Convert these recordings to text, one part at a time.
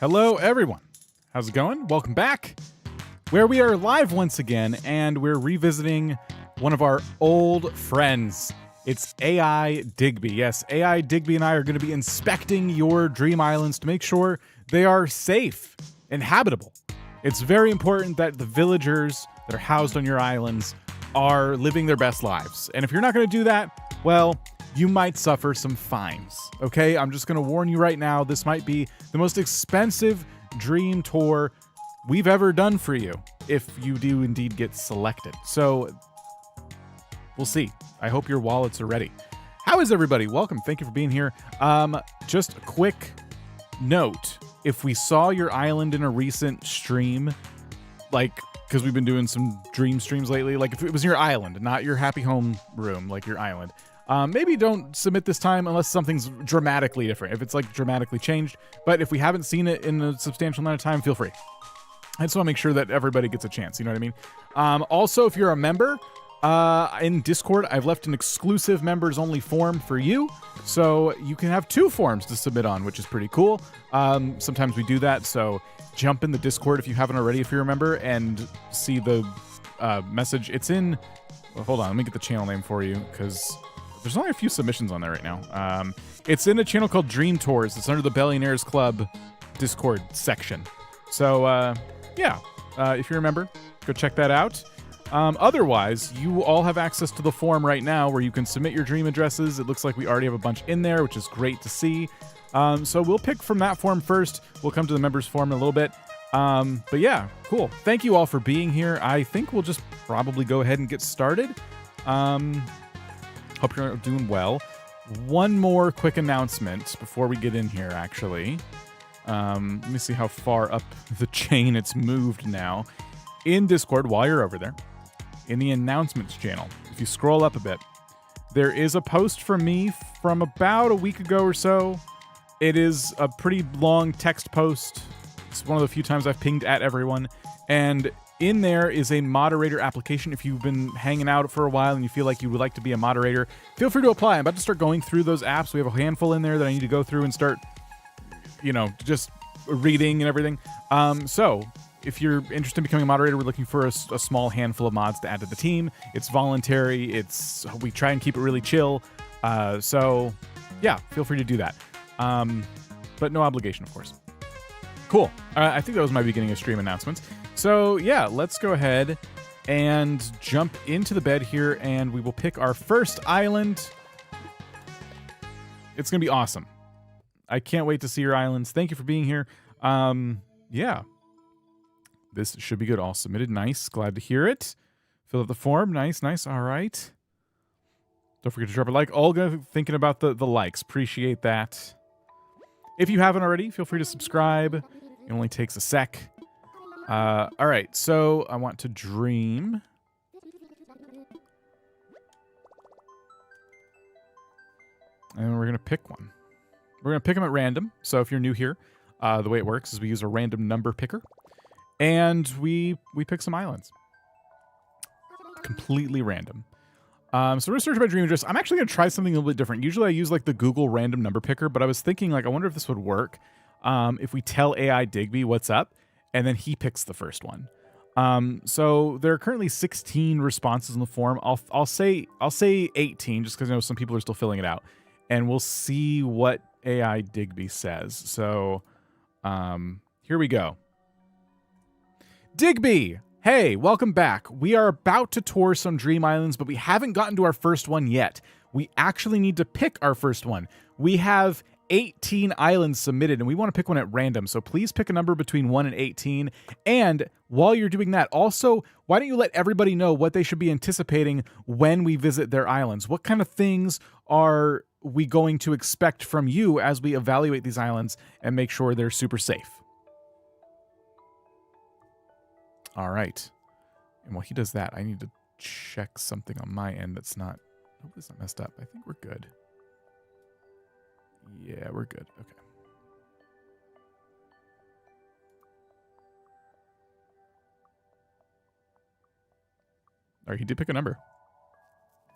Hello, everyone. How's it going? Welcome back, where we are live once again, and we're revisiting one of our old friends. It's AI Digby. Yes, AI Digby and I are going to be inspecting your dream islands to make sure they are safe and habitable. It's very important that the villagers that are housed on your islands are living their best lives. And if you're not going to do that, well, you might suffer some fines. Okay, I'm just going to warn you right now, this might be the most expensive dream tour we've ever done for you if you do indeed get selected. So we'll see. I hope your wallets are ready. How is everybody? Welcome. Thank you for being here. Just a quick note. If we saw your island in a recent stream, like, because we've been doing some dream streams lately, like if it was your island, not your happy home room, like your island, maybe don't submit this time unless something's dramatically different. If it's like dramatically changed, but if we haven't seen it in a substantial amount of time, feel free. I just want to make sure that everybody gets a chance. You know what I mean? Also, if you're a member in Discord, I've left an exclusive members only form for you. So you can have 2 forms to submit on, which is pretty cool. Sometimes we do that. So jump in the Discord if you haven't already, if you're a member, and see the message. It's in, well, hold on, let me get the channel name for you because there's only a few submissions on there right now. It's in a channel called Dream Tours. It's under the Billionaires Club Discord section. So, yeah, if you're a member, go check that out. Otherwise, you all have access to the form right now where you can submit your dream addresses. It looks like we already have a bunch in there, which is great to see. So we'll pick from that form first. We'll come to the members form in a little bit. But yeah, cool. Thank you all for being here. I think we'll just probably go ahead and get started. Hope you're doing well. One more quick announcement before we get in here, actually. Let me see how far up the chain it's moved now. In Discord, while you're over there, in the announcements channel, if you scroll up a bit, there is a post from me from about a week ago or so. It is a pretty long text post. It's one of the few times I've pinged at everyone. And in there is a moderator application. If you've been hanging out for a while and you feel like you would like to be a moderator, feel free to apply. I'm about to start going through those apps. We have a handful in there that I need to go through and start, just reading and everything. So if you're interested in becoming a moderator, we're looking for a small handful of mods to add to the team. It's voluntary. We try and keep it really chill. So yeah, feel free to do that. But no obligation, of course. Cool. I think that was my beginning of stream announcements. So yeah, let's go ahead and jump into the bed here, and we will pick our first island. It's going to be awesome. I can't wait to see your islands. Thank you for being here. Yeah. This should be good. All submitted. Nice. Glad to hear it. Fill out the form. Nice, nice. All right. Don't forget to drop a like. Olga, thinking about the likes. Appreciate that. If you haven't already, feel free to subscribe. It only takes a sec. All right. So I want to dream. And we're going to pick one. We're going to pick them at random. So if you're new here, the way it works is we use a random number picker. And we pick some islands. Completely random. So we're going to search by dream address. I'm actually going to try something a little bit different. Usually I use like the Google random number picker, but I was thinking like, I wonder if this would work if we tell AI Digby what's up, and then he picks the first one. So there are currently 16 responses in the form. I'll say 18 just because I know some people are still filling it out. And we'll see what AI Digby says. So here we go. Digby, hey, welcome back. We are about to tour some dream islands, but we haven't gotten to our first one yet. We actually need to pick our first one. We have 18 islands submitted, and we want to pick one at random. So please pick a number between 1 and 18. And while you're doing that, also, why don't you let everybody know what they should be anticipating when we visit their islands? What kind of things are we going to expect from you as we evaluate these islands and make sure they're super safe? All right. And while he does that, I need to check something on my end that's not, hope it's not messed up. I think we're good. Yeah, we're good. Okay. All right, he did pick a number.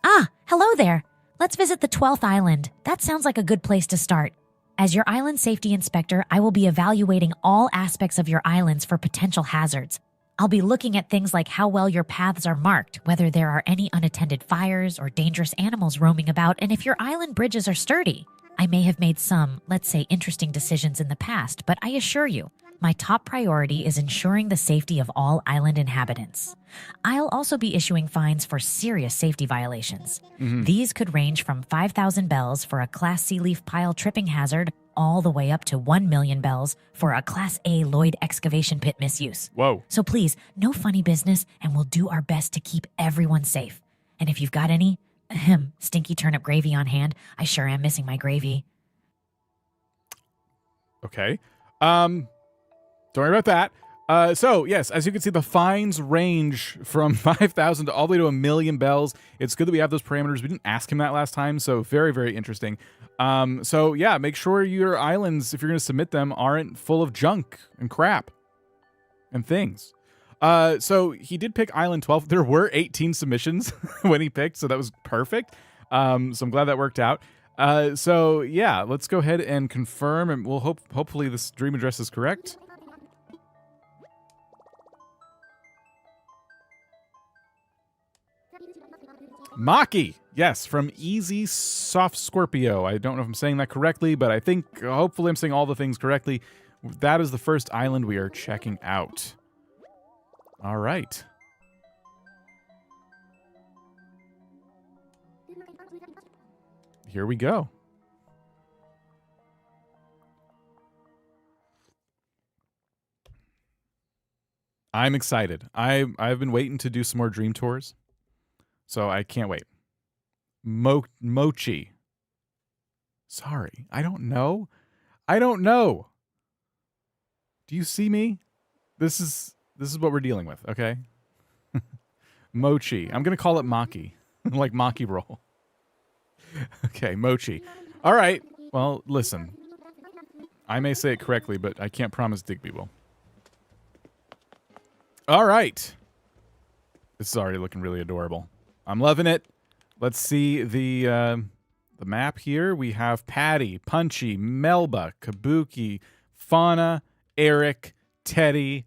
Ah, hello there. Let's visit the 12th island. That sounds like a good place to start. As your island safety inspector, I will be evaluating all aspects of your islands for potential hazards. I'll be looking at things like how well your paths are marked, whether there are any unattended fires or dangerous animals roaming about, and if your island bridges are sturdy. I may have made some, let's say, interesting decisions in the past, but I assure you, my top priority is ensuring the safety of all island inhabitants. I'll also be issuing fines for serious safety violations. These could range from 5,000 bells for a Class C leaf pile tripping hazard all the way up to 1 million bells for a Class A Lloyd excavation pit misuse. Whoa. So please, no funny business, and we'll do our best to keep everyone safe. And if you've got any, stinky turnip gravy on hand, I sure am missing my gravy. Okay. Don't worry about that. So, yes, as you can see, the fines range from 5,000 to all the way to 1 million bells. It's good that we have those parameters. We didn't ask him that last time, so very, very interesting. So, yeah, make sure your islands, if you're going to submit them, aren't full of junk and crap and things. So, he did pick Island 12. There were 18 submissions when he picked, so that was perfect. So, I'm glad that worked out. So, yeah, let's go ahead and confirm, and we'll hopefully this dream address is correct. Maki, yes, from Easy Soft Scorpio. I don't know if I'm saying that correctly, but I think hopefully I'm saying all the things correctly. That is the first island we are checking out. All right. Here we go. I'm excited. I've been waiting to do some more dream tours. So I can't wait. Mochi. Sorry, I don't know. Do you see me? This is what we're dealing with, okay? Mochi. I'm going to call it Maki. Like Maki roll. Okay, Mochi. All right. Well, listen. I may say it correctly, but I can't promise Digby will. All right. This is already looking really adorable. I'm loving it. Let's see the map here. We have Patty, Punchy, Melba, Kabuki, Fauna, Eric, Teddy,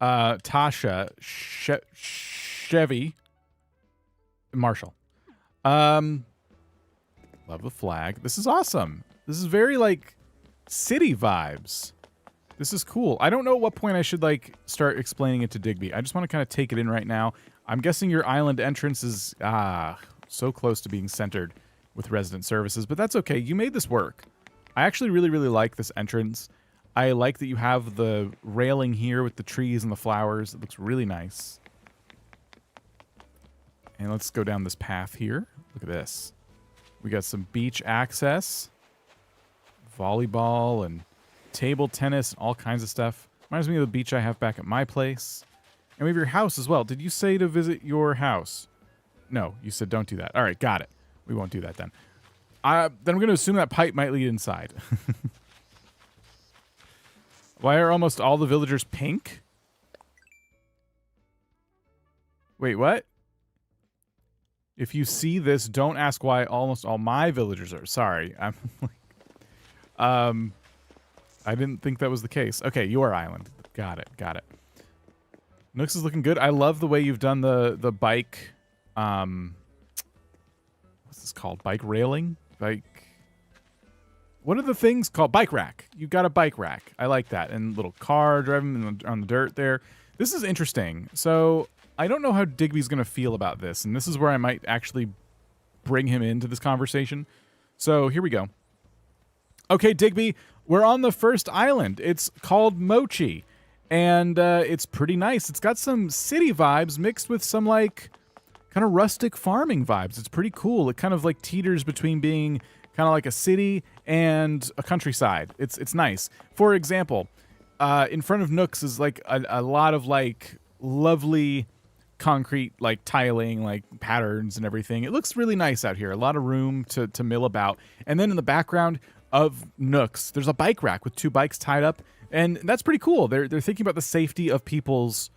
Tasha, Chevy, Marshall. Love the flag. This is awesome. This is very like city vibes. This is cool. I don't know at what point I should like start explaining it to Digby. I just want to kind of take it in right now. I'm guessing your island entrance is so close to being centered with resident services, but that's okay. You made this work. I actually really, really like this entrance. I like that you have the railing here with the trees and the flowers. It looks really nice. And let's go down this path here. Look at this. We got some beach access, volleyball and table tennis, and all kinds of stuff. Reminds me of the beach I have back at my place. And we have your house as well. Did you say to visit your house? No, you said don't do that. All right, got it. We won't do that then. Then I'm going to assume that pipe might lead inside. Why are almost all the villagers pink? Wait, what? If you see this, don't ask why almost all my villagers are. Sorry. I'm like, I didn't think that was the case. Okay, your island. Got it. Got it. Nooks is looking good. I love the way you've done the bike. What's this called? Bike railing? Bike. What are the things called? Bike rack. You've got a bike rack. I like that. And little car driving on the dirt there. This is interesting. So I don't know how Digby's going to feel about this. And this is where I might actually bring him into this conversation. So here we go. Okay, Digby, we're on the first island. It's called Mochi. And it's pretty nice. It's got some city vibes mixed with some like kind of rustic farming vibes. It's pretty cool. It kind of like teeters between being kind of like a city and a countryside. It's nice. For example, in front of Nooks is like a lot of like lovely concrete like tiling, like patterns and everything. It looks really nice out here. A lot of room to mill about. And then in the background of Nooks, there's a bike rack with 2 bikes tied up. And that's pretty cool. They're thinking about the safety of people's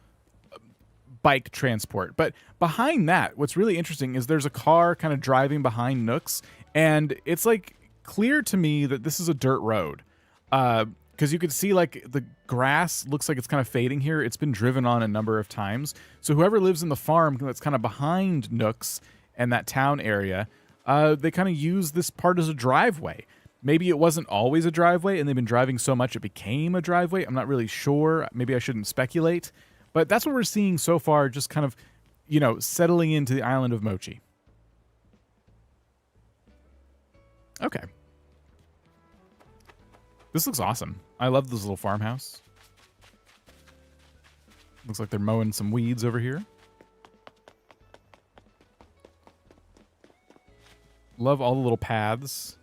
bike transport. But behind that, what's really interesting is there's a car kind of driving behind Nooks, and it's like clear to me that this is a dirt road. Because you can see like the grass looks like it's kind of fading here. It's been driven on a number of times. So whoever lives in the farm that's kind of behind Nooks and that town area, they kind of use this part as a driveway. Maybe it wasn't always a driveway and they've been driving so much it became a driveway. I'm not really sure. Maybe I shouldn't speculate. But that's what we're seeing so far, just kind of, you know, settling into the island of Mochi. Okay. This looks awesome. I love this little farmhouse. Looks like they're mowing some weeds over here. Love all the little paths.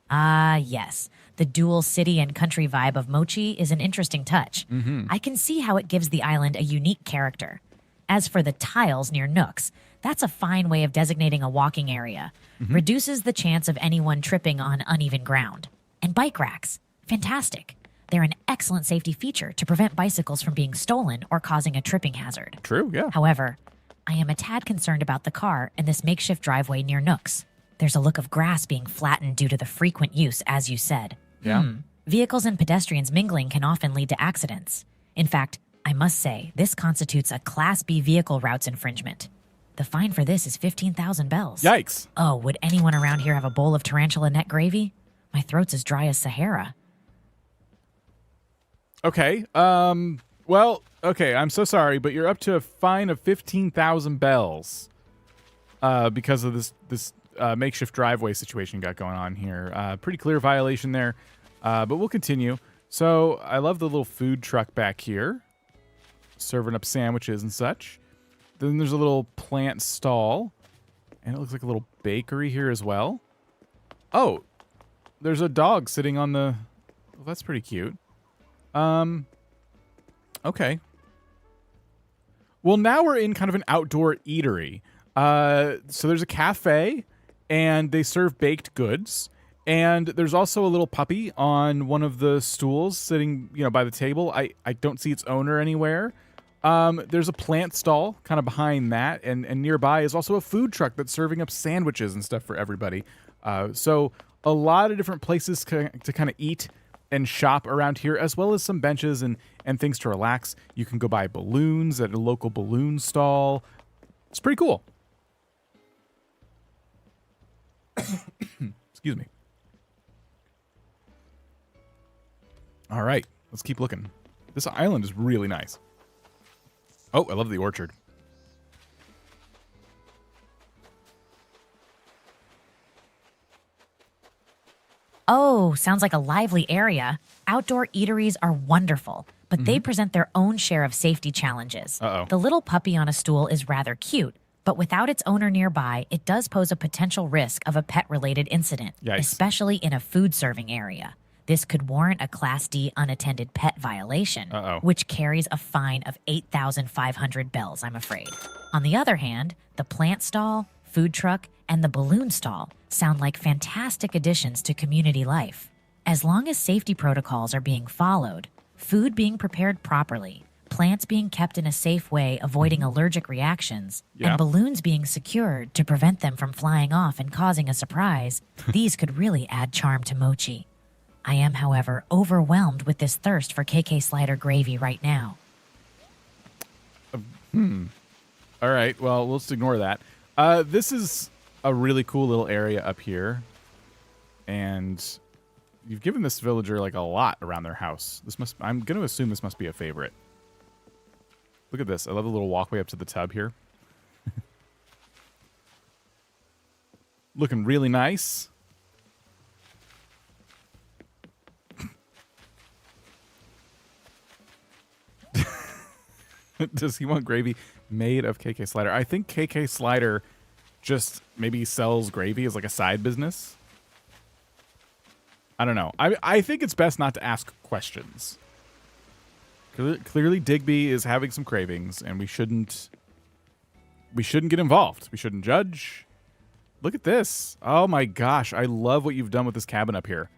Ah, yes. The dual city and country vibe of Mochi is an interesting touch. Mm-hmm. I can see how it gives the island a unique character. As for the tiles near Nooks, that's a fine way of designating a walking area. Mm-hmm. Reduces the chance of anyone tripping on uneven ground. And bike racks. Fantastic. They're an excellent safety feature to prevent bicycles from being stolen or causing a tripping hazard. True, yeah. However, I am a tad concerned about the car and this makeshift driveway near Nooks. There's a look of grass being flattened due to the frequent use, as you said. Yeah. Vehicles and pedestrians mingling can often lead to accidents. In fact, I must say, this constitutes a Class B vehicle routes infringement. The fine for this is 15,000 bells. Yikes. Oh, would anyone around here have a bowl of tarantula net gravy? My throat's as dry as Sahara. Okay. Well, okay, I'm so sorry, but you're up to a fine of 15,000 bells. Because of this makeshift driveway situation you got going on here. Pretty clear violation there. But we'll continue. So I love the little food truck back here, serving up sandwiches and such. Then there's a little plant stall, and it looks like a little bakery here as well. Oh, there's a dog sitting on the... Well, that's pretty cute. Okay. Well, now we're in kind of an outdoor eatery. So there's a cafe, and they serve baked goods. And there's also a little puppy on one of the stools sitting, you know, by the table. I don't see its owner anywhere. There's a plant stall kind of behind that, and nearby is also a food truck that's serving up sandwiches and stuff for everybody. So a lot of different places to kind of eat and shop around here, as well as some benches and things to relax. You can go buy balloons at a local balloon stall. It's pretty cool. Excuse me. All right, let's keep looking. This island is really nice. Oh, I love the orchard. Oh, sounds like a lively area. Outdoor eateries are wonderful, but they present their own share of safety challenges. Uh-oh. The little puppy on a stool is rather cute, but without its owner nearby, it does pose a potential risk of a pet-related incident, Yikes. especially in a food-serving area. This could warrant a Class D unattended pet violation, which carries a fine of 8,500 bells, I'm afraid. On the other hand, the plant stall, food truck, and the balloon stall sound like fantastic additions to community life. As long as safety protocols are being followed, food being prepared properly, plants being kept in a safe way, avoiding allergic reactions, and balloons being secured to prevent them from flying off and causing a surprise, these could really add charm to Mochi. I am, however, overwhelmed with this thirst for KK Slider gravy right now. All right, well, let's ignore that. This is a really cool little area up here, and you've given this villager like a lot around their house. I'm going to assume this must be a favorite. Look at this. I love the little walkway up to the tub here. Looking really nice. Does he want gravy made of KK Slider? I think KK Slider just maybe sells gravy as like a side business. I don't know. I think it's best not to ask questions. Clearly Digby is having some cravings, and we shouldn't get involved. We shouldn't judge. Look at this. Oh my gosh, I love what you've done with this cabin up here.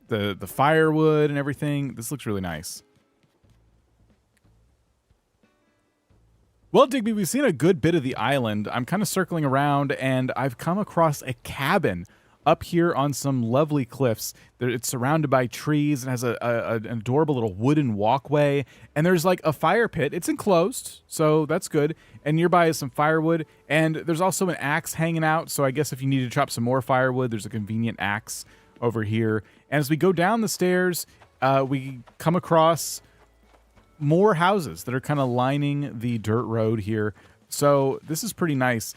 The firewood and everything. This looks really nice. Well, Digby, we've seen a good bit of the island. I'm kind of circling around, and I've come across a cabin up here on some lovely cliffs. It's surrounded by trees and has an adorable little wooden walkway. And there's like a fire pit. It's enclosed, so that's good. And nearby is some firewood. And there's also an axe hanging out. So I guess if you need to chop some more firewood, there's a convenient axe over here. And as we go down the stairs, we come across more houses that are kind of lining the dirt road here. So this is pretty nice.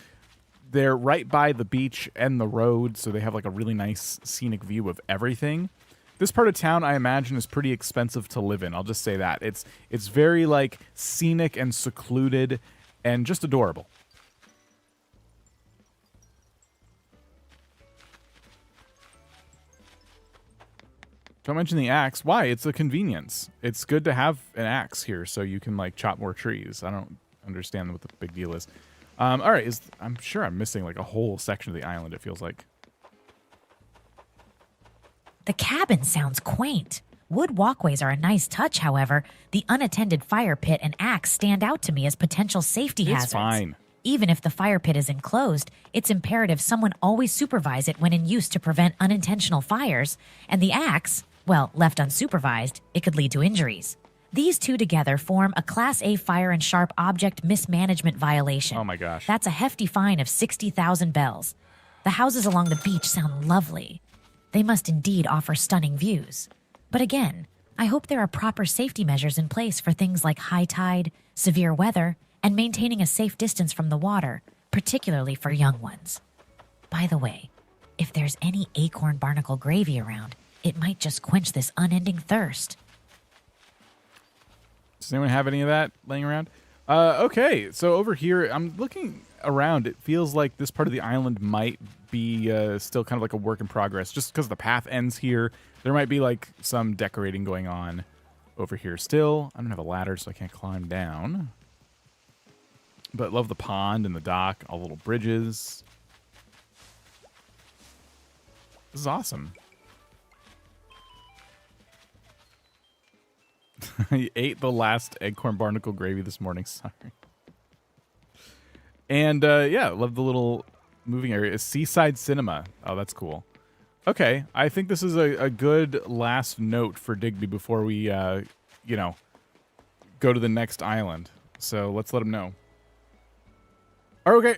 They're right by the beach and the road, so they have like a really nice scenic view of everything. This part of town, I imagine, is pretty expensive to live in. I'll just say that. It's very like scenic and secluded and just adorable. Don't mention the axe. Why? It's a convenience. It's good to have an axe here so you can like chop more trees. I don't understand what the big deal is. All right, I'm sure I'm missing like a whole section of the island, it feels like. The cabin sounds quaint. Wood walkways are a nice touch, however. The unattended fire pit and axe stand out to me as potential safety hazards. It's fine. Even if the fire pit is enclosed, it's imperative someone always supervise it when in use to prevent unintentional fires. And the axe, well, left unsupervised, it could lead to injuries. These two together form a Class A fire and sharp object mismanagement violation. Oh my gosh. That's a hefty fine of 60,000 bells. The houses along the beach sound lovely. They must indeed offer stunning views. But again, I hope there are proper safety measures in place for things like high tide, severe weather, and maintaining a safe distance from the water, particularly for young ones. By the way, if there's any acorn barnacle gravy around, it might just quench this unending thirst. Does anyone have any of that laying around? Okay, so over here, I'm looking around. It feels like this part of the island might be still kind of like a work in progress. Just because the path ends here, there might be like some decorating going on over here still. I don't have a ladder, so I can't climb down. But love the pond and the dock, all the little bridges. This is awesome. I ate the last acorn barnacle gravy this morning. Sorry. And yeah, love the little moving area. A seaside cinema. Oh, that's cool. Okay, I think this is a good last note for Digby before we, you know, go to the next island. So let's let him know. Okay.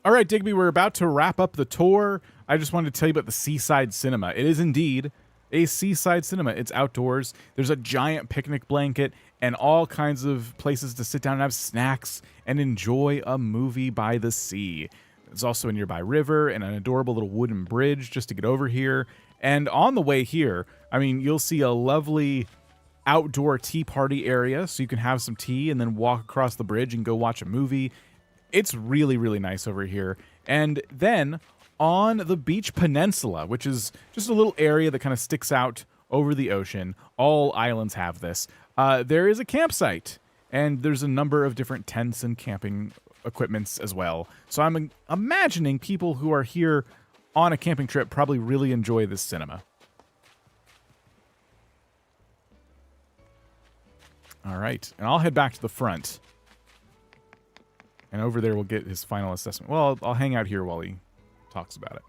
All right, Digby, we're about to wrap up the tour. I just wanted to tell you about the seaside cinema. It is indeed a seaside cinema. It's outdoors. There's a giant picnic blanket and all kinds of places to sit down and have snacks and enjoy a movie by the sea. There's also a nearby river and an adorable little wooden bridge just to get over here. And on the way here, I mean, you'll see a lovely outdoor tea party area so you can have some tea and then walk across the bridge and go watch a movie. It's really, really nice over here. And then on the beach peninsula, which is just a little area that kind of sticks out over the ocean. All islands have this. There is a campsite, and there's a number of different tents and camping equipments as well. So I'm imagining people who are here on a camping trip probably really enjoy this cinema. All right, and I'll head back to the front. And over there we'll get his final assessment. Well, I'll hang out here while he talks about it.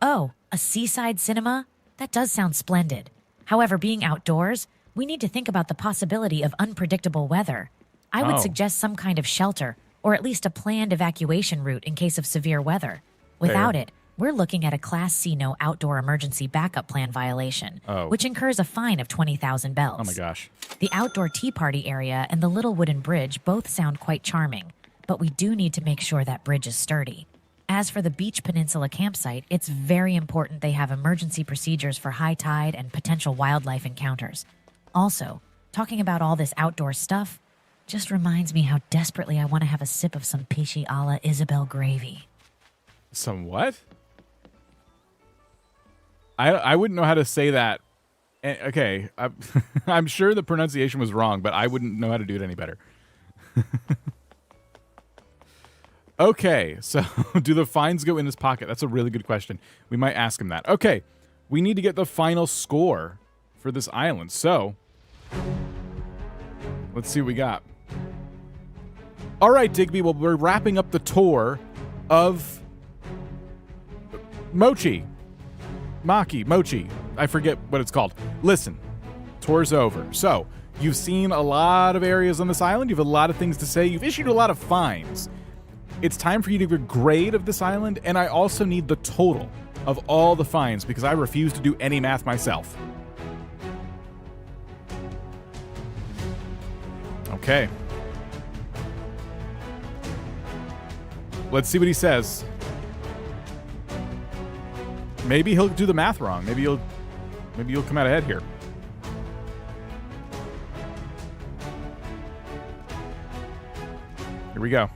Oh, a seaside cinema? That does sound splendid. However, being outdoors, we need to think about the possibility of unpredictable weather. I would suggest some kind of shelter, or at least a planned evacuation route in case of severe weather. Without it, we're looking at a Class C no outdoor emergency backup plan violation, which incurs a fine of 20,000 bells. Oh my gosh. The outdoor tea party area and the little wooden bridge both sound quite charming, but we do need to make sure that bridge is sturdy. As for the beach peninsula campsite, it's very important they have emergency procedures for high tide and potential wildlife encounters. Also, talking about all this outdoor stuff just reminds me how desperately I want to have a sip of some Pisci a la Isabel gravy. Some what? I wouldn't know how to say that. Okay, I'm sure the pronunciation was wrong, but I wouldn't know how to do it any better. Okay, so do the fines go in his pocket? That's a really good question. We might ask him that. Okay, we need to get the final score for this island. So, let's see what we got. All right, Digby. Well, we're wrapping up the tour of Mochi. Mochi. I forget what it's called. Listen, tour's over. So, you've seen a lot of areas on this island. You have a lot of things to say. You've issued a lot of fines. It's time for you to give a grade of this island, and I also need the total of all the fines because I refuse to do any math myself. Okay. Let's see what he says. Maybe he'll do the math wrong. Maybe you'll come out ahead here. Here we go.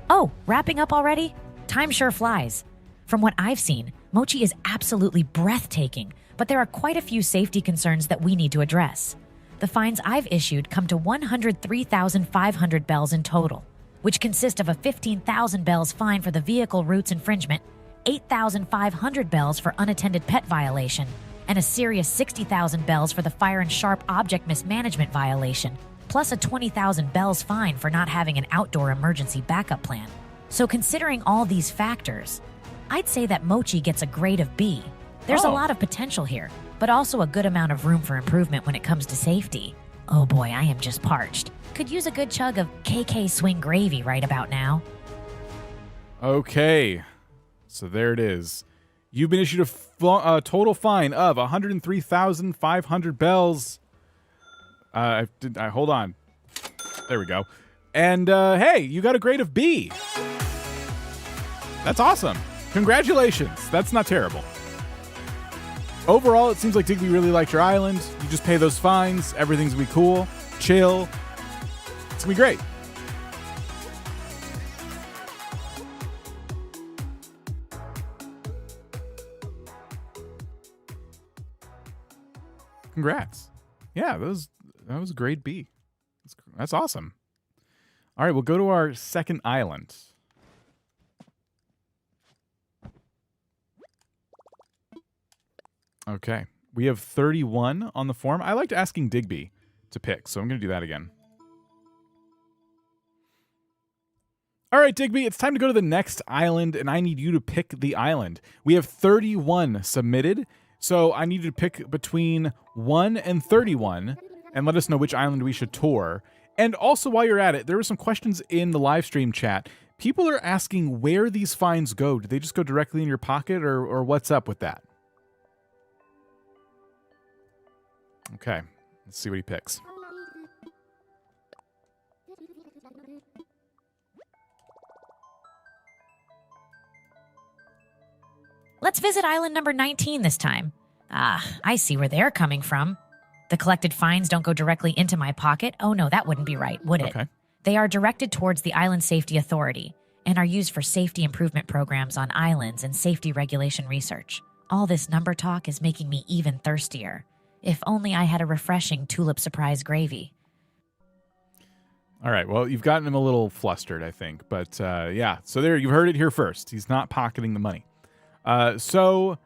Oh, wrapping up already? Time sure flies. From what I've seen, Mochi is absolutely breathtaking, but there are quite a few safety concerns that we need to address. The fines I've issued come to 103,500 bells in total, which consist of a 15,000 bells fine for the vehicle routes infringement, 8,500 bells for unattended pet violation, and a serious 60,000 bells for the fire and sharp object mismanagement violation, plus a 20,000 bells fine for not having an outdoor emergency backup plan. So considering all these factors, I'd say that Mochi gets a grade of B. There's a lot of potential here, but also a good amount of room for improvement when it comes to safety. Oh boy, I am just parched. Could use a good chug of KK Swing gravy right about now. Okay. So there it is. You've been issued a total fine of 103,500 bells. Hold on. There we go. And hey, you got a grade of B. That's awesome. Congratulations. That's not terrible. Overall, it seems like Digby really liked your island. You just pay those fines. Everything's gonna be cool. Chill. It's gonna be great. Congrats. Yeah, that was grade B. That's awesome. All right, we'll go to our second island. Okay. We have 31 on the form. I liked asking Digby to pick, so I'm going to do that again. All right, Digby, it's time to go to the next island, and I need you to pick the island. We have 31 submitted, so I need you to pick between 1 and 31 and let us know which island we should tour. And also, while you're at it, there were some questions in the live stream chat. People are asking where these fines go. Do they just go directly in your pocket, or what's up with that? Okay, let's see what he picks. Let's visit island number 19 this time. Ah, I see where they're coming from. The collected fines don't go directly into my pocket. Oh no, that wouldn't be right, would it? Okay. They are directed towards the Island Safety Authority and are used for safety improvement programs on islands and safety regulation research. All this number talk is making me even thirstier. If only I had a refreshing tulip surprise gravy. All right, well, you've gotten him a little flustered, I think. But yeah, so there, you've heard it here first. He's not pocketing the money. So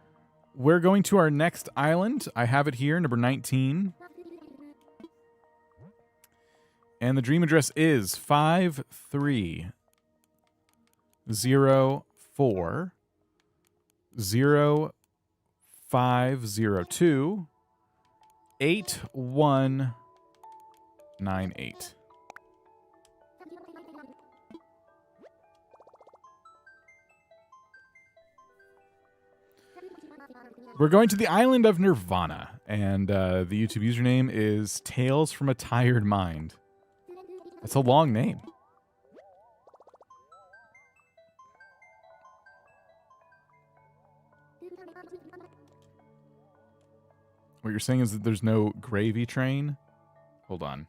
we're going to our next island. I have it here, number 19. And the dream address is 5304 0502 8198. We're going to the island of Nirvana, and the YouTube username is Tales from a Tired Mind. That's a long name. What you're saying is that there's no gravy train? Hold on.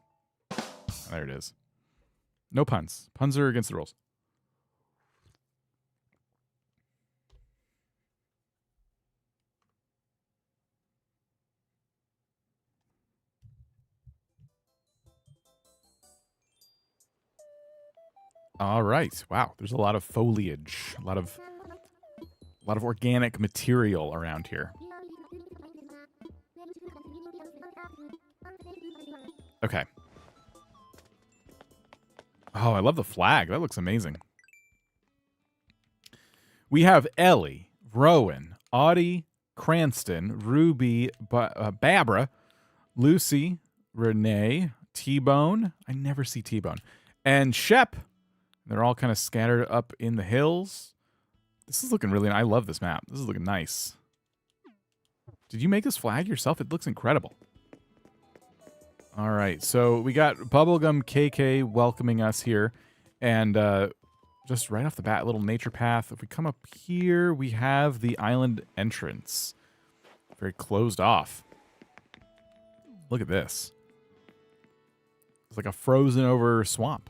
There it is. No puns. Puns are against the rules. All right. Wow. There's a lot of foliage, a lot of organic material around here. Okay. Oh, I love the flag. That looks amazing. We have Ellie, Rowan, Audie, Cranston, Ruby, Babra, Lucy, Renee, T-Bone. I never see T-Bone. And Shep. They're all kind of scattered up in the hills. This is looking really nice. I love this map. This is looking nice. Did you make this flag yourself? It looks incredible. All right, so we got Bubblegum KK welcoming us here. And just right off the bat, a little nature path. If we come up here, we have the island entrance. Very closed off. Look at this. It's like a frozen over swamp.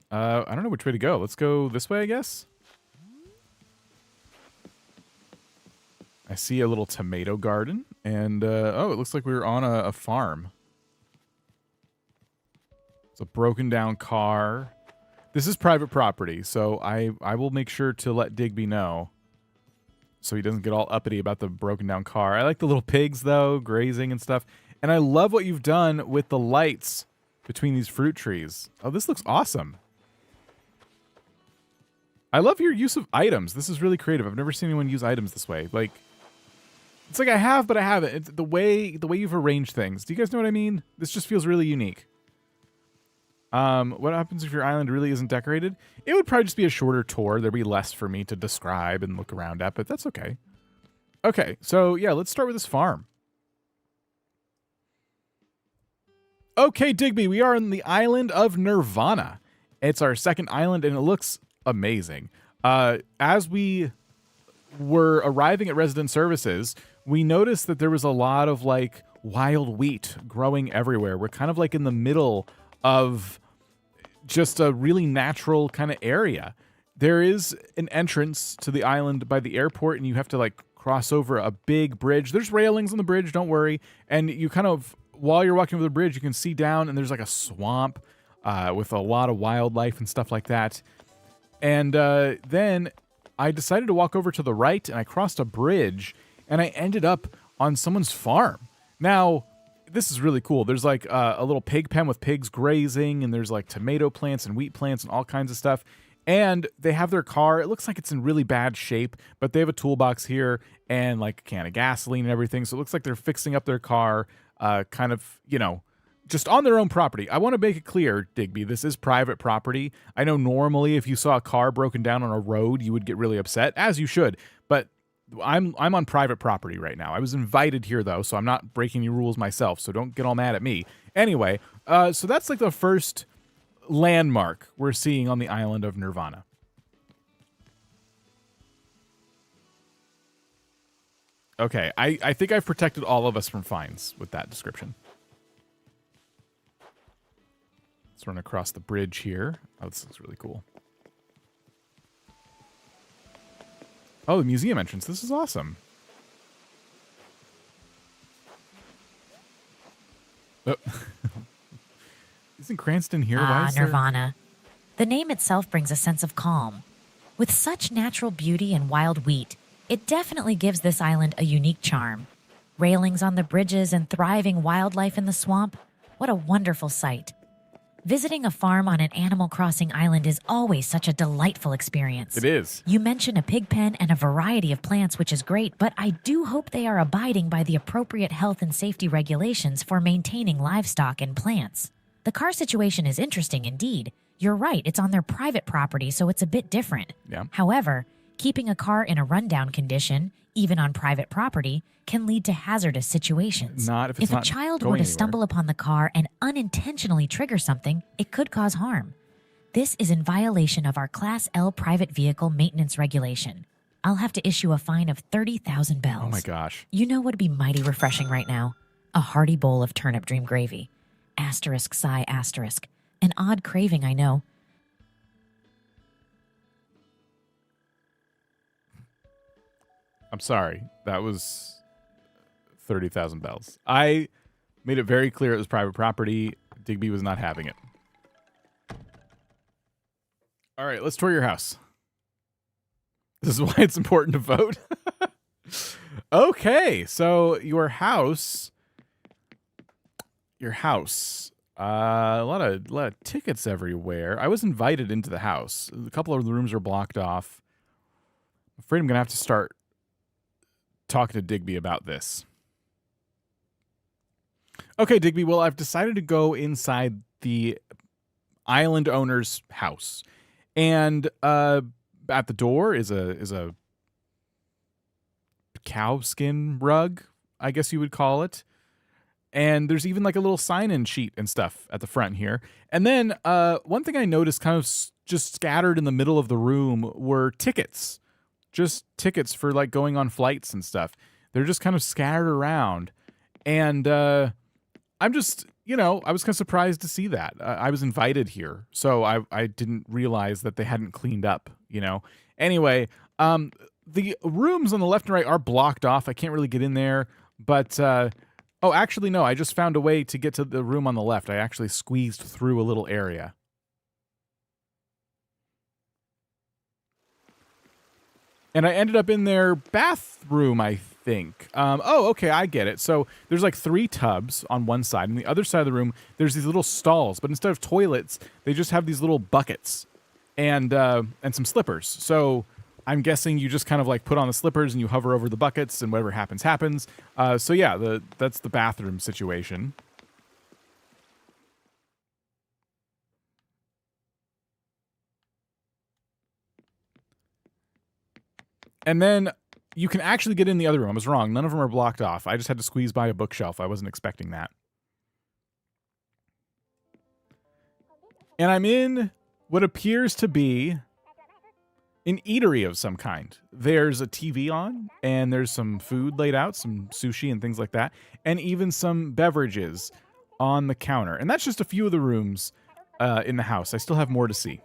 I don't know which way to go. Let's go this way, I guess. I see a little tomato garden, and oh, it looks like we were on a farm. It's a broken down car. This is private property, so I will make sure to let Digby know so he doesn't get all uppity about the broken down car. I like the little pigs, though, grazing and stuff. And I love what you've done with the lights between these fruit trees. Oh, this looks awesome. I love your use of items. This is really creative. I've never seen anyone use items this way. Like, it's like I have, but I haven't. It's the way you've arranged things. Do you guys know what I mean? This just feels really unique. What happens if your island really isn't decorated? It would probably just be a shorter tour. There'd be less for me to describe and look around at, but that's okay. Okay, so yeah, let's start with this farm. Okay, Digby, we are on the island of Nirvana. It's our second island, and it looks amazing. As we were arriving at resident services, we noticed that there was a lot of like wild wheat growing everywhere. We're kind of like in the middle of just a really natural kind of area. There is an entrance to the island by the airport, and you have to like cross over a big bridge. There's railings on the bridge, don't worry. And you kind of, while you're walking over the bridge, you can see down, and there's like a swamp with a lot of wildlife and stuff like that. And then I decided to walk over to the right, and I crossed a bridge, and I ended up on someone's farm. Now, this is really cool. There's like a little pig pen with pigs grazing, and there's like tomato plants and wheat plants and all kinds of stuff. And they have their car. It looks like it's in really bad shape, but they have a toolbox here and like a can of gasoline and everything. So it looks like they're fixing up their car, kind of, you know, just on their own property. I want to make it clear, Digby, this is private property. I know normally if you saw a car broken down on a road, you would get really upset, as you should. But I'm on private property right now. I was invited here, though, so I'm not breaking any rules myself, so don't get all mad at me. Anyway, so that's like the first landmark we're seeing on the island of Nirvana. Okay, I think I've protected all of us from fines with that description. Let's run across the bridge here. Oh, this looks really cool. Oh, the museum entrance. This is awesome. Oh. Isn't Cranston here? Ah, Nirvana. The name itself brings a sense of calm. With such natural beauty and wild wheat, it definitely gives this island a unique charm. Railings on the bridges and thriving wildlife in the swamp. What a wonderful sight. Visiting a farm on an Animal Crossing island is always such a delightful experience. It is. You mention a pig pen and a variety of plants, which is great, but I do hope they are abiding by the appropriate health and safety regulations for maintaining livestock and plants. The car situation is interesting indeed. You're right, it's on their private property, so it's a bit different. Yeah. However, keeping a car in a rundown condition, even on private property, can lead to hazardous situations. Not if it's If a child were to stumble upon the car and unintentionally trigger something, it could cause harm. This is in violation of our Class L private vehicle maintenance regulation. I'll have to issue a fine of 30,000 bells. Oh my gosh. You know what would be mighty refreshing right now? A hearty bowl of turnip dream gravy. Asterisk sigh asterisk. An odd craving, I know. I'm sorry. That was 30,000 bells. I made it very clear it was private property. Digby was not having it. All right, let's tour your house. This is why it's important to vote. Okay, so your house your house. A lot of tickets everywhere. I was invited into the house. A couple of the rooms are blocked off. I'm afraid I'm going to have to start talking to Digby about this. Okay, Digby, well, I've decided to go inside the island owner's house. And at the door is a cow skin rug, I guess you would call it. And there's even like a little sign-in sheet and stuff at the front here. And then one thing I noticed kind of just scattered in the middle of the room were tickets. Just tickets for like going on flights and stuff. They're just kind of scattered around. And I'm just, I was kind of surprised to see that. I was invited here, so I didn't realize that they hadn't cleaned up, Anyway, the rooms on the left and right are blocked off. I can't really get in there, but actually, no, I just found a way to get to the room on the left. I actually squeezed through a little area. And I ended up in their bathroom, I think. Okay, I get it. So there's like 3 tubs on one side. And the other side of the room, there's these little stalls. But instead of toilets, they just have these little buckets and some slippers. So I'm guessing you just kind of like put on the slippers and you hover over the buckets and whatever happens, happens. So yeah, that's the bathroom situation. And then you can actually get in the other room. I was wrong. None of them are blocked off. I just had to squeeze by a bookshelf. I wasn't expecting that. And I'm in what appears to be an eatery of some kind. There's a TV on, and there's some food laid out, some sushi and things like that, and even some beverages on the counter. And that's just a few of the rooms in the house. I still have more to see.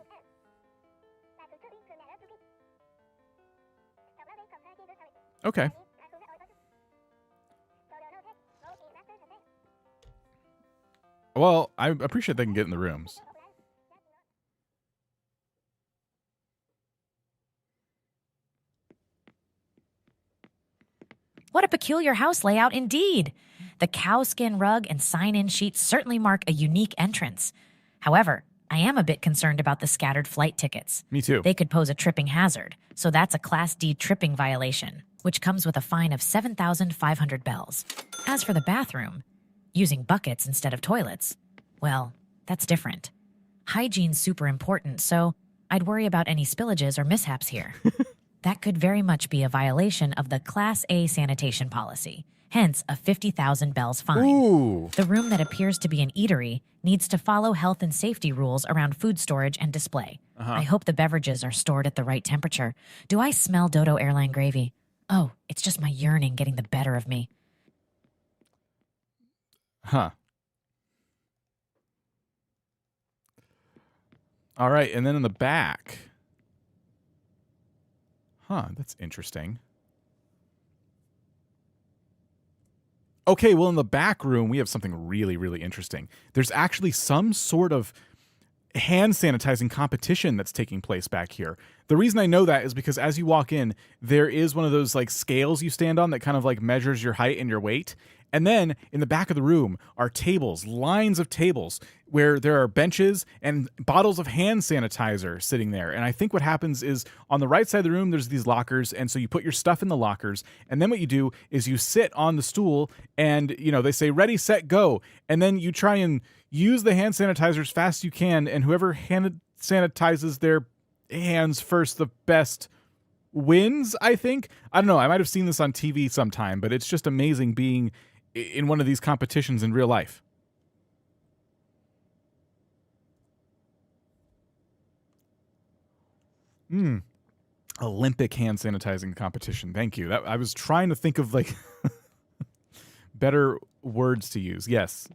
Okay. Well, I appreciate they can get in the rooms. What a peculiar house layout indeed. The cowskin rug and sign-in sheets certainly mark a unique entrance. However, I am a bit concerned about the scattered flight tickets. Me too. They could pose a tripping hazard, so that's a Class D tripping violation, which comes with a fine of 7,500 bells. As for the bathroom, using buckets instead of toilets, well, that's different. Hygiene's super important, so I'd worry about any spillages or mishaps here. That could very much be a violation of the Class A sanitation policy, hence a 50,000 bells fine. Ooh. The room that appears to be an eatery needs to follow health and safety rules around food storage and display. I hope the beverages are stored at the right temperature. Do I smell Dodo airline gravy? Oh, it's just my yearning getting the better of me. Huh. All right, and then in the back. Huh, that's interesting. Okay, well, in the back room, we have something really, really interesting. There's actually some sort of hand sanitizing competition that's taking place back here. The reason I know that is because as you walk in, there is one of those like scales you stand on that kind of like measures your height and your weight. And then in the back of the room are tables, lines of tables where there are benches and bottles of hand sanitizer sitting there. And I think what happens is on the right side of the room, there's these lockers. And so you put your stuff in the lockers. And then what you do is you sit on the stool and, they say, ready, set, go. And then you try and use the hand sanitizer as fast as you can. And whoever hand sanitizes their hands first, the best wins, I think. I don't know. I might have seen this on TV sometime, but it's just amazing being in one of these competitions in real life. Olympic hand sanitizing competition. Thank you. I was trying to think of like better words to use. Yes.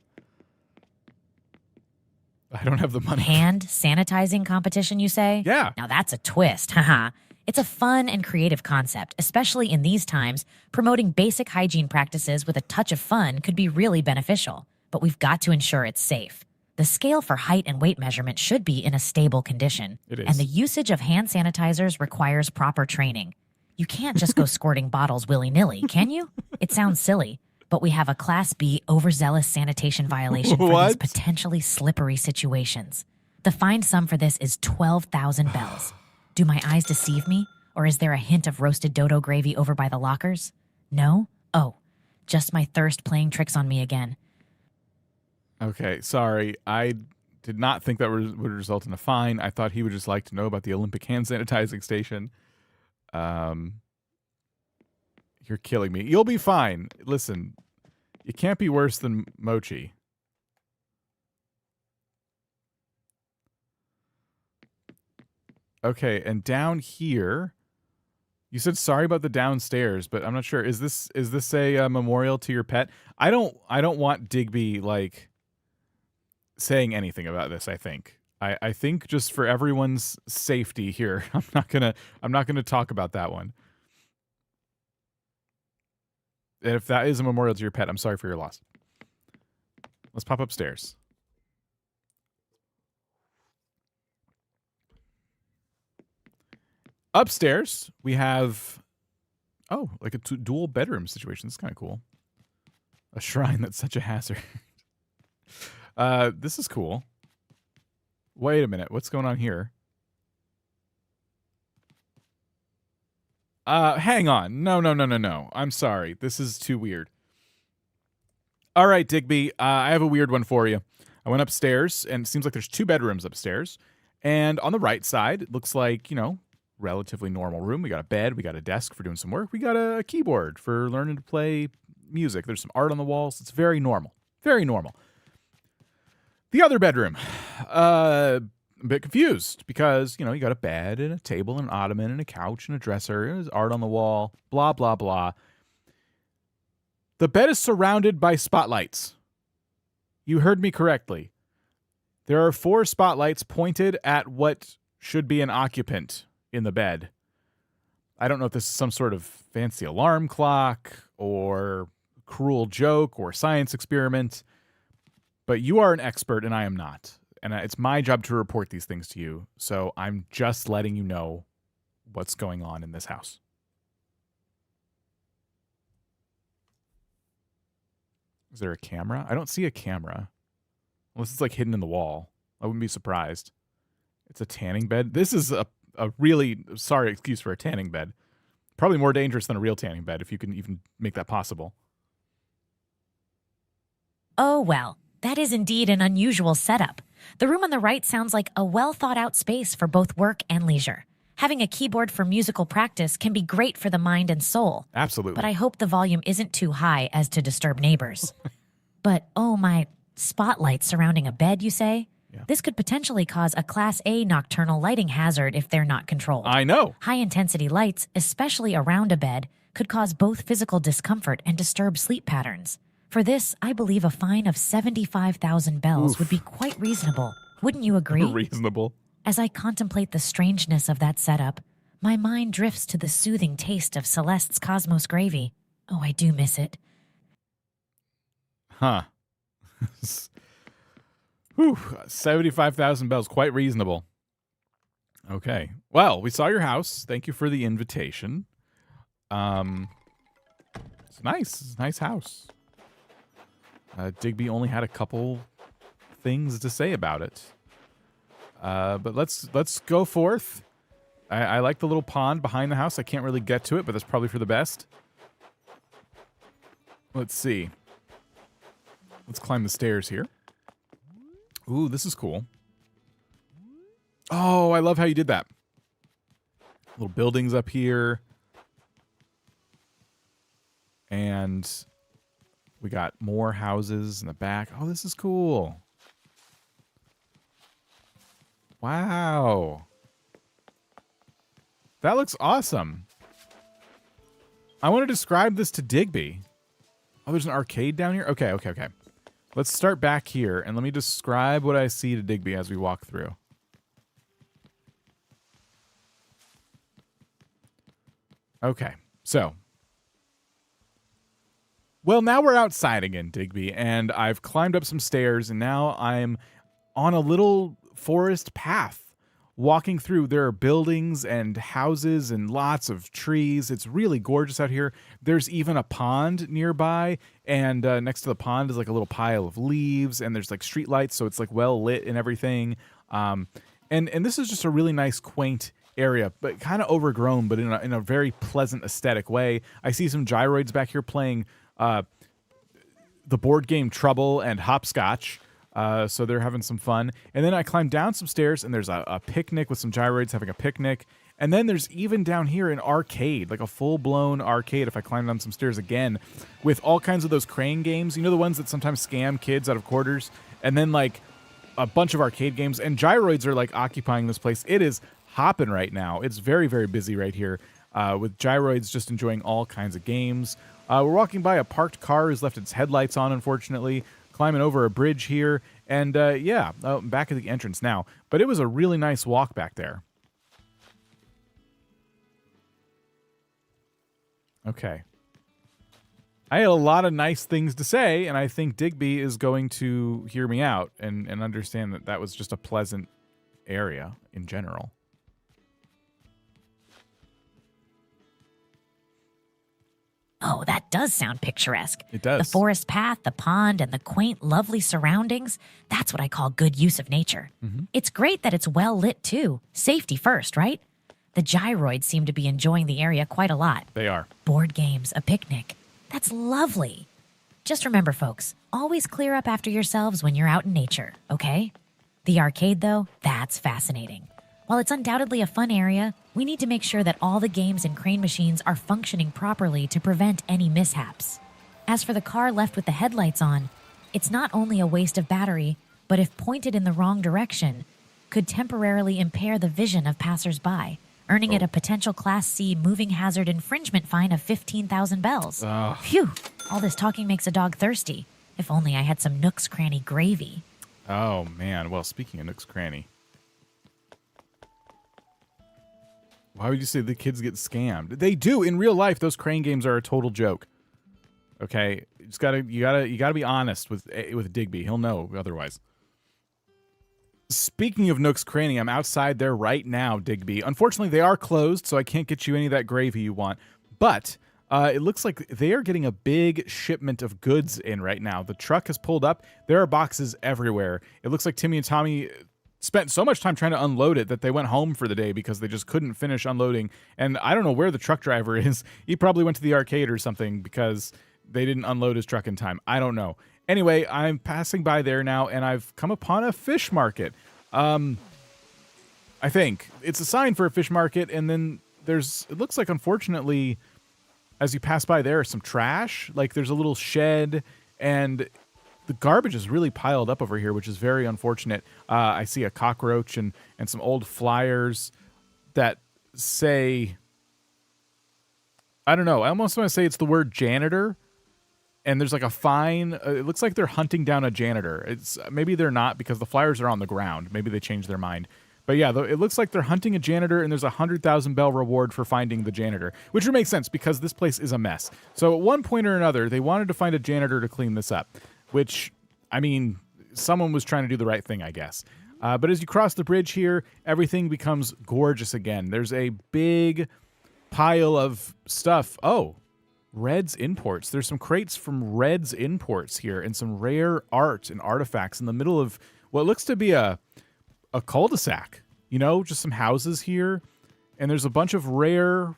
I don't have the money. Hand sanitizing competition, you say? Yeah. Now that's a twist, haha. It's a fun and creative concept, especially in these times. Promoting basic hygiene practices with a touch of fun could be really beneficial, but we've got to ensure it's safe. The scale for height and weight measurement should be in a stable condition. It is. And the usage of hand sanitizers requires proper training. You can't just go squirting bottles willy-nilly, can you? It sounds silly, but we have a Class B overzealous sanitation violation for these What? potentially slippery situations. The fine sum for this is 12,000 bells. Do my eyes deceive me, or is there a hint of roasted dodo gravy over by the lockers? No? Oh, just my thirst playing tricks on me again. Okay, sorry. I did not think that would result in a fine. I thought he would just like to know about the Olympic hand sanitizing station. You're killing me. You'll be fine. Listen, you can't be worse than Mochi. Okay, and down here, you said sorry about the downstairs, but I'm not sure. Is this a memorial to your pet? I don't want Digby like saying anything about this. I think just for everyone's safety here, I'm not gonna talk about that one. And if that is a memorial to your pet, I'm sorry for your loss. Let's pop upstairs. Upstairs, we have, like a dual bedroom situation. This is kind of cool. A shrine that's such a hazard. This is cool. Wait a minute. What's going on here? Hang on. No. I'm sorry. This is too weird. All right, Digby. I have a weird one for you. I went upstairs, and it seems like there's 2 bedrooms upstairs. And on the right side, it looks like, relatively normal room. We got a bed. We got a desk for doing some work. We got a keyboard for learning to play music. There's some art on the walls. It's very normal. Very normal. The other bedroom, a bit confused because, you got a bed and a table and an ottoman and a couch and a dresser. There's art on the wall, blah, blah, blah. The bed is surrounded by spotlights. You heard me correctly. There are 4 spotlights pointed at what should be an occupant in the bed. I don't know if this is some sort of fancy alarm clock or cruel joke or science experiment, but you are an expert and I am not. And it's my job to report these things to you, so I'm just letting you know what's going on in this house. Is there a camera? I don't see a camera. Unless it's like hidden in the wall. I wouldn't be surprised. It's a tanning bed. This is a really sorry excuse for a tanning bed. Probably more dangerous than a real tanning bed, if you can even make that possible. Oh, well, that is indeed an unusual setup. The room on the right sounds like a well-thought-out space for both work and leisure. Having a keyboard for musical practice can be great for the mind and soul. Absolutely. But I hope the volume isn't too high as to disturb neighbors. But, oh my, spotlights surrounding a bed, you say? Yeah. This could potentially cause a Class A nocturnal lighting hazard if they're not controlled. I know. High-intensity lights, especially around a bed, could cause both physical discomfort and disturb sleep patterns. For this, I believe a fine of 75,000 bells would be quite reasonable. Wouldn't you agree? Reasonable. As I contemplate the strangeness of that setup, my mind drifts to the soothing taste of Celeste's Cosmos gravy. Oh, I do miss it. Huh. Whew, 75,000 bells, quite reasonable. Okay. Well, we saw your house. Thank you for the invitation. It's nice. It's a nice house. Digby only had a couple things to say about it. But let's go forth. I like the little pond behind the house. I can't really get to it, but that's probably for the best. Let's see. Let's climb the stairs here. Ooh, this is cool. Oh, I love how you did that. Little buildings up here. And we got more houses in the back. Oh, this is cool. Wow. That looks awesome. I want to describe this to Digby. Oh, there's an arcade down here? Okay. Let's start back here, and let me describe what I see to Digby as we walk through. Okay, so. Well, now we're outside again, Digby, and I've climbed up some stairs, and now I'm on a little forest path walking through, there are buildings and houses and lots of trees. It's really gorgeous out here. There's even a pond nearby, and next to the pond is like a little pile of leaves, and there's like street lights, so it's like well lit and everything. And this is just a really nice, quaint area, but kind of overgrown, but in a very pleasant aesthetic way. I see some gyroids back here playing the board game Trouble and Hopscotch. So they're having some fun. And then I climb down some stairs, and there's a picnic with some gyroids having a picnic. And then there's even down here an arcade, like a full-blown arcade if I climb down some stairs again, with all kinds of those crane games. You know, the ones that sometimes scam kids out of quarters? And then, like, a bunch of arcade games. And gyroids are, like, occupying this place. It is hopping right now. It's very, very busy right here, with gyroids just enjoying all kinds of games. We're walking by a parked car who's left its headlights on, unfortunately. Climbing over a bridge here, and back at the entrance now. But it was a really nice walk back there. Okay. I had a lot of nice things to say, and I think Digby is going to hear me out and understand that that was just a pleasant area in general. Oh, that does sound picturesque. It does. The forest path, the pond, and the quaint, lovely surroundings. That's what I call good use of nature. Mm-hmm. It's great that it's well lit, too. Safety first, right? The gyroids seem to be enjoying the area quite a lot. They are. Board games, a picnic. That's lovely. Just remember, folks, always clear up after yourselves when you're out in nature, okay? The arcade, though, that's fascinating. While it's undoubtedly a fun area, we need to make sure that all the games and crane machines are functioning properly to prevent any mishaps. As for the car left with the headlights on, it's not only a waste of battery, but if pointed in the wrong direction, could temporarily impair the vision of passersby, earning it a potential Class C moving hazard infringement fine of 15,000 bells. Phew! All this talking makes a dog thirsty. If only I had some Nook's Cranny gravy. Oh, man. Well, speaking of Nook's Cranny, why would you say the kids get scammed? They do in real life. Those crane games are a total joke. Okay, you gotta be honest with Digby. He'll know otherwise. Speaking of Nook's Cranny, I'm outside there right now, Digby. Unfortunately, they are closed, so I can't get you any of that gravy you want. But it looks like they are getting a big shipment of goods in right now. The truck has pulled up. There are boxes everywhere. It looks like Timmy and Tommy spent so much time trying to unload it that they went home for the day because they just couldn't finish unloading. And I don't know where the truck driver is. He probably went to the arcade or something because they didn't unload his truck in time. I don't know. Anyway, I'm passing by there now, and I've come upon a fish market. I think it's a sign for a fish market, and then it looks like, unfortunately, as you pass by there, some trash. Like, there's a little shed, and the garbage is really piled up over here, which is very unfortunate. I see a cockroach and some old flyers that say, I don't know, I almost want to say it's the word janitor. And there's like a fine. It looks like they're hunting down a janitor. Maybe they're not because the flyers are on the ground. Maybe they changed their mind. But yeah, it looks like they're hunting a janitor, and there's a 100,000 bell reward for finding the janitor, which would make sense because this place is a mess. So at one point or another, they wanted to find a janitor to clean this up, which, I mean, someone was trying to do the right thing, I guess. But as you cross the bridge here, everything becomes gorgeous again. There's a big pile of stuff. Oh, Red's Imports. There's some crates from Red's Imports here and some rare art and artifacts in the middle of what looks to be a cul-de-sac. You know, just some houses here. And there's a bunch of rare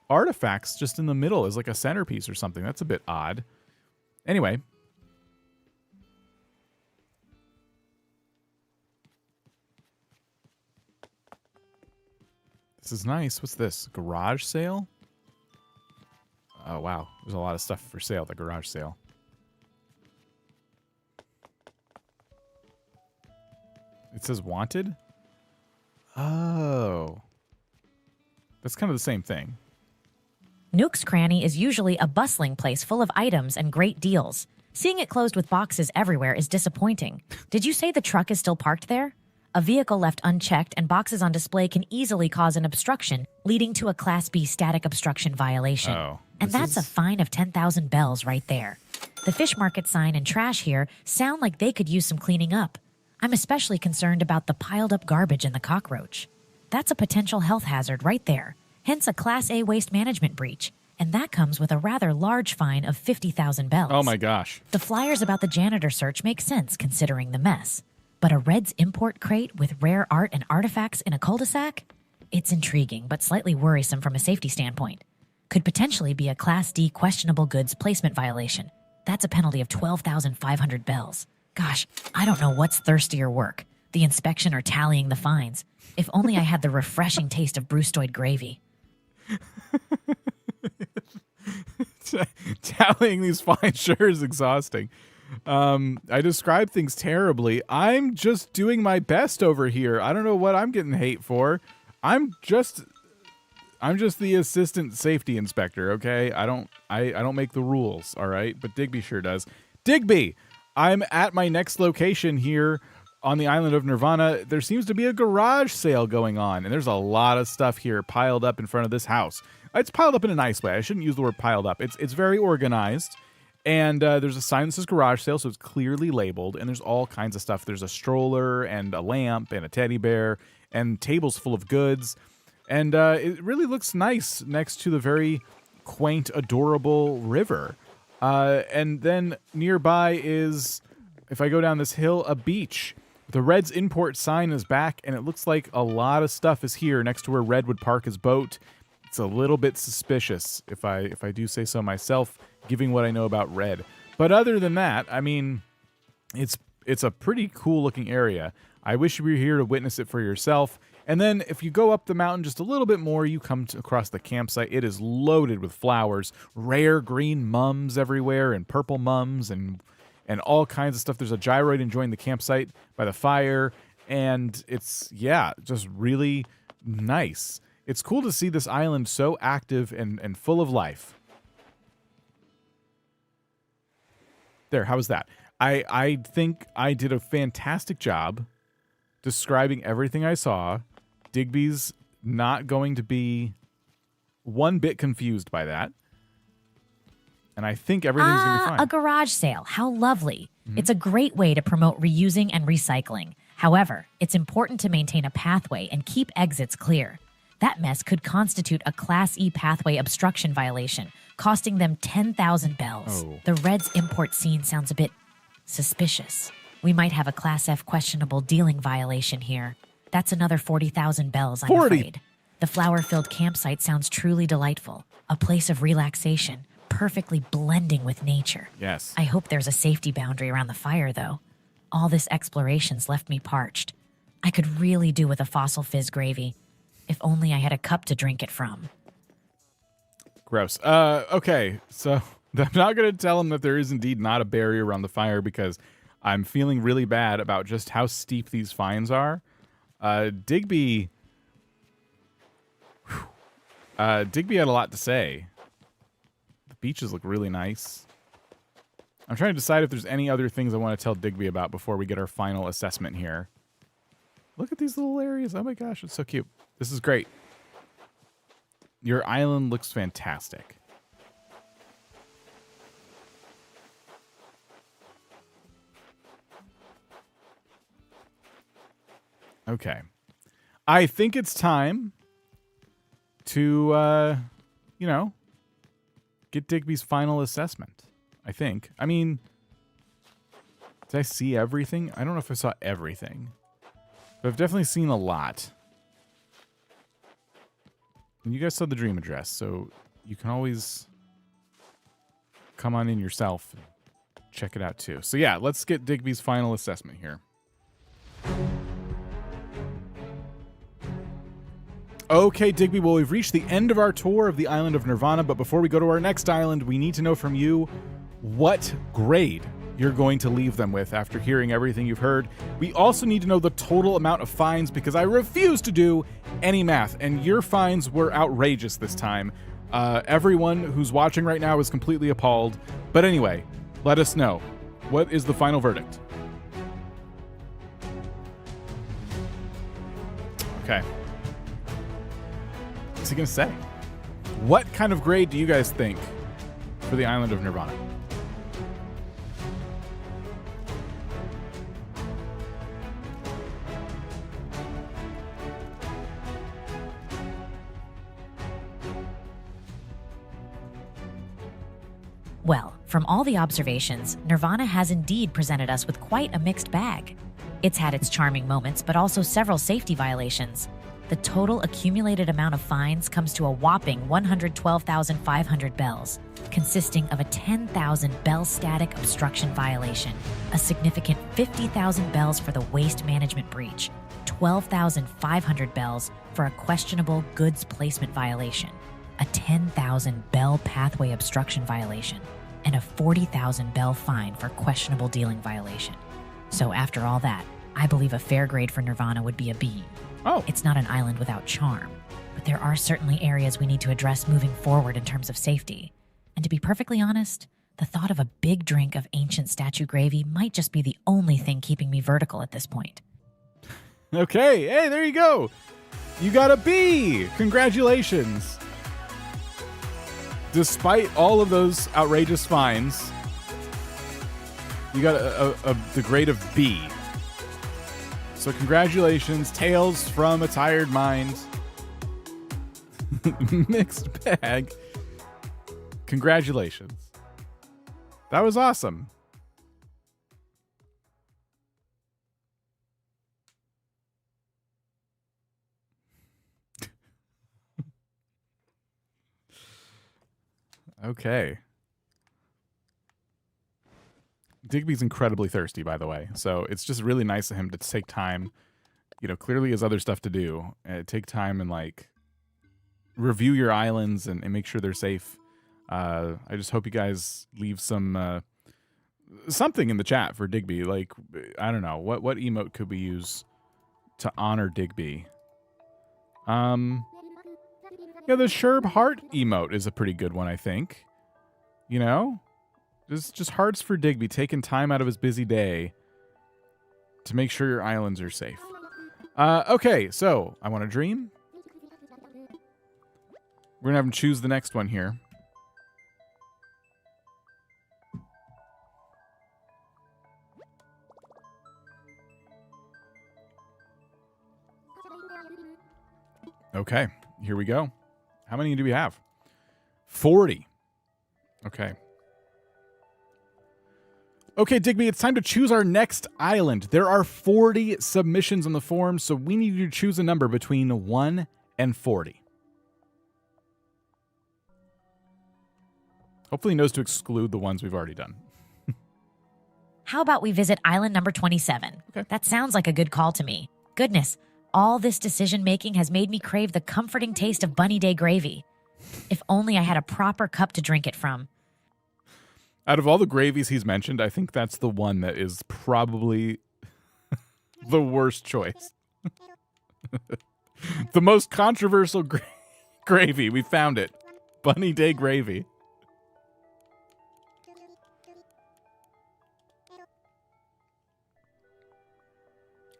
artifacts just in the middle as like a centerpiece or something. That's a bit odd. Anyway. This is nice. What's this? Garage sale? Oh, wow. There's a lot of stuff for sale at the garage sale. It says wanted? Oh. That's kind of the same thing. Nook's Cranny is usually a bustling place full of items and great deals. Seeing it closed with boxes everywhere is disappointing. Did you say the truck is still parked there? A vehicle left unchecked and boxes on display can easily cause an obstruction, leading to a Class B static obstruction violation. Oh, and that's a fine of 10,000 bells right there. The fish market sign and trash here sound like they could use some cleaning up. I'm especially concerned about the piled up garbage and the cockroach. That's a potential health hazard right there, hence a Class A waste management breach. And that comes with a rather large fine of 50,000 bells. Oh my gosh. The flyers about the janitor search make sense considering the mess. But a Red's import crate with rare art and artifacts in a cul-de-sac? It's intriguing, but slightly worrisome from a safety standpoint. Could potentially be a Class D questionable goods placement violation. That's a penalty of 12,500 bells. Gosh, I don't know what's thirstier work, the inspection or tallying the fines. If only I had the refreshing taste of Brustoid gravy. Tallying these fines sure is exhausting. I describe things terribly. I'm just doing my best over here. I don't know what I'm getting hate for. I'm just the assistant safety inspector, okay? I don't make the rules, all right? But Digby sure does. Digby, I'm at my next location here on the island of Nirvana. There seems to be a garage sale going on, and there's a lot of stuff here piled up in front of this house. It's piled up in a nice way. I shouldn't use the word piled up. It's very organized, and there's a sign that says garage sale, so it's clearly labeled, and there's all kinds of stuff. There's a stroller and a lamp and a teddy bear and tables full of goods, and it really looks nice next to the very quaint, adorable river. And then nearby is, if I go down this hill, a beach. The Red's import sign is back, and it looks like a lot of stuff is here next to where Red would park his boat. It's a little bit suspicious, if I do say so myself, given what I know about Red. But other than that, I mean, it's a pretty cool looking area. I wish you were here to witness it for yourself. And then if you go up the mountain just a little bit more, you come across the campsite. It is loaded with flowers, rare green mums everywhere, and purple mums, and all kinds of stuff. There's a gyroid enjoying the campsite by the fire, and it's, yeah, just really nice. It's cool to see this island so active and full of life. There, how was that? I think I did a fantastic job describing everything I saw. Digby's not going to be one bit confused by that. And I think everything's going to be fine. A garage sale. How lovely. Mm-hmm. It's a great way to promote reusing and recycling. However, it's important to maintain a pathway and keep exits clear. That mess could constitute a Class E pathway obstruction violation, costing them 10,000 bells. Oh. The Red's import scene sounds a bit suspicious. We might have a Class F questionable dealing violation here. That's another 40,000 bells, I'm 40. afraid. The flower-filled campsite sounds truly delightful. A place of relaxation, perfectly blending with nature. Yes. I hope there's a safety boundary around the fire, though. All this exploration's left me parched. I could really do with a fossil fizz gravy. If only I had a cup to drink it from. Gross. Okay, so I'm not going to tell him that there is indeed not a barrier around the fire because I'm feeling really bad about just how steep these fines are. Digby had a lot to say. The beaches look really nice. I'm trying to decide if there's any other things I want to tell Digby about before we get our final assessment here. Look at these little areas. Oh my gosh, it's so cute. This is great. Your island looks fantastic. Okay. I think it's time to, get Digby's final assessment. I think. I mean, did I see everything? I don't know if I saw everything. But I've definitely seen a lot. And you guys saw the dream address, so you can always come on in yourself and check it out too. So yeah, let's get Digby's final assessment here. Okay, Digby, well, we've reached the end of our tour of the island of Nirvana, but before we go to our next island, we need to know from you what grade you're going to leave them with after hearing everything you've heard. We also need to know the total amount of fines because I refuse to do any math, and your fines were outrageous this time. Everyone who's watching right now is completely appalled. But anyway, let us know. What is the final verdict? Okay. What's he going to say? What kind of grade do you guys think for the island of Nirvana? Well, from all the observations, Nirvana has indeed presented us with quite a mixed bag. It's had its charming moments, but also several safety violations. The total accumulated amount of fines comes to a whopping 112,500 bells, consisting of a 10,000 bell static obstruction violation, a significant 50,000 bells for the waste management breach, 12,500 bells for a questionable goods placement violation, a 10,000 bell pathway obstruction violation, and a 40,000 bell fine for questionable dealing violation. So after all that, I believe a fair grade for Nirvana would be a B. Oh. It's not an island without charm, but there are certainly areas we need to address moving forward in terms of safety. And to be perfectly honest, the thought of a big drink of ancient statue gravy might just be the only thing keeping me vertical at this point. Okay, hey, there you go. You got a B. Congratulations. Despite all of those outrageous fines, you got the grade of B. So congratulations, Tales from a Tired Mind. Mixed bag. Congratulations. That was awesome. Okay. Digby's incredibly thirsty, by the way. So it's just really nice of him to take time. You know, clearly he has other stuff to do. Take time and, like, review your islands and make sure they're safe. I just hope you guys leave some something in the chat for Digby. Like, I don't know. What emote could we use to honor Digby? Yeah, the Sherb Heart emote is a pretty good one, I think. You know? Just hearts for Digby, taking time out of his busy day to make sure your islands are safe. Okay, so I want to dream. We're going to have him choose the next one here. Okay, here we go. How many do we have? 40. Okay. Okay, Digby, it's time to choose our next island. There are 40 submissions on the form, so we need you to choose a number between 1 and 40. Hopefully he knows to exclude the ones we've already done. How about we visit island number 27? Okay. That sounds like a good call to me. Goodness, all this decision-making has made me crave the comforting taste of Bunny Day gravy. If only I had a proper cup to drink it from. Out of all the gravies he's mentioned, I think that's the one that is probably the worst choice. The most controversial gravy. We found it. Bunny Day gravy.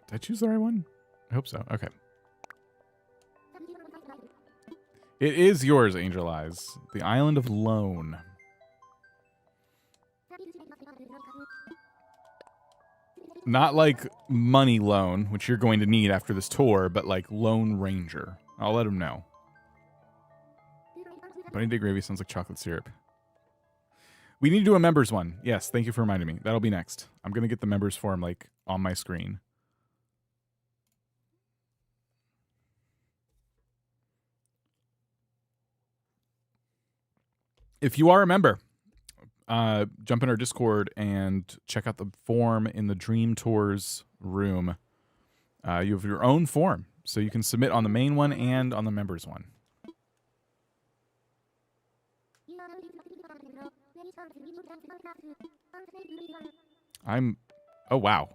Did I choose the right one? I hope so. Okay. It is yours, Angel Eyes. The Island of Lone. Not like money loan, which you're going to need after this tour, but like Lone Ranger. I'll let him know. Bunny Day gravy sounds like chocolate syrup. We need to do a members one. Yes, thank you for reminding me. That'll be next. I'm going to get the members form like on my screen. If you are a member, jump in our Discord and check out the form in the Dream Tours room. You have your own form, so you can submit on the main one and on the members one. Oh, wow.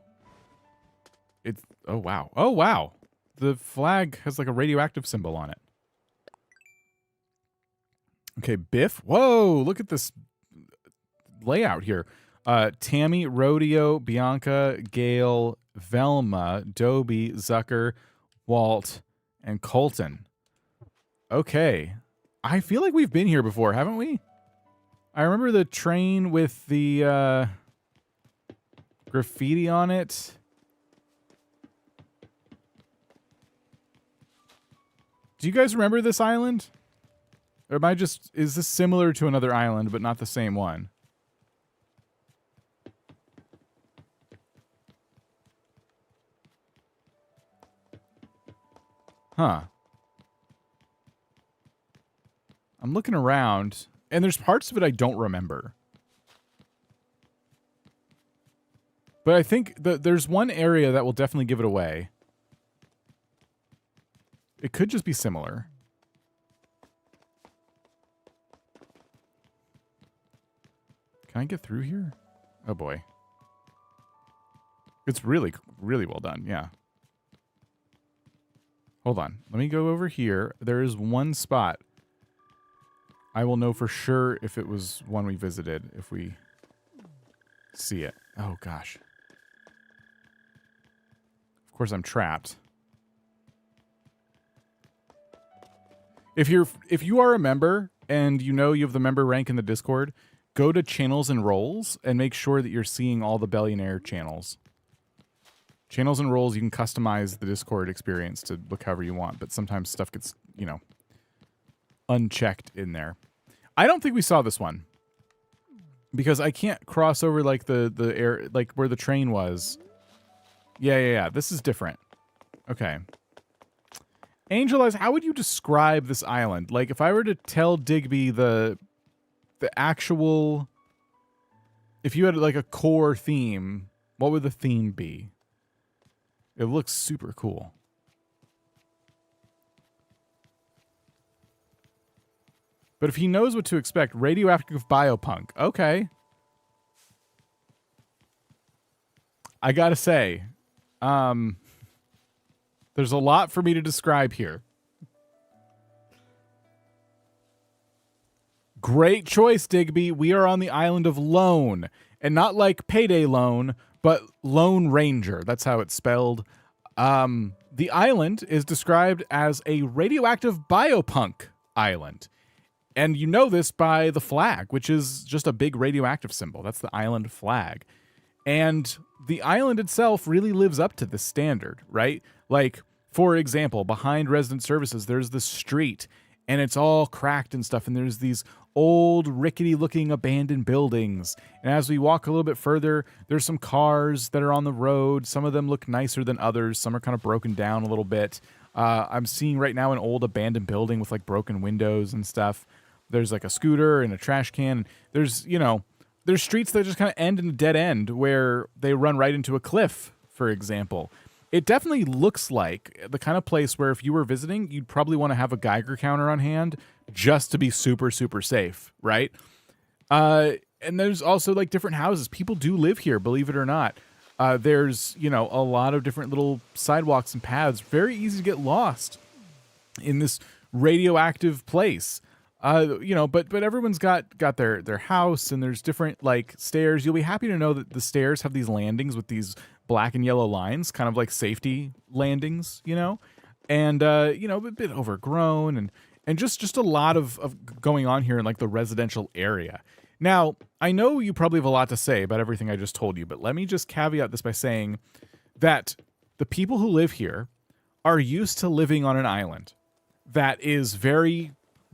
Oh, wow. Oh, wow. The flag has like a radioactive symbol on it. Okay, Biff. Whoa, look at this layout here. Tammy, Rodeo, Bianca, Gail, Velma, Dobie, Zucker, Walt, and Colton. Okay. I feel like we've been here before, haven't we? I remember the train with the graffiti on it. Do you guys remember this island? Or am I just, is this similar to another island, but not the same one? Huh. I'm looking around, and there's parts of it I don't remember. But I think there's one area that will definitely give it away. It could just be similar. Can I get through here? Oh boy. It's really, really well done, yeah. Hold on. Let me go over here. There is one spot. I will know for sure if it was one we visited, if we see it. Oh gosh. Of course I'm trapped. If you are a member and you know you have the member rank in the Discord, go to channels and roles and make sure that you're seeing all the Billionaire channels. Channels and roles, you can customize the Discord experience to look however you want, but sometimes stuff gets, you know, unchecked in there. I don't think we saw this one because I can't cross over like the air, like where the train was. Yeah. This is different. Okay. Angel Eyes, how would you describe this island? Like, if I were to tell Digby the actual... If you had, like, a core theme, what would the theme be? It looks super cool. But if he knows what to expect, radioactive biopunk. Okay. I gotta say, there's a lot for me to describe here. Great choice, Digby. We are on the island of Lone. And not like Payday Loan, but Lone Ranger. That's how it's spelled. The island is described as a radioactive biopunk island. And you know this by the flag, which is just a big radioactive symbol. That's the island flag. And the island itself really lives up to this standard, right? Like, for example, behind resident services, there's this street and it's all cracked and stuff. And there's these old rickety looking abandoned buildings. And as we walk a little bit further, there's some cars that are on the road. Some of them look nicer than others. Some are kind of broken down a little bit. I'm seeing right now an old abandoned building with like broken windows and stuff. There's like a scooter and a trash can. There's, you know, there's streets that just kind of end in a dead end where they run right into a cliff, for example. It definitely looks like the kind of place where if you were visiting, you'd probably want to have a Geiger counter on hand just to be super, super safe, right? And there's also like different houses. People do live here, believe it or not. There's, you know, a lot of different little sidewalks and paths. Very easy to get lost in this radioactive place. You know, but everyone's got their house, and there's different like stairs. You'll be happy to know that the stairs have these landings with these black and yellow lines, kind of like safety landings, you know, and you know, a bit overgrown and just a lot of going on here in like the residential area. Now, I know you probably have a lot to say about everything I just told you, but let me just caveat this by saying that the people who live here are used to living on an island that is very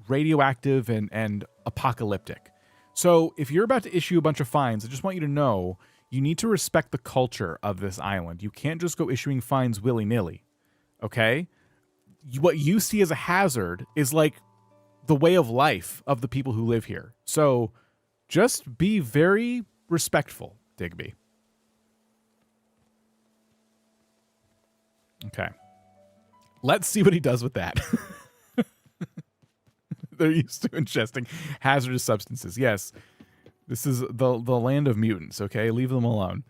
radioactive and apocalyptic. So if you're about to issue a bunch of fines, I just want you to know you need to respect the culture of this island. You can't just go issuing fines willy-nilly, okay? What you see as a hazard is like the way of life of the people who live here. So just be very respectful, Digby. Okay. Let's see what he does with that. They're used to ingesting hazardous substances. Yes, this is the land of mutants, okay? Leave them alone.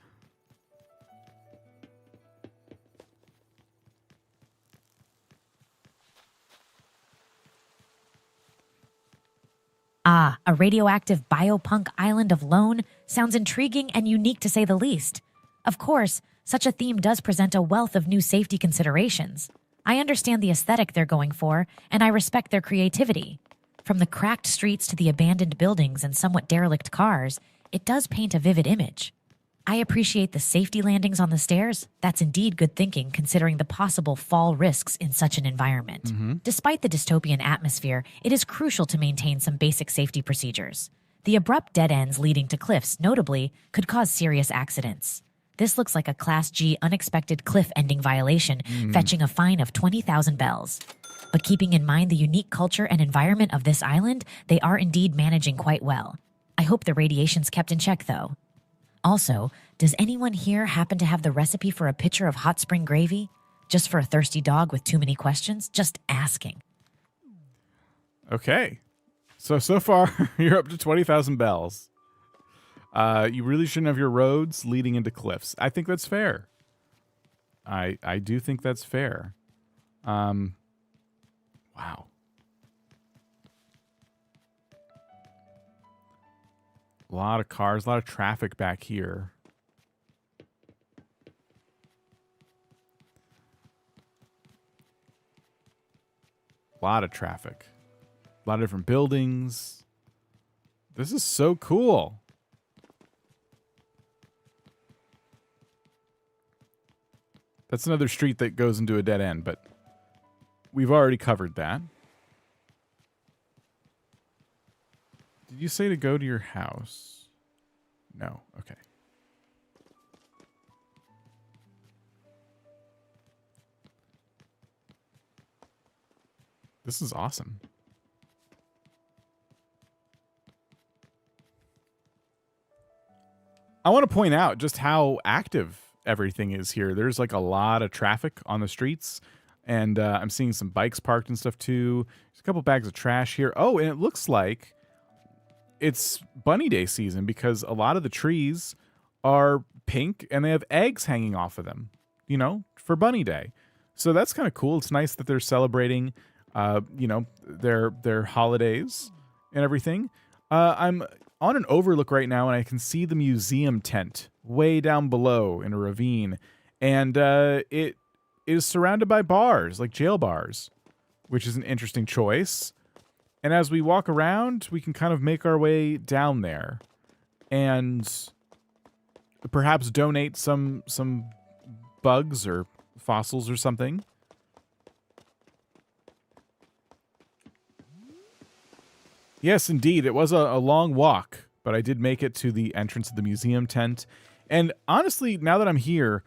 Ah, a radioactive biopunk island of Lone sounds intriguing and unique to say the least. Of course, such a theme does present a wealth of new safety considerations. I understand the aesthetic they're going for, and I respect their creativity. From the cracked streets to the abandoned buildings and somewhat derelict cars, it does paint a vivid image. I appreciate the safety landings on the stairs. That's indeed good thinking considering the possible fall risks in such an environment. Despite the dystopian atmosphere, it is crucial to maintain some basic safety procedures. The abrupt dead ends leading to cliffs, notably, could cause serious accidents. This looks like a Class G unexpected cliff ending violation, fetching a fine of 20,000 bells. But keeping in mind the unique culture and environment of this island, they are indeed managing quite well. I hope the radiation's kept in check, though. Also, does anyone here happen to have the recipe for a pitcher of hot spring gravy? Just for a thirsty dog with too many questions? Just asking. Okay. So far, you're up to 20,000 bells. You really shouldn't have your roads leading into cliffs. I think that's fair. I do think that's fair. Wow. A lot of cars, a lot of traffic back here. A lot of traffic. A lot of different buildings. This is so cool. That's another street that goes into a dead end, but we've already covered that. Did you say to go to your house? No. Okay. This is awesome. I want to point out just how active everything is here. There's like a lot of traffic on the streets, and I'm seeing some bikes parked and stuff too. There's a couple bags of trash here. Oh, and it looks like it's Bunny Day season because a lot of the trees are pink and they have eggs hanging off of them, you know, for Bunny Day. So that's kind of cool. It's nice that they're celebrating, you know, their holidays and everything. I'm on an overlook right now and I can see the museum tent way down below in a ravine. And it is surrounded by bars, like jail bars, which is an interesting choice. And as we walk around, we can kind of make our way down there and perhaps donate some bugs or fossils or something. Yes, indeed. It was a long walk, but I did make it to the entrance of the museum tent. And honestly, now that I'm here,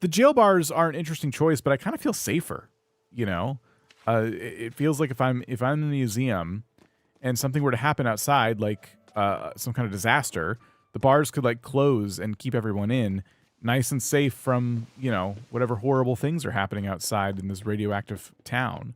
the jail bars are an interesting choice, but I kind of feel safer, you know? It feels like if I'm in the museum and something were to happen outside, like some kind of disaster, the bars could like close and keep everyone in nice and safe from, you know, whatever horrible things are happening outside in this radioactive town.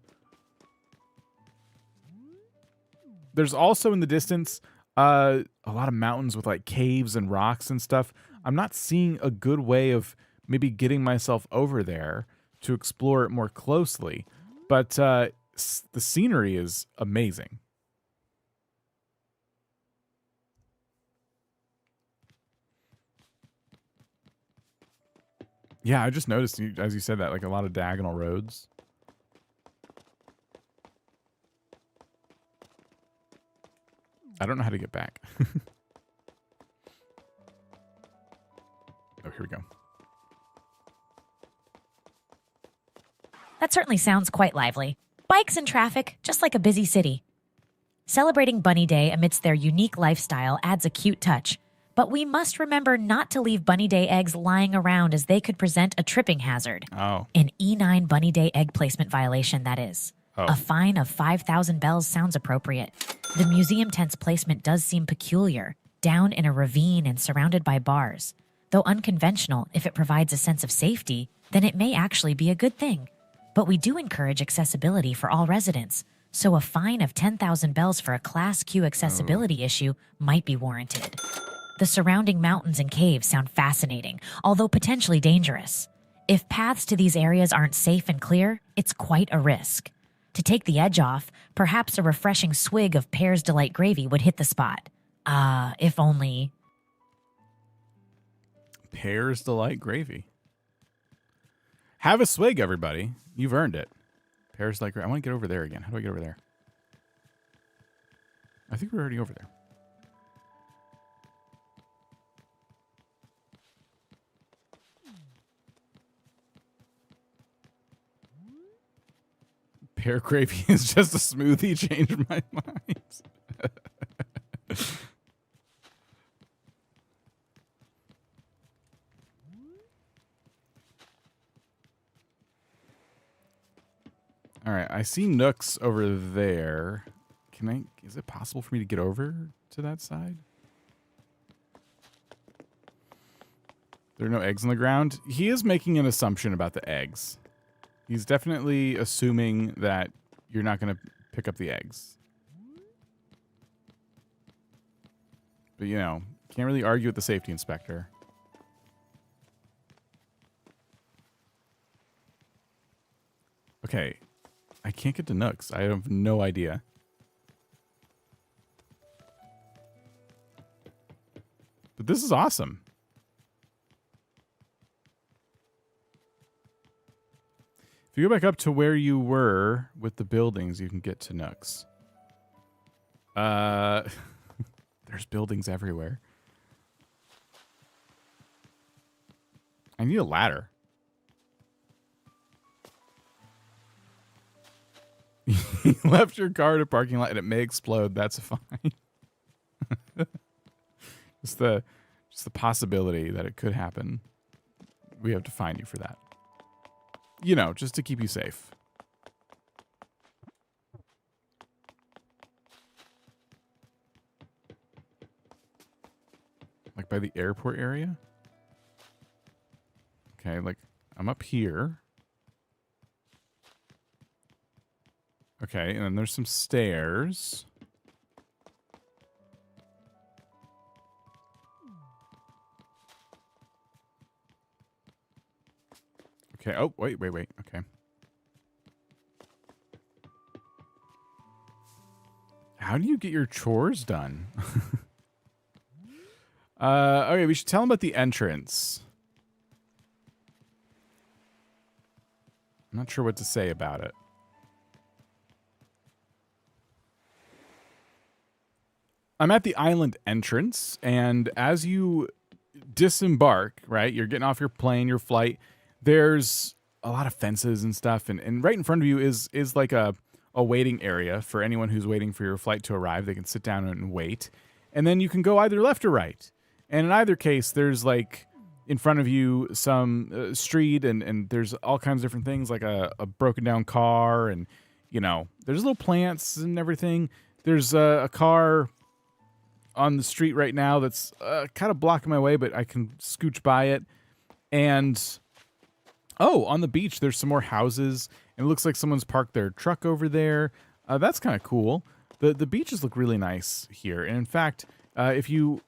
There's also in the distance a lot of mountains with like caves and rocks and stuff. I'm not seeing a good way of maybe getting myself over there to explore it more closely. But the scenery is amazing. Yeah, I just noticed, as you said that, like a lot of diagonal roads. I don't know how to get back. Oh, here we go. That certainly sounds quite lively. Bikes and traffic, just like a busy city. Celebrating Bunny Day amidst their unique lifestyle adds a cute touch, but we must remember not to leave Bunny Day eggs lying around as they could present a tripping hazard. Oh. An E9 Bunny Day egg placement violation, that is. Oh. A fine of 5,000 bells sounds appropriate. The museum tent's placement does seem peculiar, down in a ravine and surrounded by bars. Though unconventional, if it provides a sense of safety, then it may actually be a good thing. But we do encourage accessibility for all residents, so a fine of 10,000 bells for a Class Q accessibility issue might be warranted. The surrounding mountains and caves sound fascinating, although potentially dangerous. If paths to these areas aren't safe and clear, it's quite a risk. To take the edge off, perhaps a refreshing swig of Pear's Delight gravy would hit the spot. If only... Pear's Delight gravy. Have a swig, everybody. You've earned it. Pear's Delight gravy. I want to get over there again. How do I get over there? I think we're already over there. Pear gravy is just a smoothie. Changed my mind. I see nooks over there. Is it possible for me to get over to that side? There are no eggs on the ground. He is making an assumption about the eggs. He's definitely assuming that you're not going to pick up the eggs. But, you know, can't really argue with the safety inspector. Okay. I can't get to nooks. I have no idea. But this is awesome. If you go back up to where you were with the buildings, you can get to nooks. There's buildings everywhere. I need a ladder. You left your car at a parking lot and it may explode. That's fine. Just the possibility that it could happen. We have to find you for that. You know, just to keep you safe. Like by the airport area? Okay, like I'm up here. Okay, and then there's some stairs. Okay, oh, wait. Okay. How do you get your chores done? Okay, we should tell him about the entrance. I'm not sure what to say about it. I'm at the island entrance, and as you disembark, right, you're getting off your plane, your flight, there's a lot of fences and stuff, and right in front of you is like a waiting area for anyone who's waiting for your flight to arrive. They can sit down and wait, and then you can go either left or right. And in either case, there's like in front of you some street, and there's all kinds of different things, like a broken down car, and you know, there's little plants and everything. There's a car on the street right now that's kind of blocking my way, but I can scooch by it. And oh, on the beach, there's some more houses, and it looks like someone's parked their truck over there. That's kind of cool. The beaches look really nice here. And in fact, if you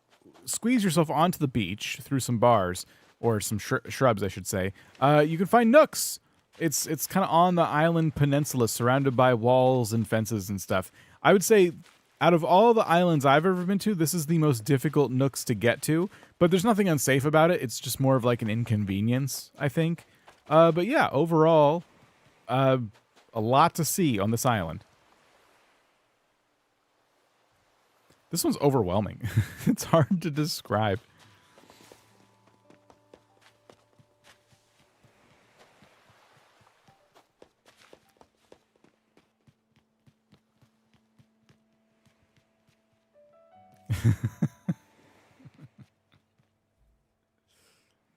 squeeze yourself onto the beach through some bars, or some shrubs, I should say, you can find nooks. It's kind of on the island peninsula, surrounded by walls and fences and stuff. I would say out of all the islands I've ever been to, this is the most difficult nooks to get to. But there's nothing unsafe about it. It's just more of like an inconvenience, I think. But yeah, overall, a lot to see on this island. This one's overwhelming. It's hard to describe.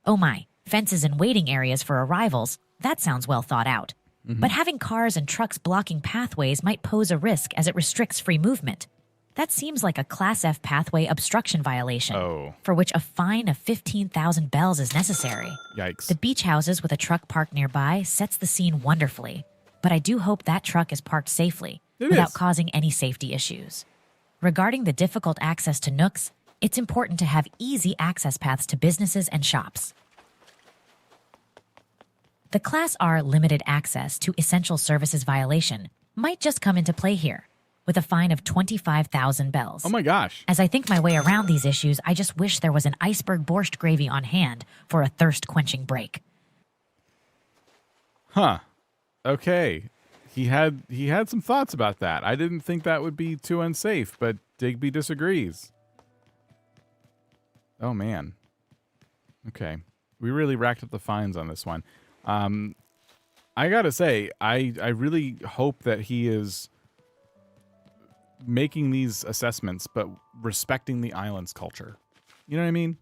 Oh my, fences and waiting areas for arrivals. That sounds well thought out. Mm-hmm. But having cars and trucks blocking pathways might pose a risk as it restricts free movement. That seems like a Class F pathway obstruction violation, for which a fine of 15,000 bells is necessary. Yikes. The beach houses with a truck parked nearby sets the scene wonderfully, but I do hope that truck is parked safely without causing any safety issues. Regarding the difficult access to nooks, it's important to have easy access paths to businesses and shops. The Class R limited access to essential services violation might just come into play here, with a fine of 25,000 bells. Oh my gosh. As I think my way around these issues, I just wish there was an iceberg borscht gravy on hand for a thirst-quenching break. Huh. Okay. He had some thoughts about that. I didn't think that would be too unsafe, but Digby disagrees. Oh man. Okay. We really racked up the fines on this one. I gotta say, I really hope that he is making these assessments, but respecting the island's culture. You know what I mean?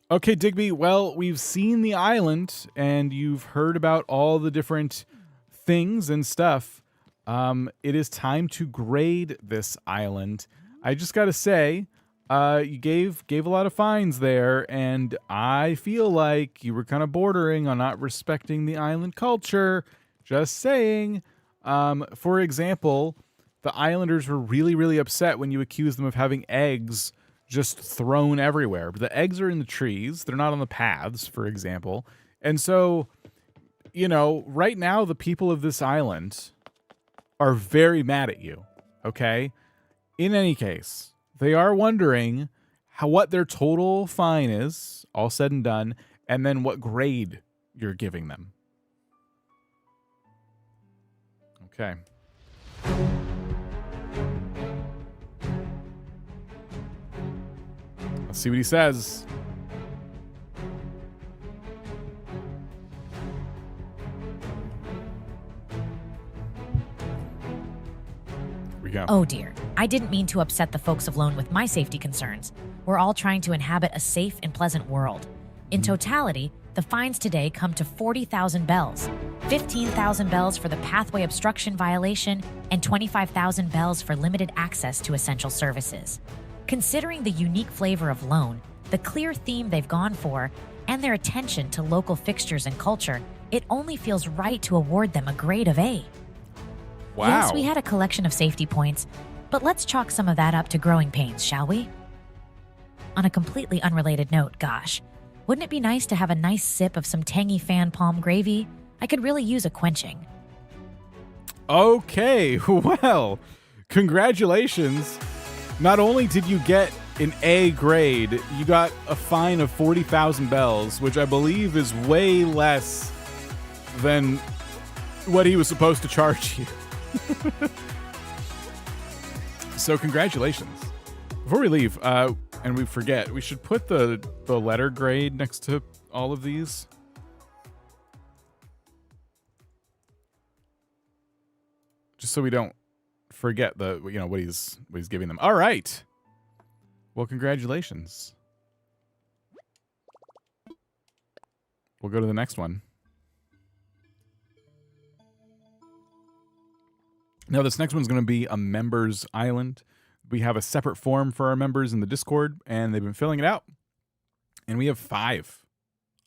Okay, Digby, well, we've seen the island and you've heard about all the different things and stuff. It is time to grade this island. I just got to say, you gave a lot of fines there, and I feel like you were kind of bordering on not respecting the island culture. Just saying. For example, the islanders were really, really upset when you accused them of having eggs just thrown everywhere. But the eggs are in the trees. They're not on the paths, for example. And so, you know, right now, the people of this island are very mad at you. Okay? In any case, they are wondering what their total fine is, all said and done, and then what grade you're giving them. Okay. Let's see what he says. Here we go. Oh dear, I didn't mean to upset the folks of Lone with my safety concerns. We're all trying to inhabit a safe and pleasant world. In totality, the fines today come to 40,000 bells, 15,000 bells for the pathway obstruction violation, and 25,000 bells for limited access to essential services. Considering the unique flavor of Lone, the clear theme they've gone for, and their attention to local fixtures and culture, it only feels right to award them a grade of A. Wow. Yes, we had a collection of safety points, but let's chalk some of that up to growing pains, shall we? On a completely unrelated note, gosh, wouldn't it be nice to have a nice sip of some tangy fan palm gravy? I could really use a quenching. Okay, well, congratulations. Not only did you get an A grade, you got a fine of 40,000 bells, which I believe is way less than what he was supposed to charge you. So congratulations. Before we leave, and we forget, we should put the letter grade next to all of these. Just so we don't forget what he's giving them. All right. Well, congratulations. We'll go to the next one. Now, this next one's going to be a members island. We have a separate form for our members in the Discord, and they've been filling it out. And we have 5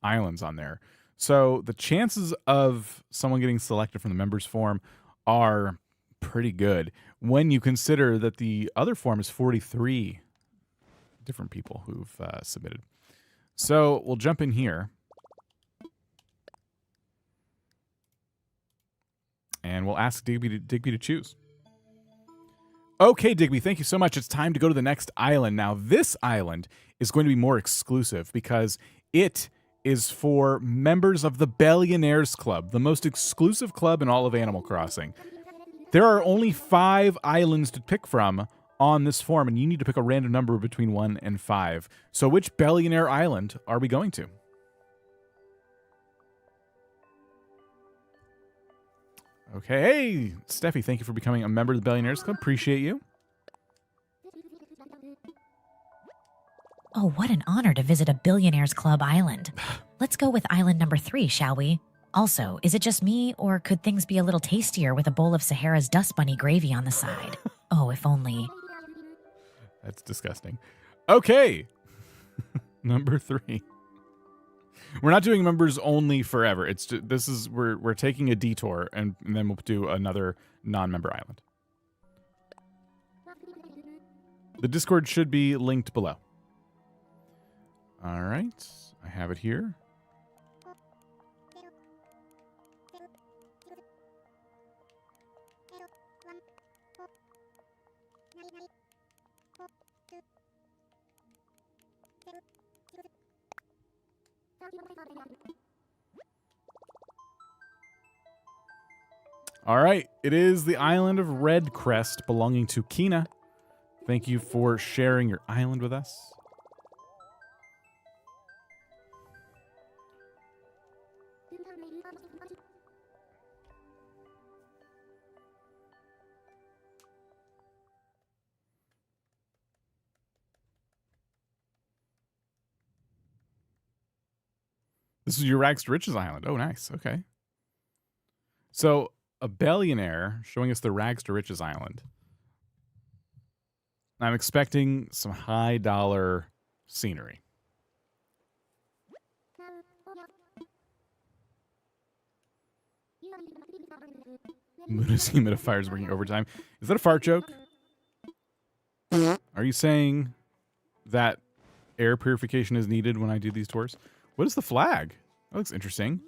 islands on there. So the chances of someone getting selected from the members form are pretty good when you consider that the other form is 43 different people who've submitted. So we'll jump in here. And we'll ask Digby to choose. Okay, Digby, thank you so much. It's time to go to the next island. Now, this island is going to be more exclusive because it is for members of the Billionaires Club, the most exclusive club in all of Animal Crossing. There are only 5 islands to pick from on this form, and you need to pick a random number between 1 and 5. So which Billionaire Island are we going to? Okay, hey, Steffi, thank you for becoming a member of the Billionaires Club. Appreciate you. Oh, what an honor to visit a Billionaires Club island. Let's go with island number 3, shall we? Also, is it just me, or could things be a little tastier with a bowl of Sahara's dust bunny gravy on the side? Oh, if only. That's disgusting. Okay. Number 3. We're not doing members only forever. It's just, we're taking a detour, and then we'll do another non-member island. The Discord should be linked below. All right, I have it here. All right, it is the island of Redcrest belonging to Kina. Thank you for sharing your island with us. This is your rags to riches island. Oh, nice. Okay. So a billionaire showing us the rags to riches island. I'm expecting some high dollar scenery. Lunacy humidifier is working overtime. Is that a fart joke? Are you saying that air purification is needed when I do these tours? What is the flag? That looks interesting.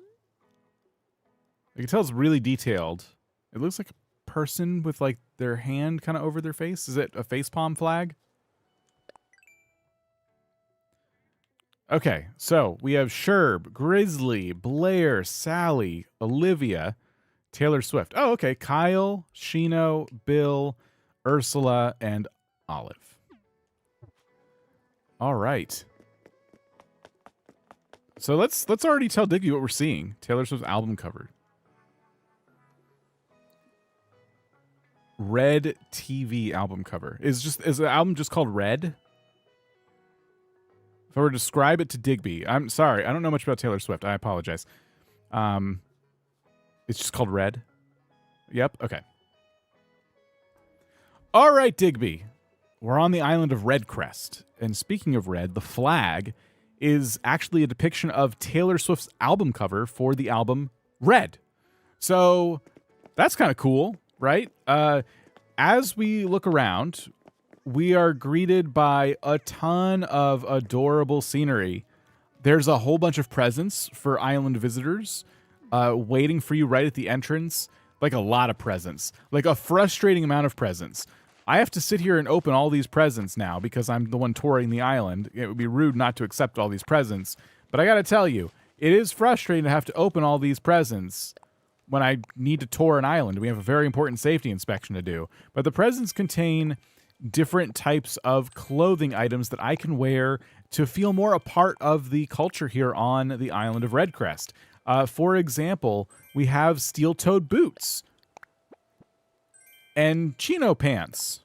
I can tell it's really detailed. It looks like a person with like their hand kind of over their face. Is it a facepalm flag? Okay, so we have Sherb, Grizzly, Blair, Sally, Olivia, Taylor Swift. Oh, okay. Kyle, Shino, Bill, Ursula, and Olive. All right. So let's already tell Digby what we're seeing. Taylor Swift's album cover. Red TV album cover. Is the album just called Red? If I were to describe it to Digby, I'm sorry, I don't know much about Taylor Swift. I apologize. It's just called Red. Yep. Okay. All right, Digby. We're on the island of Redcrest. And speaking of red, the flag is actually a depiction of Taylor Swift's album cover for the album Red. So that's kind of cool, right? As we look around, we are greeted by a ton of adorable scenery. There's a whole bunch of presents for island visitors waiting for you right at the entrance. Like a lot of presents. Like a frustrating amount of presents. I have to sit here and open all these presents now because I'm the one touring the island. It would be rude not to accept all these presents. But I got to tell you, it is frustrating to have to open all these presents when I need to tour an island. We have a very important safety inspection to do. But the presents contain different types of clothing items that I can wear to feel more a part of the culture here on the island of Redcrest. For example, we have steel-toed boots and chino pants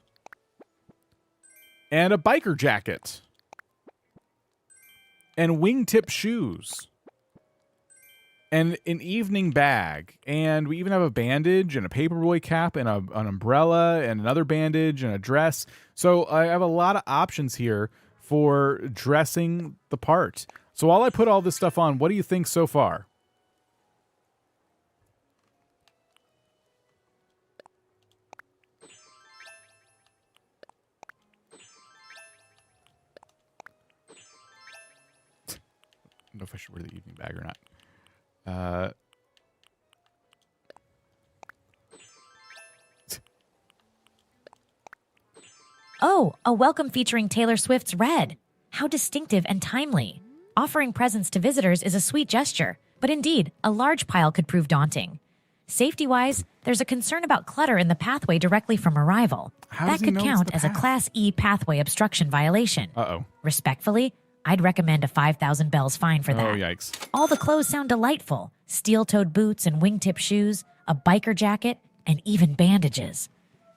and a biker jacket and wingtip shoes and an evening bag. And we even have a bandage and a paperboy cap and an umbrella and another bandage and a dress. So I have a lot of options here for dressing the part. So while I put all this stuff on, what do you think so far? I don't know if I should wear the evening bag or not. Oh, a welcome featuring Taylor Swift's Red. How distinctive and timely. Offering presents to visitors is a sweet gesture, but indeed, a large pile could prove daunting. Safety-wise, there's a concern about clutter in the pathway directly from arrival. That could count as a Class E pathway obstruction violation. Uh-oh. Respectfully, I'd recommend a 5,000 bells fine for that. Oh, yikes. All the clothes sound delightful. Steel-toed boots and wingtip shoes, a biker jacket, and even bandages.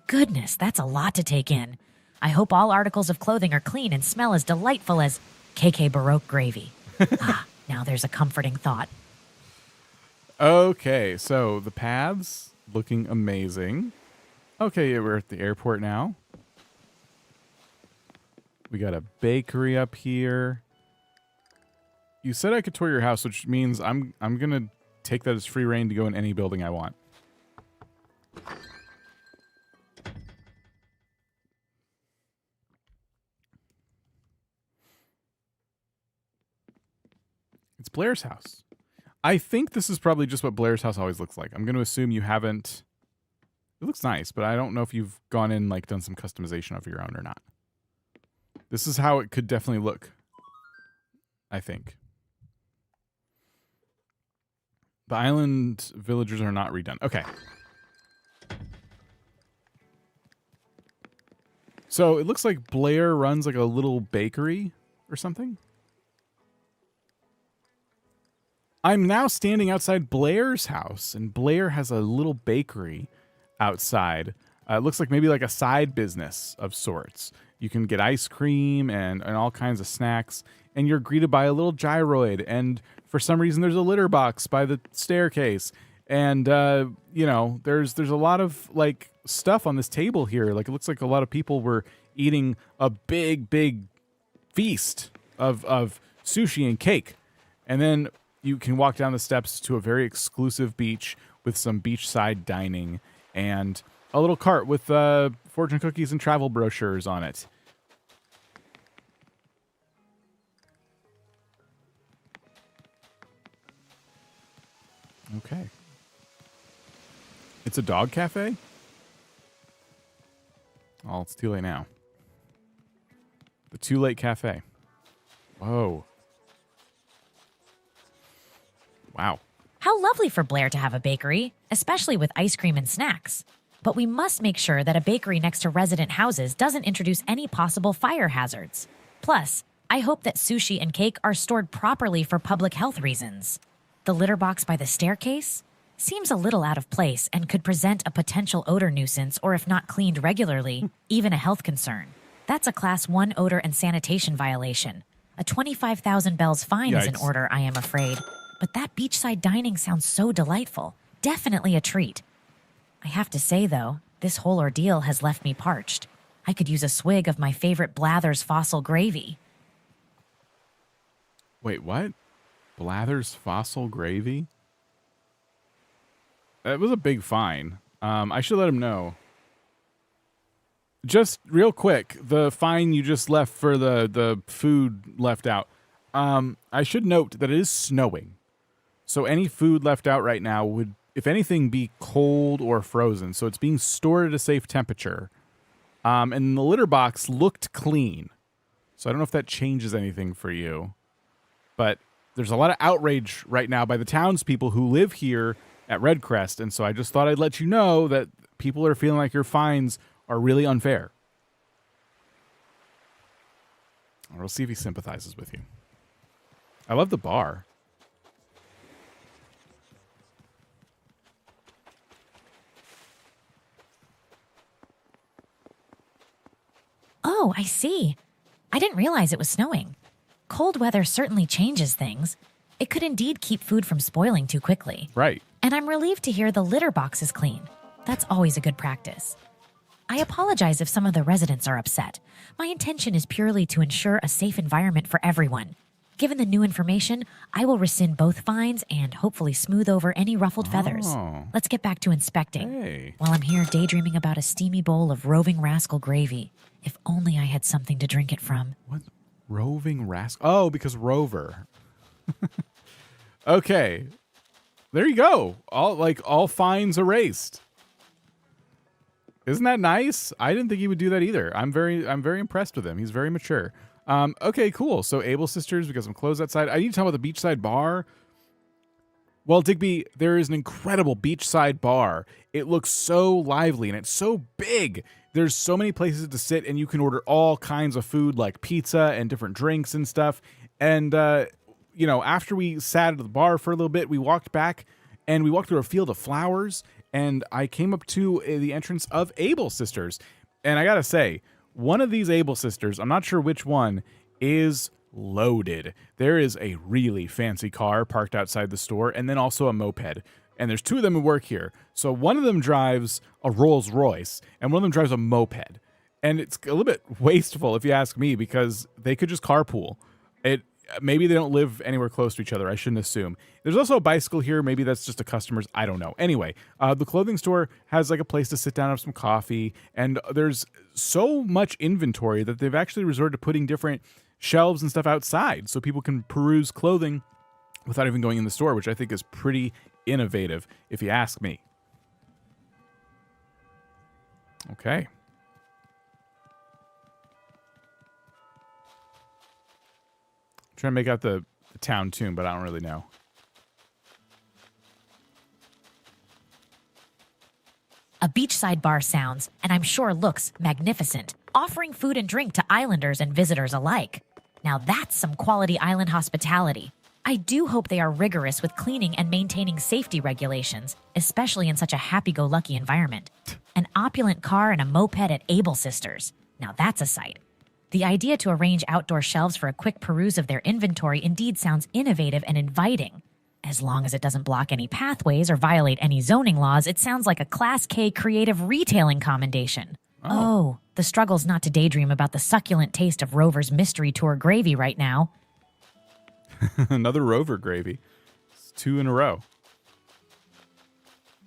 Goodness, that's a lot to take in. I hope all articles of clothing are clean and smell as delightful as KK Baroque gravy. Now there's a comforting thought. Okay, so the paths looking amazing. Okay, we're at the airport now. We got a bakery up here. You said I could tour your house, which means I'm gonna take that as free reign to go in any building I want. It's Blair's house. I think this is probably just what Blair's house always looks like. I'm going to assume you haven't. It looks nice, but I don't know if you've gone in, like, done some customization of your own or not. This is how it could definitely look, I think. The island villagers are not redone. Okay. So it looks like Blair runs like a little bakery or something. I'm now standing outside Blair's house, and Blair has a little bakery outside. It looks like maybe like a side business of sorts. You can get ice cream and all kinds of snacks, and you're greeted by a little gyroid and For some reason, there's a litter box by the staircase. And, you know, there's a lot of, like, stuff on this table here. Like, it looks like a lot of people were eating a big feast of sushi and cake. And then you can walk down the steps to a very exclusive beach with some beachside dining and a little cart with fortune cookies and travel brochures on it. Okay. It's a dog cafe? Oh, it's too late now. The Too Late Cafe. Whoa. Wow. How lovely for Blair to have a bakery, especially with ice cream and snacks. But we must make sure that a bakery next to resident houses doesn't introduce any possible fire hazards. Plus, I hope that sushi and cake are stored properly for public health reasons. The litter box by the staircase seems a little out of place and could present a potential odor nuisance, or if not cleaned regularly, even a health concern. That's a Class 1 odor and sanitation violation. A 25,000 bells fine is in Yikes. order, I am afraid. But that beachside dining sounds so delightful. Definitely a treat. I have to say, though, this whole ordeal has left me parched. I could use a swig of my favorite Blather's fossil gravy. Wait, what? Blather's fossil gravy? That was a big fine. I should let him know. Just real quick, the fine you just left for the food left out. I should note that it is snowing. So any food left out right now would, if anything, be cold or frozen. So it's being stored at a safe temperature. And the litter box looked clean. So I don't know if that changes anything for you. But there's a lot of outrage right now by the townspeople who live here at Redcrest. And so I just thought I'd let you know that people are feeling like your fines are really unfair. We'll see if he sympathizes with you. I love the bar. Oh, I see. I didn't realize it was snowing. Cold weather certainly changes things. It could indeed keep food from spoiling too quickly. Right. And I'm relieved to hear the litter box is clean. That's always a good practice. I apologize if some of the residents are upset. My intention is purely to ensure a safe environment for everyone. Given the new information, I will rescind both fines and hopefully smooth over any ruffled feathers. Let's get back to inspecting. Hey. While I'm here daydreaming about a steamy bowl of roving rascal gravy. If only I had something to drink it from. What? Roving rascal? Oh, because Rover. Okay. There you go. All fines erased. Isn't that nice? I didn't think he would do that either. I'm very impressed with him. He's very mature. Okay, cool. So Able Sisters, we got some clothes outside. I need to talk about the beachside bar. Well, Digby, there is an incredible beachside bar. It looks so lively and it's so big. There's so many places to sit, and you can order all kinds of food like pizza and different drinks and stuff. And, you know, after we sat at the bar for a little bit, we walked back and we walked through a field of flowers, and I came up to the entrance of Able Sisters. And I got to say, one of these Able Sisters, I'm not sure which one, is loaded. There is a really fancy car parked outside the store, and then also a moped. And there's two of them who work here. So one of them drives a Rolls Royce, and one of them drives a moped. And it's a little bit wasteful, if you ask me, because they could just carpool. Maybe they don't live anywhere close to each other. I shouldn't assume. There's also a bicycle here. Maybe that's just a customer's. I don't know. Anyway, the clothing store has like a place to sit down and have some coffee. And there's so much inventory that they've actually resorted to putting different shelves and stuff outside so people can peruse clothing without even going in the store, which I think is pretty innovative, if you ask me. Okay. Trying to make out the town tune, but I don't really know. A beachside bar sounds, and I'm sure looks, magnificent, offering food and drink to islanders and visitors alike. Now that's some quality island hospitality. I do hope they are rigorous with cleaning and maintaining safety regulations, especially in such a happy-go-lucky environment. An opulent car and a moped at Able Sisters. Now that's a sight. The idea to arrange outdoor shelves for a quick peruse of their inventory indeed sounds innovative and inviting. As long as it doesn't block any pathways or violate any zoning laws, it sounds like a Class K creative retailing commendation. Oh, the struggle's not to daydream about the succulent taste of Rover's mystery tour gravy right now. Another Rover gravy. It's 2 in a row.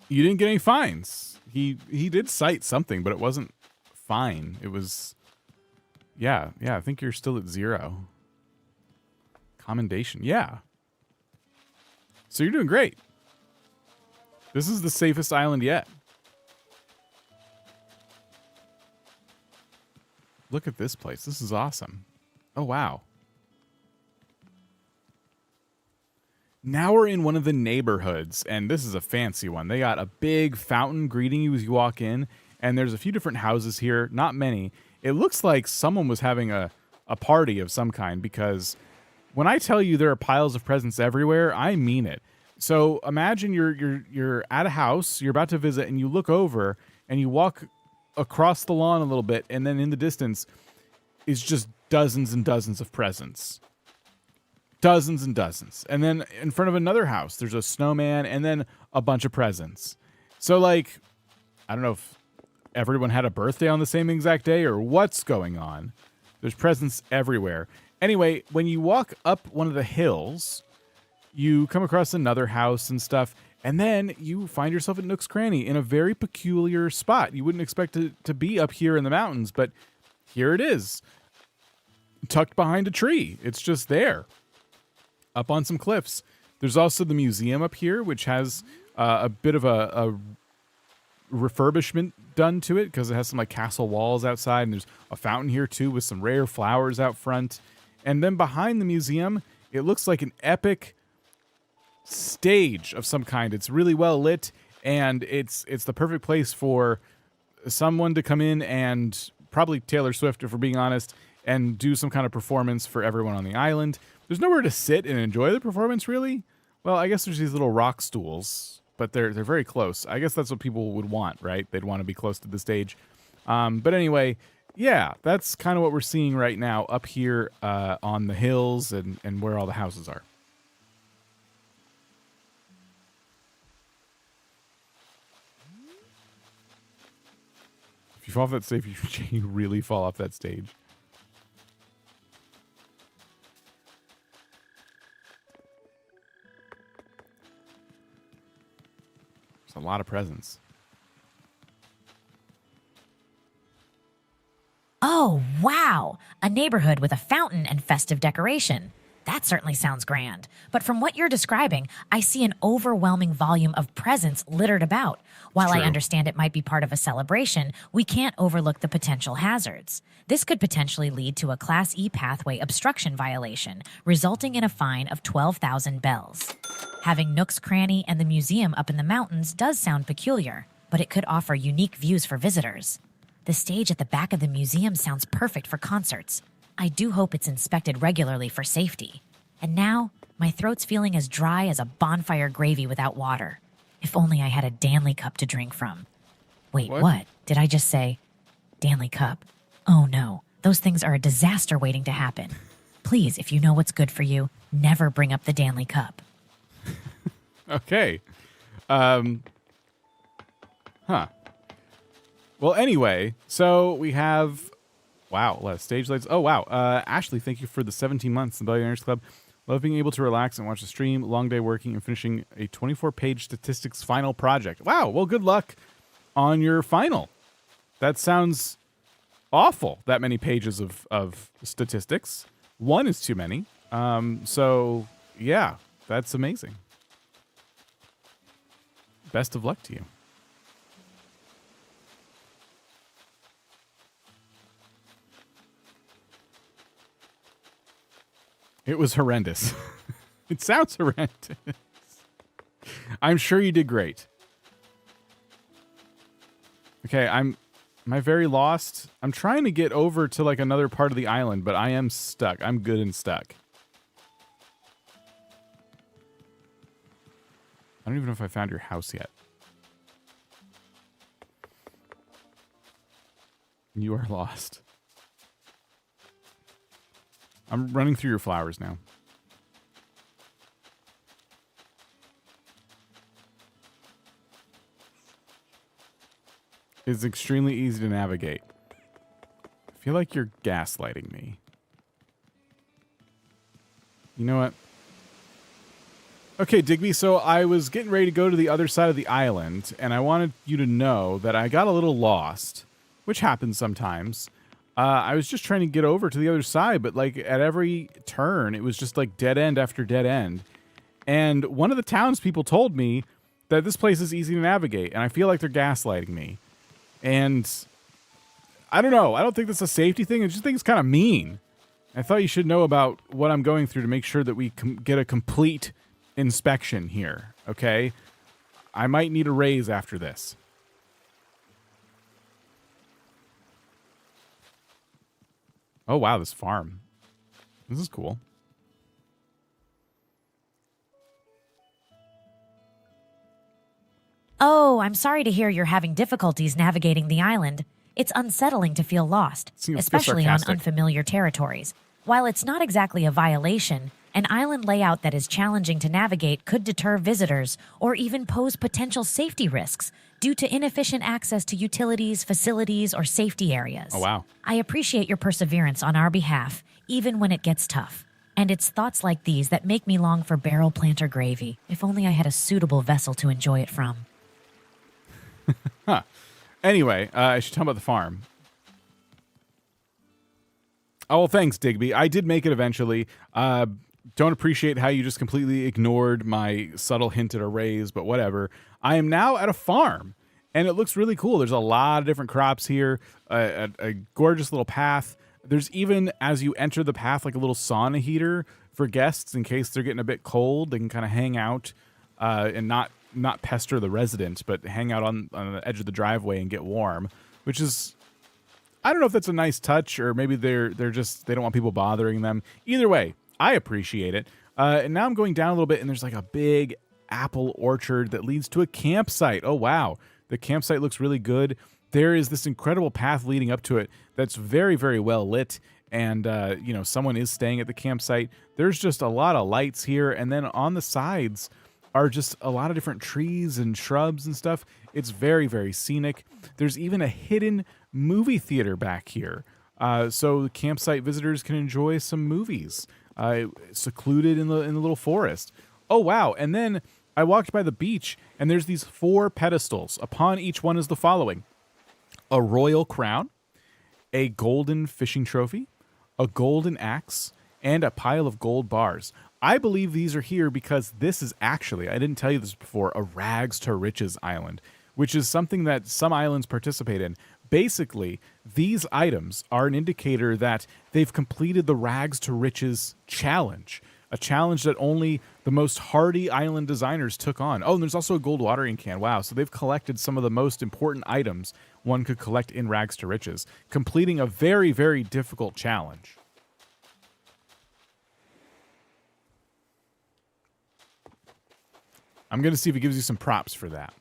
You didn't get any fines. He did cite something, but it wasn't fine. It was... Yeah, I think you're still at 0. Commendation, yeah. So you're doing great. This is the safest island yet. Look at this place. This is awesome. Oh, wow. Now we're in one of the neighborhoods, and this is a fancy one. They got a big fountain greeting you as you walk in, and there's a few different houses here, not many. It looks like someone was having a party of some kind, because when I tell you there are piles of presents everywhere, I mean it. So imagine you're at a house, you're about to visit, and you look over, and you walk across the lawn a little bit, and then in the distance is just dozens and dozens of presents. Dozens and dozens. And then in front of another house, there's a snowman and then a bunch of presents. So, like, I don't know if everyone had a birthday on the same exact day or what's going on. There's presents everywhere. Anyway, when you walk up one of the hills, you come across another house and stuff, and then you find yourself at Nook's Cranny in a very peculiar spot. You wouldn't expect it to be up here in the mountains, but here it is. Tucked behind a tree. It's just there. Up on some cliffs. There's also the museum up here, which has a bit of a refurbishment done to it because it has some like castle walls outside, and there's a fountain here too with some rare flowers out front. And then behind the museum, it looks like an epic stage of some kind. It's really well lit, and it's the perfect place for someone to come in, and probably Taylor Swift, if we're being honest, and do some kind of performance for everyone on the island. There's nowhere to sit and enjoy the performance, really. Well, I guess there's these little rock stools, but they're very close. I guess that's what people would want, right? They'd want to be close to the stage. But anyway, yeah, that's kind of what we're seeing right now up here on the hills and where all the houses are. If you fall off that stage, you really fall off that stage. There's a lot of presents. Oh, wow! A neighborhood with a fountain and festive decoration. That certainly sounds grand. But from what you're describing, I see an overwhelming volume of presents littered about. While I understand it might be part of a celebration, we can't overlook the potential hazards. This could potentially lead to a Class E pathway obstruction violation, resulting in a fine of 12,000 bells. Having Nook's Cranny and the museum up in the mountains does sound peculiar, but it could offer unique views for visitors. The stage at the back of the museum sounds perfect for concerts. I do hope it's inspected regularly for safety. And now, my throat's feeling as dry as a bonfire gravy without water. If only I had a Danley cup to drink from. Wait, what? Did I just say Danley cup? Oh no, those things are a disaster waiting to happen. Please, if you know what's good for you, never bring up the Danley cup. Okay. Well, anyway, so we have... Wow, stage lights. Oh, wow. Ashley, thank you for the 17 months in the Billionaires Club. Love being able to relax and watch the stream. Long day working and finishing a 24-page statistics final project. Wow, well, good luck on your final. That sounds awful, that many pages of statistics. One is too many. So, yeah, that's amazing. Best of luck to you. It was horrendous. It sounds horrendous. I'm sure you did great. Okay, am I very lost? I'm trying to get over to like another part of the island, but I am stuck. I'm good and stuck. I don't even know if I found your house yet. You are lost. I'm running through your flowers now. It's extremely easy to navigate. I feel like you're gaslighting me. You know what? Okay, Digby, so I was getting ready to go to the other side of the island, and I wanted you to know that I got a little lost, which happens sometimes. I was just trying to get over to the other side, but like at every turn, it was just like dead end after dead end. And one of the townspeople told me that this place is easy to navigate, and I feel like they're gaslighting me. And I don't know. I don't think that's a safety thing. I just think it's kind of mean. I thought you should know about what I'm going through to make sure that we get a complete inspection here, okay? I might need a raise after this. Oh, wow, this farm. This is cool. Oh, I'm sorry to hear you're having difficulties navigating the island. It's unsettling to feel lost, especially on unfamiliar territories. While it's not exactly a violation, an island layout that is challenging to navigate could deter visitors or even pose potential safety risks due to inefficient access to utilities, facilities, or safety areas. Oh, wow. I appreciate your perseverance on our behalf, even when it gets tough. And it's thoughts like these that make me long for barrel planter gravy, if only I had a suitable vessel to enjoy it from. Huh. Anyway, I should talk about the farm. Oh, well, thanks, Digby. I did make it eventually. Don't appreciate how you just completely ignored my subtle hint at a raise, but whatever. I am now at a farm, and it looks really cool. There's a lot of different crops here, a gorgeous little path. There's even, as you enter the path, like a little sauna heater for guests in case they're getting a bit cold. They can kind of hang out and not pester the residents, but hang out on the edge of the driveway and get warm, which is, I don't know if that's a nice touch, or maybe they don't want people bothering them. Either way, I appreciate it. And now I'm going down a little bit, and there's like a big apple orchard that leads to a campsite. Oh, wow. The campsite looks really good. There is this incredible path leading up to it that's very, very well lit. And, someone is staying at the campsite. There's just a lot of lights here. And then on the sides are just a lot of different trees and shrubs and stuff. It's very, very scenic. There's even a hidden movie theater back here. So campsite visitors can enjoy some movies, secluded in the little forest. Oh, wow. And then I walked by the beach, and there's these 4 pedestals. Upon each one is the following: a royal crown, a golden fishing trophy, a golden axe, and a pile of gold bars. I believe these are here because this is actually, I didn't tell you this before, a rags to riches island, which is something that some islands participate in. Basically, these items are an indicator that they've completed the rags to riches challenge, a challenge that only the most hardy island designers took on. Oh, and there's also a gold watering can. Wow, so they've collected some of the most important items one could collect in rags to riches, completing a very, very difficult challenge. I'm going to see if it gives you some props for that.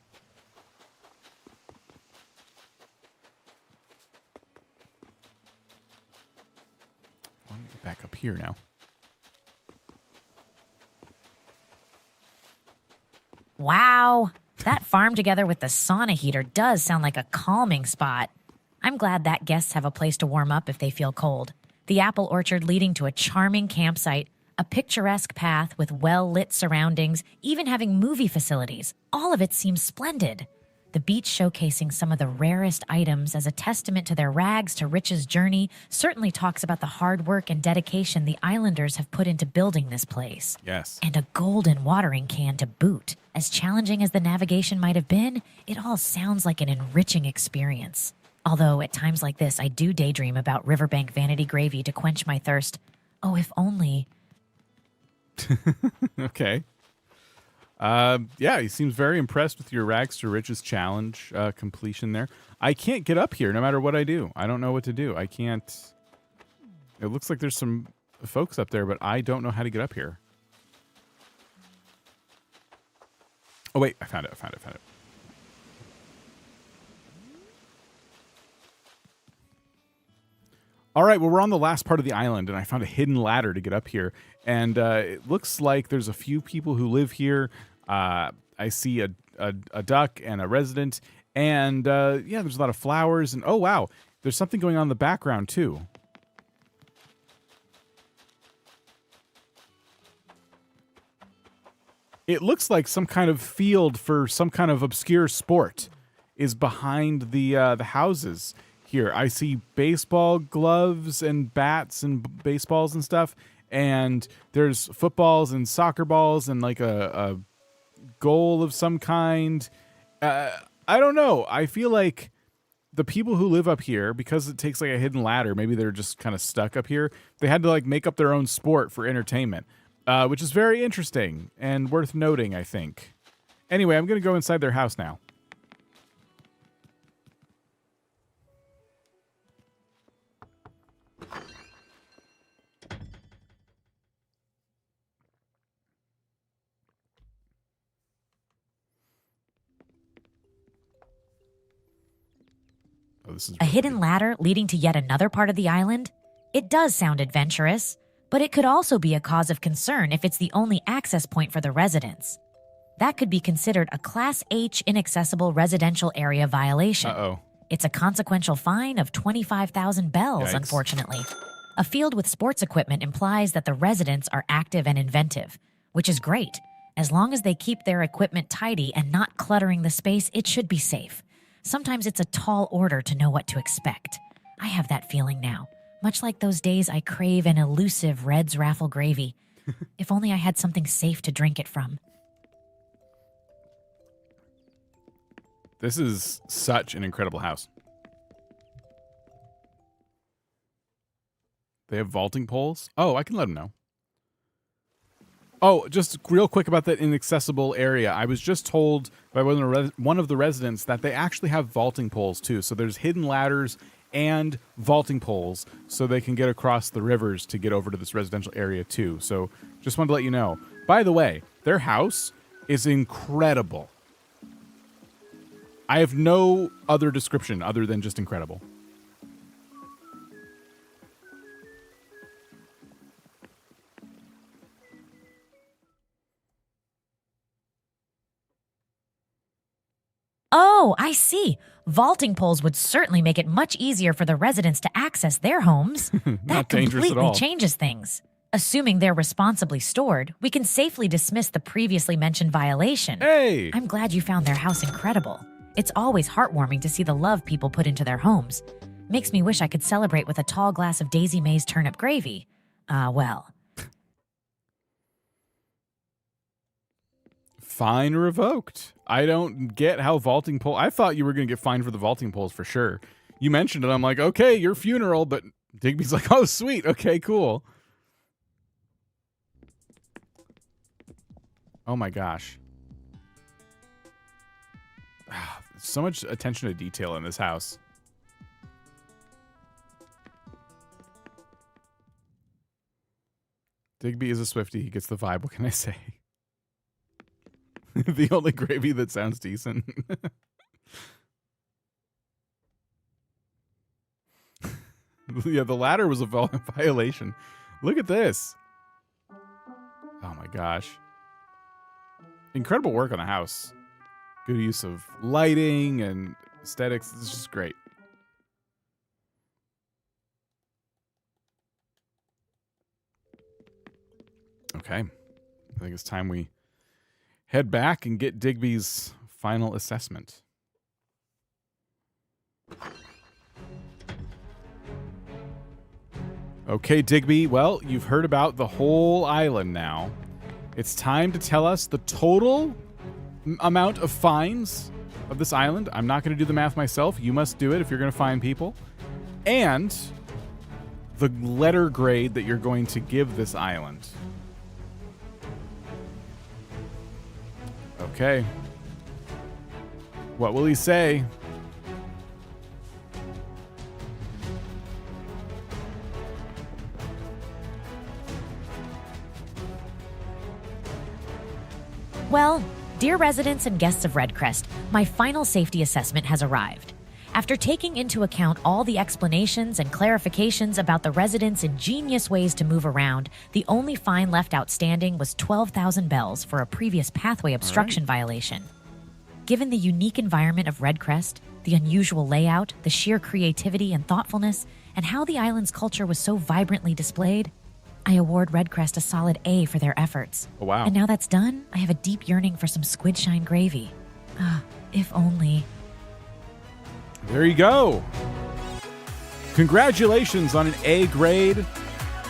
Let me get back up here now. Wow, that farm together with the sauna heater does sound like a calming spot. I'm glad that guests have a place to warm up if they feel cold. The apple orchard leading to a charming campsite, a picturesque path with well-lit surroundings, even having movie facilities. All of it seems splendid. The beach showcasing some of the rarest items as a testament to their rags to riches journey certainly talks about the hard work and dedication the islanders have put into building this place. Yes. And a golden watering can to boot. As challenging as the navigation might have been, it all sounds like an enriching experience. Although at times like this, I do daydream about riverbank vanity gravy to quench my thirst. Oh, if only... Okay. Yeah, he seems very impressed with your rags to riches challenge completion there. I can't get up here no matter what I do. I don't know what to do. I can't. It looks like there's some folks up there, but I don't know how to get up here. Oh, wait. I found it. All right, well, we're on the last part of the island, and I found a hidden ladder to get up here. And it looks like there's a few people who live here. I see a duck and a resident. And, yeah, there's a lot of flowers. And, oh, wow, there's something going on in the background, too. It looks like some kind of field for some kind of obscure sport is behind the houses. Here, I see baseball gloves and bats and baseballs and stuff, and there's footballs and soccer balls and like a goal of some kind. I don't know. I feel like the people who live up here, because it takes like a hidden ladder, maybe they're just kind of stuck up here. They had to like make up their own sport for entertainment, which is very interesting and worth noting, I think. Anyway, I'm going to go inside their house now. Oh, this is A hidden ladder leading to yet another part of the island? It does sound adventurous, but it could also be a cause of concern if it's the only access point for the residents. That could be considered a Class H inaccessible residential area violation. Uh-oh. It's a consequential fine of 25,000 bells, Yikes. Unfortunately. A field with sports equipment implies that the residents are active and inventive, which is great. As long as they keep their equipment tidy and not cluttering the space, it should be safe. Sometimes it's a tall order to know what to expect. I have that feeling now, much like those days I crave an elusive Red's Raffle gravy. If only I had something safe to drink it from. This is such an incredible house. They have vaulting poles? Oh, I can let them know. Oh, just real quick about that inaccessible area. I was just told by one of the residents that they actually have vaulting poles too. So there's hidden ladders and vaulting poles so they can get across the rivers to get over to this residential area too. So just wanted to let you know. By the way, their house is incredible. I have no other description other than just incredible. Oh, I see. Vaulting poles would certainly make it much easier for the residents to access their homes. That dangerous at completely all. changes things. Assuming they're responsibly stored, we can safely dismiss the previously mentioned violation. Hey! I'm glad you found their house incredible. It's always heartwarming to see the love people put into their homes. Makes me wish I could celebrate with a tall glass of Daisy Mae's turnip gravy. Well. Fine revoked. I don't get how vaulting pole. I thought you were going to get fined for the vaulting poles for sure. You mentioned it. I'm like, okay, your funeral, but Digby's like, oh, sweet. Okay, cool. Oh my gosh. So much attention to detail in this house. Digby is a Swiftie. He gets the vibe. What can I say? The only gravy that sounds decent. Yeah, the ladder was a violation. Look at this. Oh my gosh. Incredible work on the house. Good use of lighting and aesthetics. This is just great. Okay. I think it's time we head back and get Digby's final assessment. Okay, Digby. Well, you've heard about the whole island now. It's time to tell us the total amount of fines of this island. I'm not going to do the math myself. You must do it if you're going to fine people. And the letter grade that you're going to give this island. Okay. What will he say? Well, dear residents and guests of Redcrest, my final safety assessment has arrived. After taking into account all the explanations and clarifications about the residents' ingenious ways to move around, the only fine left outstanding was 12,000 bells for a previous pathway obstruction violation. Given the unique environment of Redcrest, the unusual layout, the sheer creativity and thoughtfulness, and how the island's culture was so vibrantly displayed, I award Redcrest a solid A for their efforts. Oh, wow. And now that's done, I have a deep yearning for some squid shine gravy. If only. There you go. Congratulations on an A grade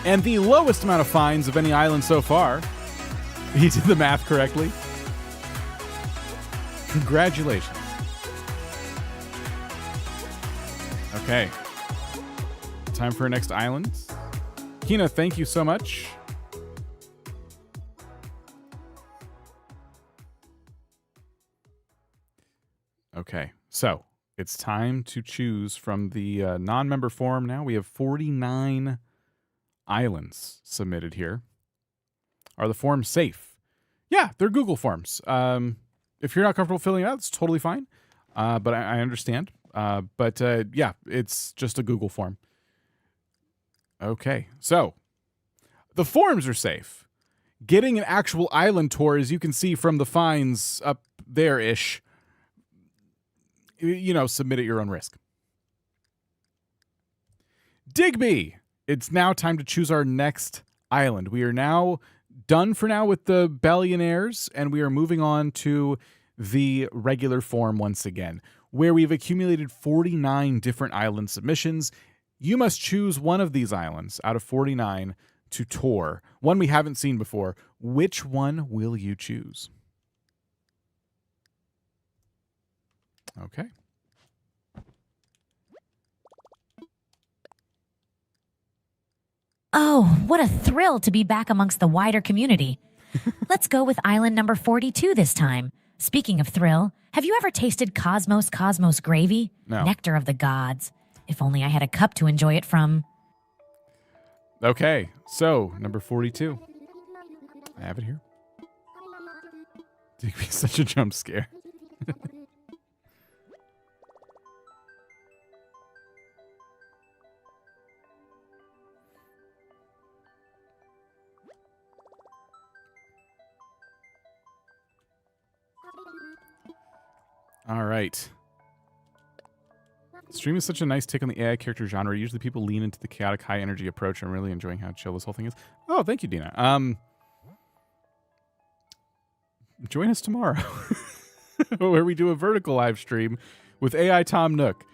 and the lowest amount of fines of any island so far. He did the math correctly. Congratulations. Okay. Time for our next island. Kina, thank you so much. Okay, so it's time to choose from the non-member forum now. We have 49 islands submitted here. Are the forms safe? Yeah, they're Google Forms. If you're not comfortable filling it out, it's totally fine. But I understand. Yeah, it's just a Google form. Okay, so the forms are safe. Getting an actual island tour, as you can see from the fines up there-ish, submit at your own risk. Digby! It's now time to choose our next island. We are now done for now with the Billionaires, and we are moving on to the regular form once again, where we've accumulated 49 different island submissions. You must choose one of these islands out of 49 to tour. One we haven't seen before. Which one will you choose? Okay. Oh, what a thrill to be back amongst the wider community. Let's go with island number 42 this time. Speaking of thrill, have you ever tasted Cosmos gravy? No. Nectar of the gods. If only I had a cup to enjoy it from. Okay, so number 42. I have it here. Digby, such a jump scare. All right. Stream is such a nice take on the AI character genre. Usually people lean into the chaotic high energy approach. I'm really enjoying how chill this whole thing is. Oh, thank you, Dina. Join us tomorrow where we do a vertical live stream with AI Tom Nook.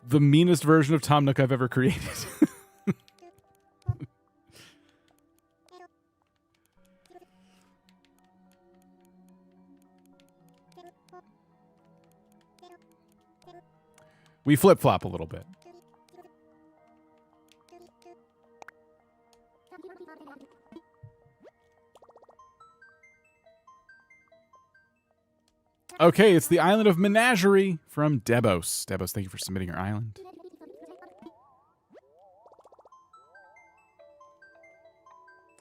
The meanest version of Tom Nook I've ever created. We flip-flop a little bit. Okay, it's the island of Menagerie from Debos. Debos, thank you for submitting your island.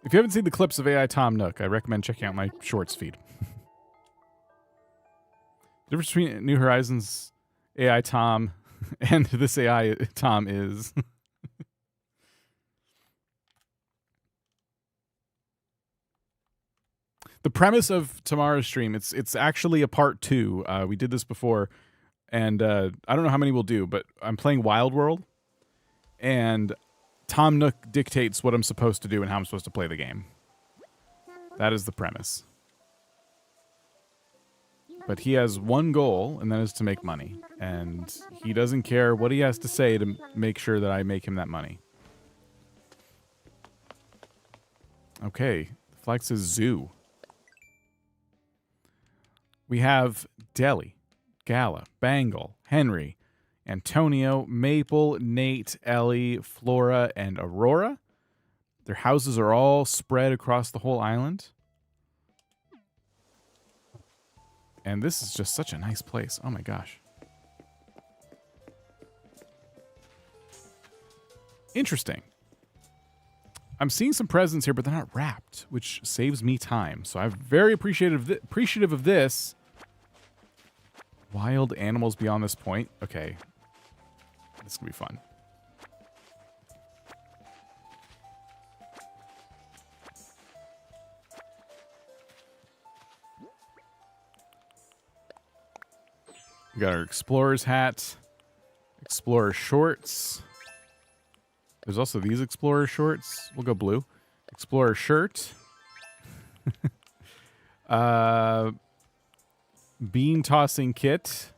If you haven't seen the clips of AI Tom Nook, I recommend checking out my shorts feed. The difference between New Horizons AI Tom and this AI Tom is... The premise of tomorrow's stream, it's actually a part 2. We did this before, and I don't know how many we'll do, but I'm playing Wild World, and Tom Nook dictates what I'm supposed to do and how I'm supposed to play the game. That is the premise. But he has one goal, and that is to make money. And he doesn't care what he has to say to make sure that I make him that money. Okay, the flag says zoo. We have Delhi, Gala, Bangle, Henry, Antonio, Maple, Nate, Ellie, Flora, and Aurora. Their houses are all spread across the whole island. And this is just such a nice place. Oh my gosh. Interesting. I'm seeing some presents here, but they're not wrapped, which saves me time. So I'm very appreciative of this. Wild animals beyond this point. Okay. This is going to be fun. We got our explorer's hat, explorer shorts. There's also these explorer shorts. We'll go blue. Explorer shirt. Bean tossing kit.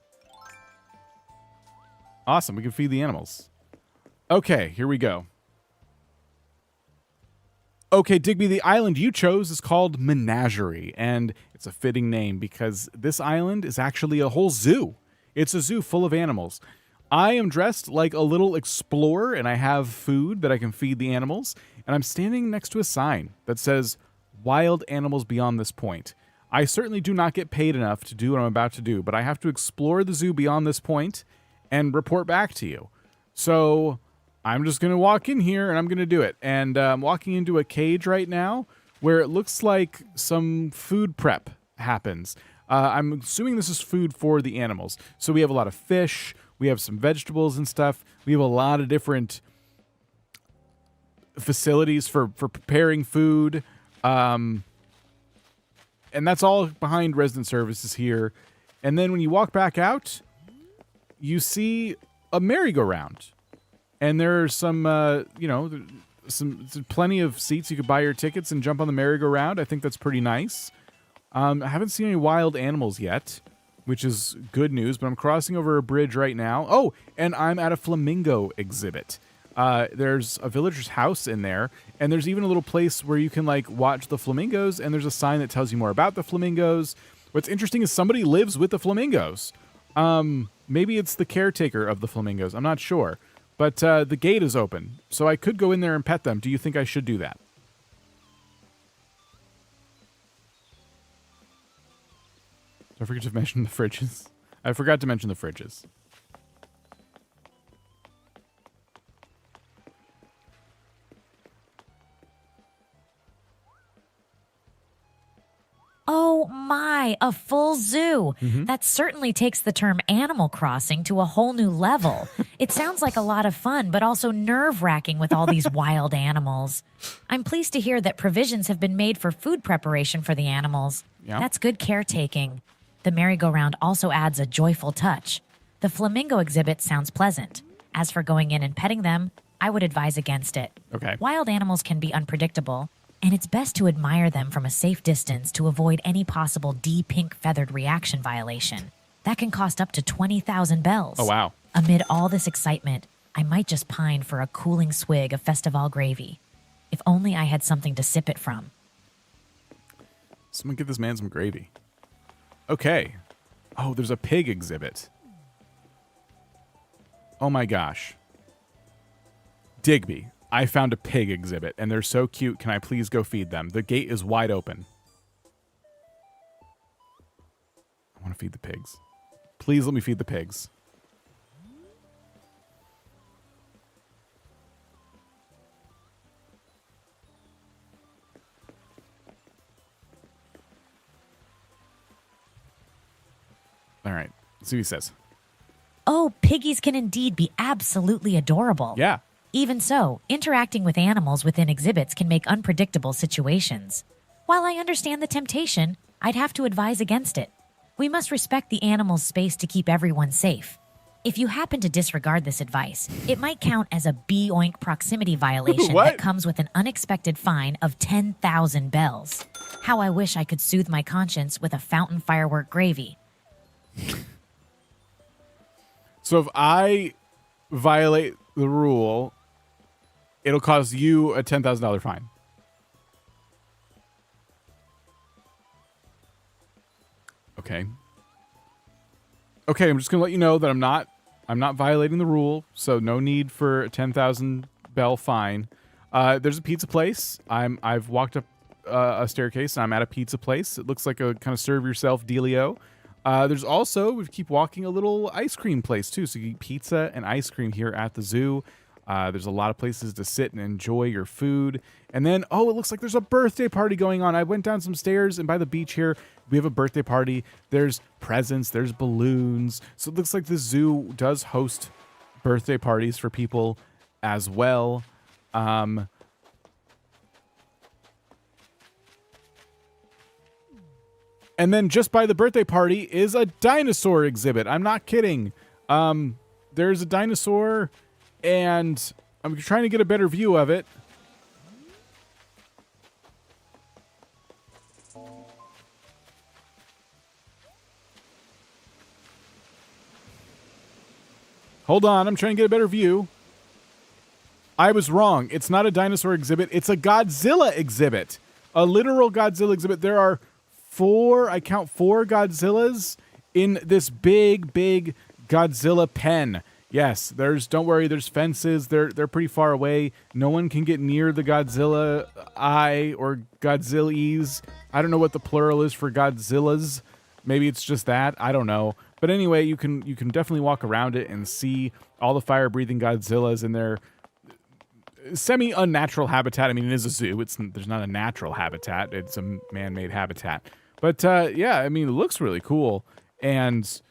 Awesome. We can feed the animals. Okay, here we go. Okay, Digby, the island you chose is called Menagerie, and it's a fitting name because this island is actually a whole zoo. It's a zoo full of animals. I am dressed like a little explorer, and I have food that I can feed the animals, and I'm standing next to a sign that says, Wild Animals Beyond This Point. I certainly do not get paid enough to do what I'm about to do, but I have to explore the zoo beyond this point and report back to you. So I'm just going to walk in here, and I'm going to do it. And I'm walking into a cage right now where it looks like some food prep happens. I'm assuming this is food for the animals. So we have a lot of fish. We have some vegetables and stuff. We have a lot of different facilities for preparing food. And that's all behind resident services here. And then when you walk back out, you see a merry-go-round. And there are some, some plenty of seats. You could buy your tickets and jump on the merry-go-round. I think that's pretty nice. I haven't seen any wild animals yet, which is good news, but I'm crossing over a bridge right now. Oh, and I'm at a flamingo exhibit. There's a villager's house in there, and there's even a little place where you can watch the flamingos, and there's a sign that tells you more about the flamingos. What's interesting is somebody lives with the flamingos. Maybe it's the caretaker of the flamingos. I'm not sure. But the gate is open, so I could go in there and pet them. Do you think I should do that? Don't forget to mention the fridges. I forgot to mention the fridges. Oh my, a full zoo. That certainly takes the term Animal Crossing to a whole new level. It sounds like a lot of fun, but also nerve-wracking with all these wild animals. I'm pleased to hear that provisions have been made for food preparation for the animals. Yeah. That's good caretaking. The merry-go-round also adds a joyful touch. The flamingo exhibit sounds pleasant. As for going in and petting them, I would advise against it. Okay. Wild animals can be unpredictable, and it's best to admire them from a safe distance to avoid any possible D-pink feathered reaction violation. That can cost up to 20,000 bells. Oh, wow. Amid all this excitement, I might just pine for a cooling swig of Festival gravy. If only I had something to sip it from. Someone get this man some gravy. Okay. Oh, there's a pig exhibit. Oh my gosh. Digby, I found a pig exhibit, and they're so cute. Can I please go feed them? The gate is wide open. I want to feed the pigs. Please let me feed the pigs. All right. Let's see what he says. Oh, piggies can indeed be absolutely adorable. Yeah. Even so, interacting with animals within exhibits can make unpredictable situations. While I understand the temptation, I'd have to advise against it. We must respect the animal's space to keep everyone safe. If you happen to disregard this advice, it might count as a B-oink proximity violation What? that comes with an unexpected fine of 10,000 bells. How I wish I could soothe my conscience with a fountain firework gravy. So if I violate the rule, it'll cost you a $10,000 fine. Okay. Okay, I'm just gonna let you know that I'm not violating the rule, so no need for a 10,000 bell fine. There's a pizza place. I've walked up a staircase and I'm at a pizza place. It looks like a kind of serve yourself dealio. There's also, we keep walking, a little ice cream place too. So you eat pizza and ice cream here at the zoo. There's a lot of places to sit and enjoy your food. And then, oh, it looks like there's a birthday party going on. I went down some stairs, and by the beach here, we have a birthday party. There's presents, there's balloons. So it looks like the zoo does host birthday parties for people as well. And then just by the birthday party is a dinosaur exhibit. I'm not kidding. There's a dinosaur, and I'm trying to get a better view of it. Hold on, I'm trying to get a better view. I was wrong. It's not a dinosaur exhibit. It's a Godzilla exhibit. A literal Godzilla exhibit. There are I count four Godzillas in this big Godzilla pen. Yes, don't worry, there's fences. They're pretty far away. No one can get near the Godzilla eye or Godzillas. I don't know what the plural is for Godzillas. Maybe it's just that. I don't know. But anyway, you can definitely walk around it and see all the fire-breathing Godzillas in their semi-unnatural habitat. I mean, it is a zoo. There's not a natural habitat. It's a man-made habitat. But yeah, I mean, it looks really cool, and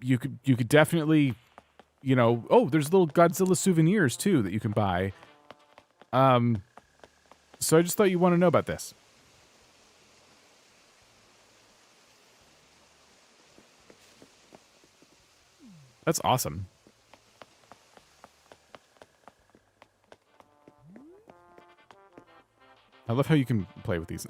you could definitely, oh, there's little Godzilla souvenirs too that you can buy. So I just thought you want to know about this. That's awesome. I love how you can play with these.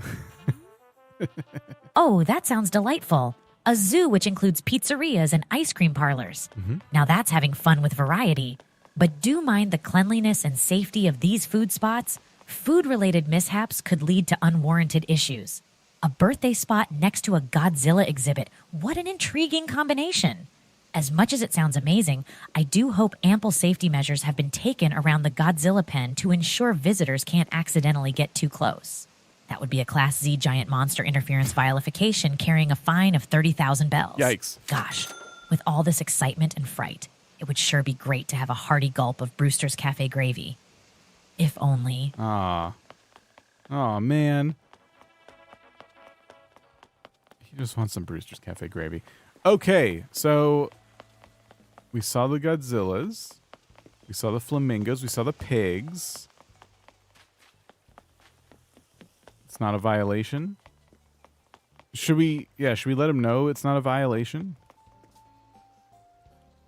Oh, that sounds delightful. A zoo which includes pizzerias and ice cream parlors. Mm-hmm. Now that's having fun with variety. But do mind the cleanliness and safety of these food spots. Food-related mishaps could lead to unwarranted issues. A birthday spot next to a Godzilla exhibit. What an intriguing combination. As much as it sounds amazing, I do hope ample safety measures have been taken around the Godzilla pen to ensure visitors can't accidentally get too close. That would be a Class Z giant monster interference violation carrying a fine of 30,000 bells. Yikes. Gosh, with all this excitement and fright, it would sure be great to have a hearty gulp of Brewster's Cafe gravy. If only. Aw, man. He just wants some Brewster's Cafe gravy. Okay, so we saw the Godzillas. We saw the flamingos. We saw the pigs. It's not a violation. Should we let him know it's not a violation?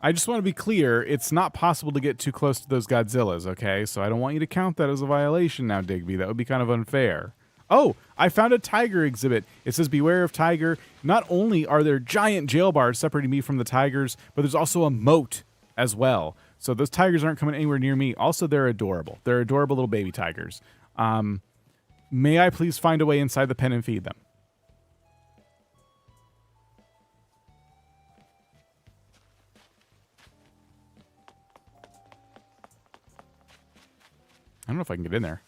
I just want to be clear, it's not possible to get too close to those Godzillas, okay? So I don't want you to count that as a violation now, Digby. That would be kind of unfair. Oh, I found a tiger exhibit. It says, beware of tiger. Not only are there giant jail bars separating me from the tigers, but there's also a moat as well. So those tigers aren't coming anywhere near me. Also, they're adorable. They're adorable little baby tigers. May I please find a way inside the pen and feed them? I don't know if I can get in there.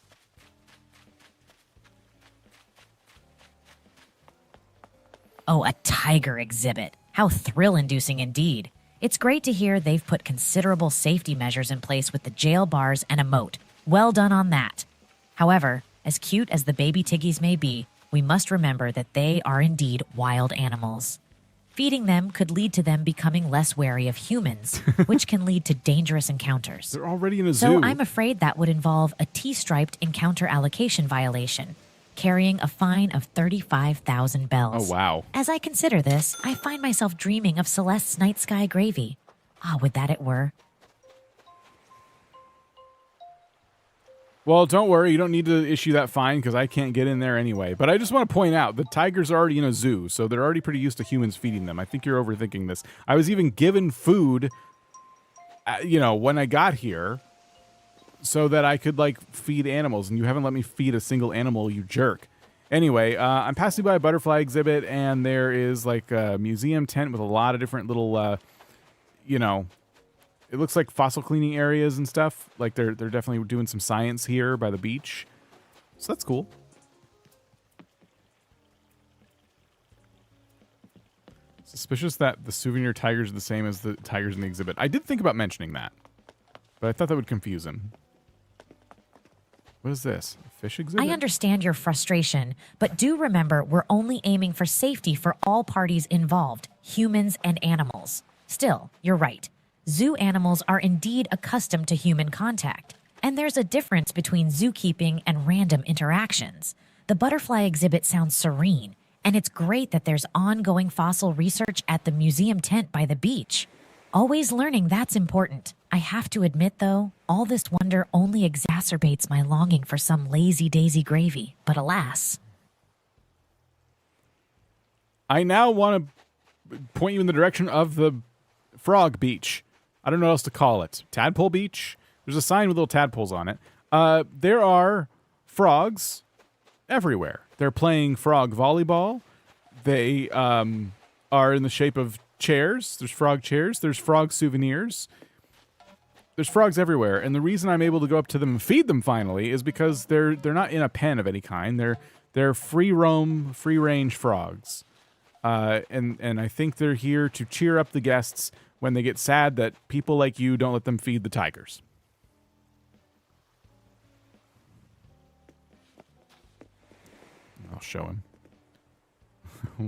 Oh, a tiger exhibit. How thrill-inducing indeed. It's great to hear they've put considerable safety measures in place with the jail bars and a moat. Well done on that. However, as cute as the baby tiggies may be, we must remember that they are indeed wild animals. Feeding them could lead to them becoming less wary of humans, which can lead to dangerous encounters. They're already in a zoo. So I'm afraid that would involve a T-striped encounter allocation violation, carrying a fine of 35,000 bells. Oh, wow. As I consider this, I find myself dreaming of Celeste's night sky gravy. Ah, would that it were. Well, don't worry. You don't need to issue that fine because I can't get in there anyway. But I just want to point out the tigers are already in a zoo, so they're already pretty used to humans feeding them. I think you're overthinking this. I was even given food, when I got here so that I could, feed animals, and you haven't let me feed a single animal, you jerk. Anyway, I'm passing by a butterfly exhibit, and there is, a museum tent with a lot of different little, it looks like fossil cleaning areas and stuff. They're definitely doing some science here by the beach. So that's cool. Suspicious that the souvenir tigers are the same as the tigers in the exhibit. I did think about mentioning that. but I thought that would confuse him. What is this? A fish exhibit? I understand your frustration, but do remember we're only aiming for safety for all parties involved, humans and animals. Still, you're right. Zoo animals are indeed accustomed to human contact, and there's a difference between zookeeping and random interactions. The butterfly exhibit sounds serene, and it's great that there's ongoing fossil research at the museum tent by the beach. Always learning, that's important. I have to admit, though, all this wonder only exacerbates my longing for some lazy-daisy gravy, but alas. I now want to point you in the direction of the frog beach. I don't know what else to call it. Tadpole beach? There's a sign with little tadpoles on it. There are frogs everywhere. They're playing frog volleyball. They are in the shape of chairs. There's frog chairs. There's frog souvenirs. There's frogs everywhere, and the reason I'm able to go up to them and feed them finally is because they're not in a pen of any kind. They're free roam, free range frogs, and I think they're here to cheer up the guests when they get sad that people like you don't let them feed the tigers. I'll show him.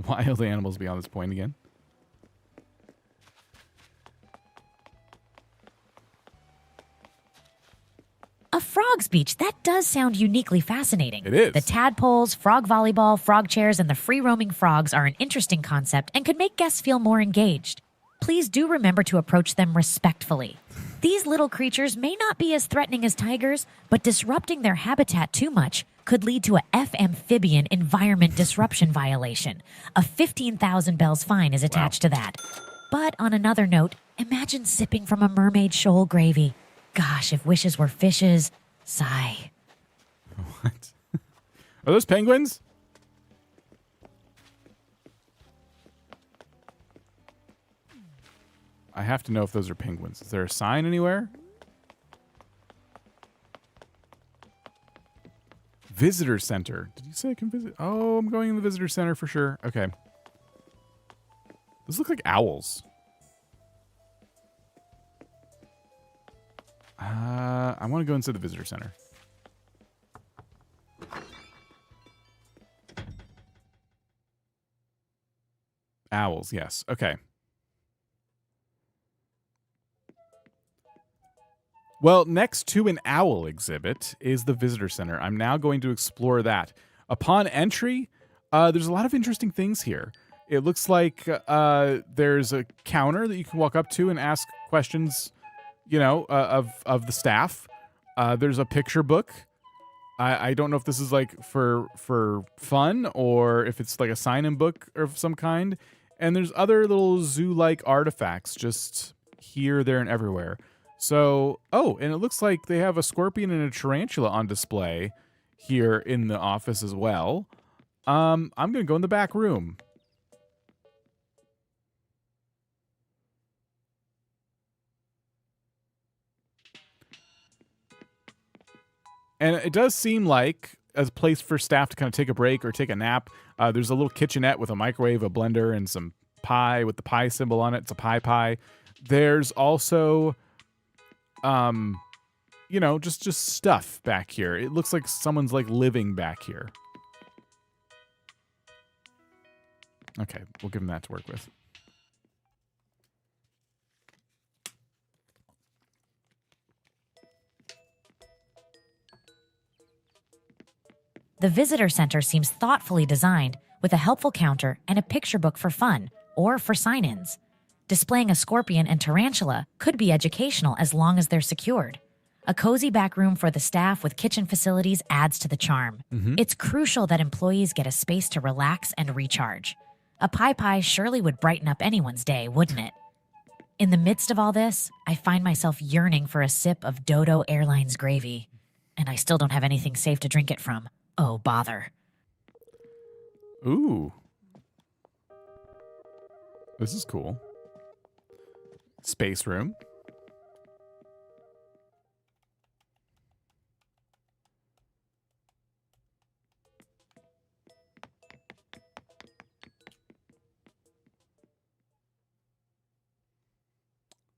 Wild animals beyond this point again. A frog's beach, that does sound uniquely fascinating. It is. The tadpoles, frog volleyball, frog chairs, and the free-roaming frogs are an interesting concept and could make guests feel more engaged. Please do remember to approach them respectfully. These little creatures may not be as threatening as tigers, but disrupting their habitat too much could lead to a F-amphibian environment disruption violation. A 15,000 bells fine is attached to that. But on another note, imagine sipping from a mermaid shoal gravy. Gosh, if wishes were fishes, sigh. What? Are those penguins? I have to know if those are penguins. Is there a sign anywhere? Visitor center. Did you say I can visit? Oh, I'm going in the visitor center for sure. Okay. Those look like owls. I want to go inside the visitor center. Owls, yes. Okay. Well, next to an owl exhibit is the visitor center. I'm now going to explore that. Upon entry, there's a lot of interesting things here. It looks like there's a counter that you can walk up to and ask questions, you know, of the staff. There's a picture book. I don't know if this is like for fun or if it's like a sign-in book of some kind. And there's other little zoo-like artifacts just here, there, and everywhere. So, oh, and it looks like they have a scorpion and a tarantula on display here in the office as well. I'm going to go in the back room. And it does seem like a place for staff to kind of take a break or take a nap. There's a little kitchenette with a microwave, a blender, and some pie with the pie symbol on it. It's a pie. There's also, you know, just stuff back here. It looks like someone's like living back here. Okay, we'll give them that to work with. The visitor center seems thoughtfully designed with a helpful counter and a picture book for fun or for sign-ins. Displaying a scorpion and tarantula could be educational as long as they're secured. A cozy back room for the staff with kitchen facilities adds to the charm. It's crucial that employees get a space to relax and recharge. A pie surely would brighten up anyone's day, wouldn't it? In the midst of all this, I find myself yearning for a sip of Dodo Airlines gravy. And I still don't have anything safe to drink it from. Oh, bother. Ooh. This is cool. Space room.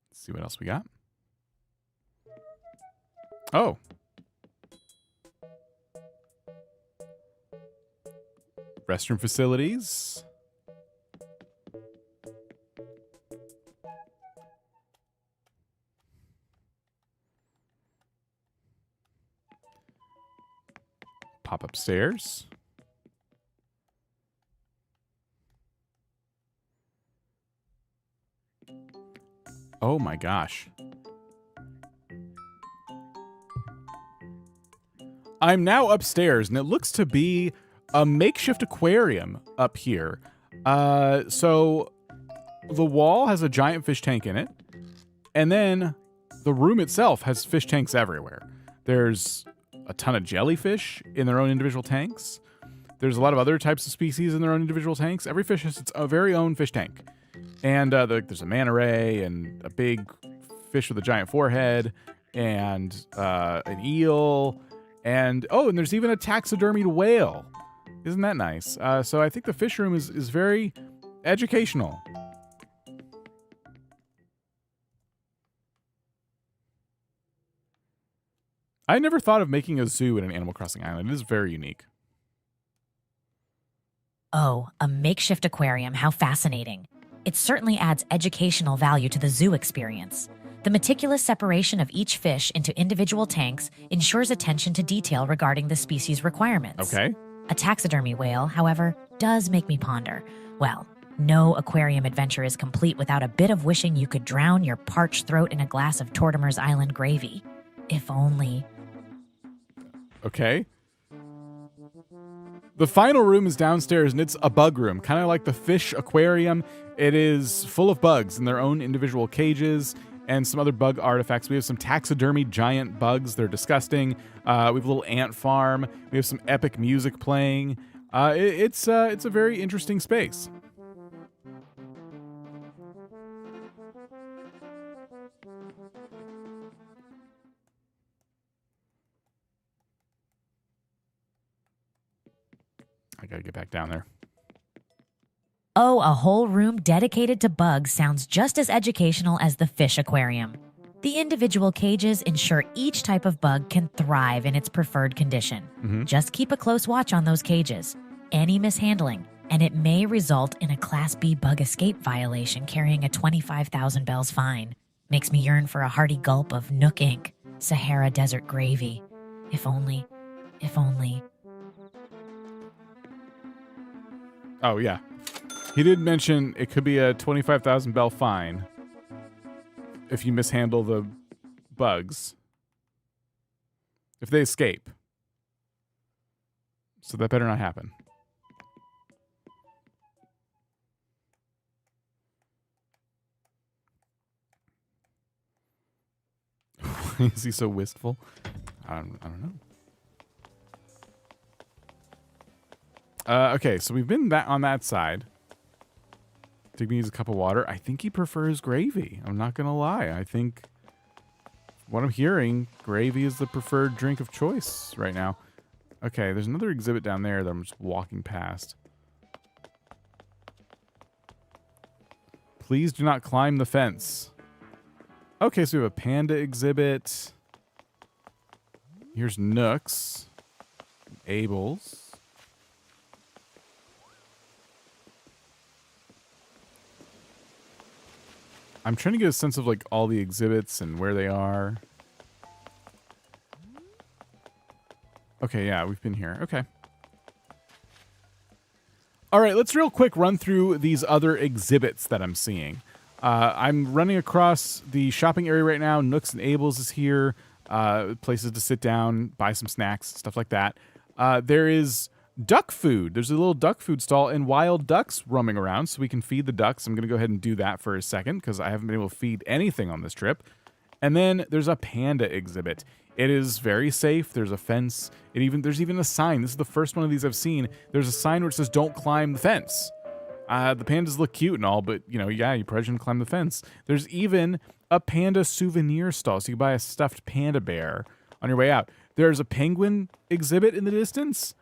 Let's see what else we got. Oh. Restroom facilities. Pop upstairs. Oh my gosh. I'm now upstairs, and it looks to be a makeshift aquarium up here. So the wall has a giant fish tank in it, and then the room itself has fish tanks everywhere. There's a ton of jellyfish in their own individual tanks. There's a lot of other types of species in their own individual tanks. Every fish has its very own fish tank. And there's a manta ray and a big fish with a giant forehead and an eel. And there's even a taxidermied whale. Isn't that nice? So I think the fish room is very educational. I never thought of making a zoo in an Animal Crossing island. It is very unique. Oh, a makeshift aquarium. How fascinating. It certainly adds educational value to the zoo experience. The meticulous separation of each fish into individual tanks ensures attention to detail regarding the species requirements. Okay. A taxidermy whale, however, does make me ponder. Well, no aquarium adventure is complete without a bit of wishing you could drown your parched throat in a glass of Tortimer's Island gravy. If only. Okay. The final room is downstairs, and it's a bug room, kind of like the fish aquarium. It is full of bugs in their own individual cages and some other bug artifacts. We have some taxidermy giant bugs. They're disgusting. We have a little ant farm. We have some epic music playing. It's a very interesting space. I gotta get back down there. Oh, a whole room dedicated to bugs sounds just as educational as the fish aquarium. The individual cages ensure each type of bug can thrive in its preferred condition. Mm-hmm. Just keep a close watch on those cages. Any mishandling, and it may result in a Class B bug escape violation carrying a 25,000 bells fine. Makes me yearn for a hearty gulp of Nook Inc. Sahara Desert gravy. If only. Oh, yeah. He did mention it could be a 25,000 bell fine if you mishandle the bugs. If they escape. So that better not happen. Is he so wistful? I don't know. Okay, so we've been on that side. Digby needs a cup of water. I think he prefers gravy. I'm not going to lie. I think, what I'm hearing, gravy is the preferred drink of choice right now. Okay, there's another exhibit down there that I'm just walking past. Please do not climb the fence. Okay, so we have a panda exhibit. Here's Nooks. Abel's. I'm trying to get a sense of like all the exhibits and where they are. Okay, yeah, we've been here. Okay. All right, let's real quick run through these other exhibits that I'm seeing. I'm running across the shopping area right now. Nooks and Abel's is here. Places to sit down, buy some snacks, stuff like that. There is duck food. There's a little duck food stall and wild ducks roaming around, so we can feed the ducks. I'm going to go ahead and do that for a second because I haven't been able to feed anything on this trip. And then there's a panda exhibit. It is very safe. There's a fence. There's even a sign. This is the first one of these I've seen. There's a sign which says, "Don't climb the fence." The pandas look cute and all, but, you probably shouldn't climb the fence. There's even a panda souvenir stall, so you can buy a stuffed panda bear on your way out. There's a penguin exhibit in the distance.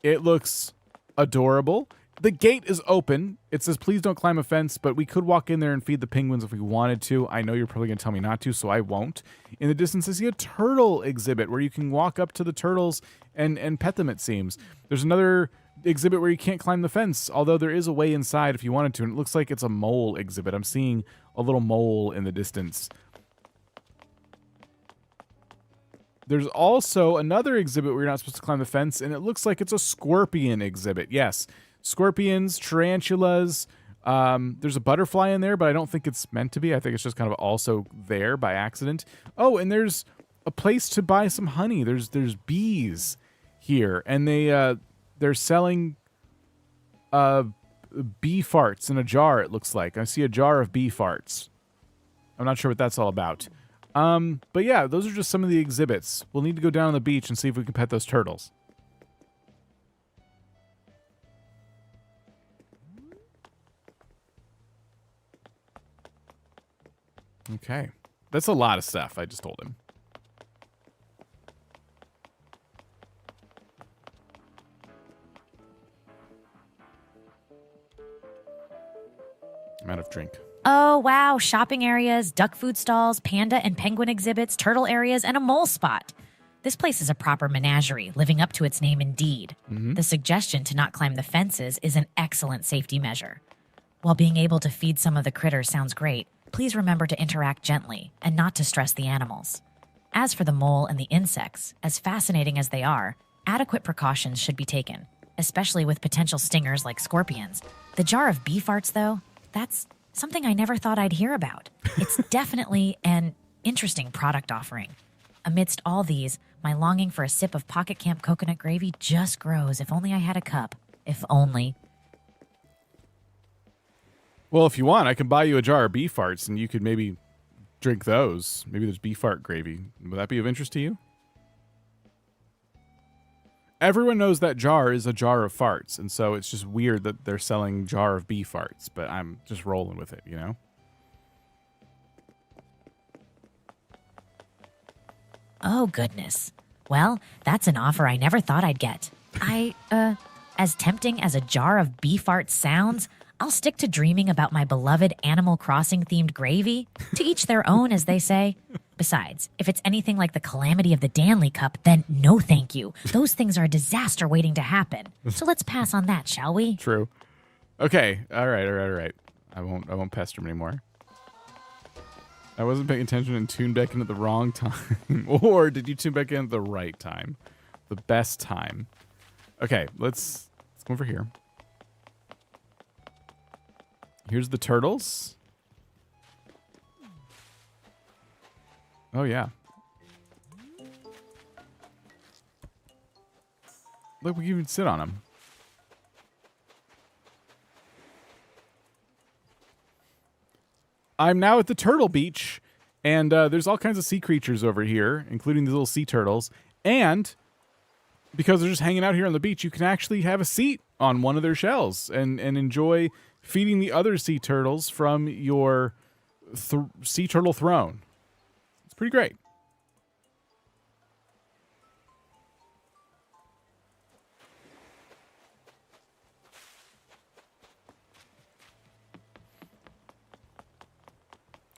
It looks adorable. The gate is open. It says, please don't climb a fence, but we could walk in there and feed the penguins if we wanted to. I know you're probably going to tell me not to, so I won't. In the distance, I see a turtle exhibit where you can walk up to the turtles and pet them, it seems. There's another exhibit where you can't climb the fence, although there is a way inside if you wanted to, and it looks like it's a mole exhibit. I'm seeing a little mole in the distance. There's also another exhibit where you're not supposed to climb the fence, and it looks like it's a scorpion exhibit. Yes. Scorpions, tarantulas. There's a butterfly in there, but I don't think it's meant to be. I think it's just kind of also there by accident. Oh, and there's a place to buy some honey. There's bees here, and they're selling bee farts in a jar. It looks like I see a jar of bee farts. I'm not sure what that's all about. But yeah, those are just some of the exhibits. We'll need to go down on the beach and see if we can pet those turtles. Okay. That's a lot of stuff, I just told him. I'm out of drink. Oh, wow. Shopping areas, duck food stalls, panda and penguin exhibits, turtle areas, and a mole spot. This place is a proper menagerie, living up to its name indeed. Mm-hmm. The suggestion to not climb the fences is an excellent safety measure. While being able to feed some of the critters sounds great, please remember to interact gently and not to stress the animals. As for the mole and the insects, as fascinating as they are, adequate precautions should be taken, especially with potential stingers like scorpions. The jar of bee farts, though, that's something I never thought I'd hear about. It's definitely an interesting product offering. Amidst all these, my longing for a sip of Pocket Camp coconut gravy just grows. If only I had a cup. If only. Well, if you want, I can buy you a jar of bee farts, and you could maybe drink those. Maybe there's bee fart gravy. Would that be of interest to you? Everyone knows that jar is a jar of farts, and so it's just weird that they're selling jar of bee farts, but I'm just rolling with it, you know? Oh, goodness. Well, that's an offer I never thought I'd get. As tempting as a jar of bee farts sounds, I'll stick to dreaming about my beloved Animal Crossing-themed gravy. To each their own, as they say. Besides, if it's anything like the calamity of the Danley Cup, then no thank you. Those things are a disaster waiting to happen. So let's pass on that, shall we? True. Okay. All right. I won't pester him anymore. I wasn't paying attention and tuned back in at the wrong time. Or did you tune back in at the right time? The best time. Okay, let's go over here. Here's the turtles. Oh, yeah. Look, we can even sit on them. I'm now at the turtle beach, and there's all kinds of sea creatures over here, including these little sea turtles. And because they're just hanging out here on the beach, you can actually have a seat on one of their shells and enjoy feeding the other sea turtles from your sea turtle throne. It's pretty great.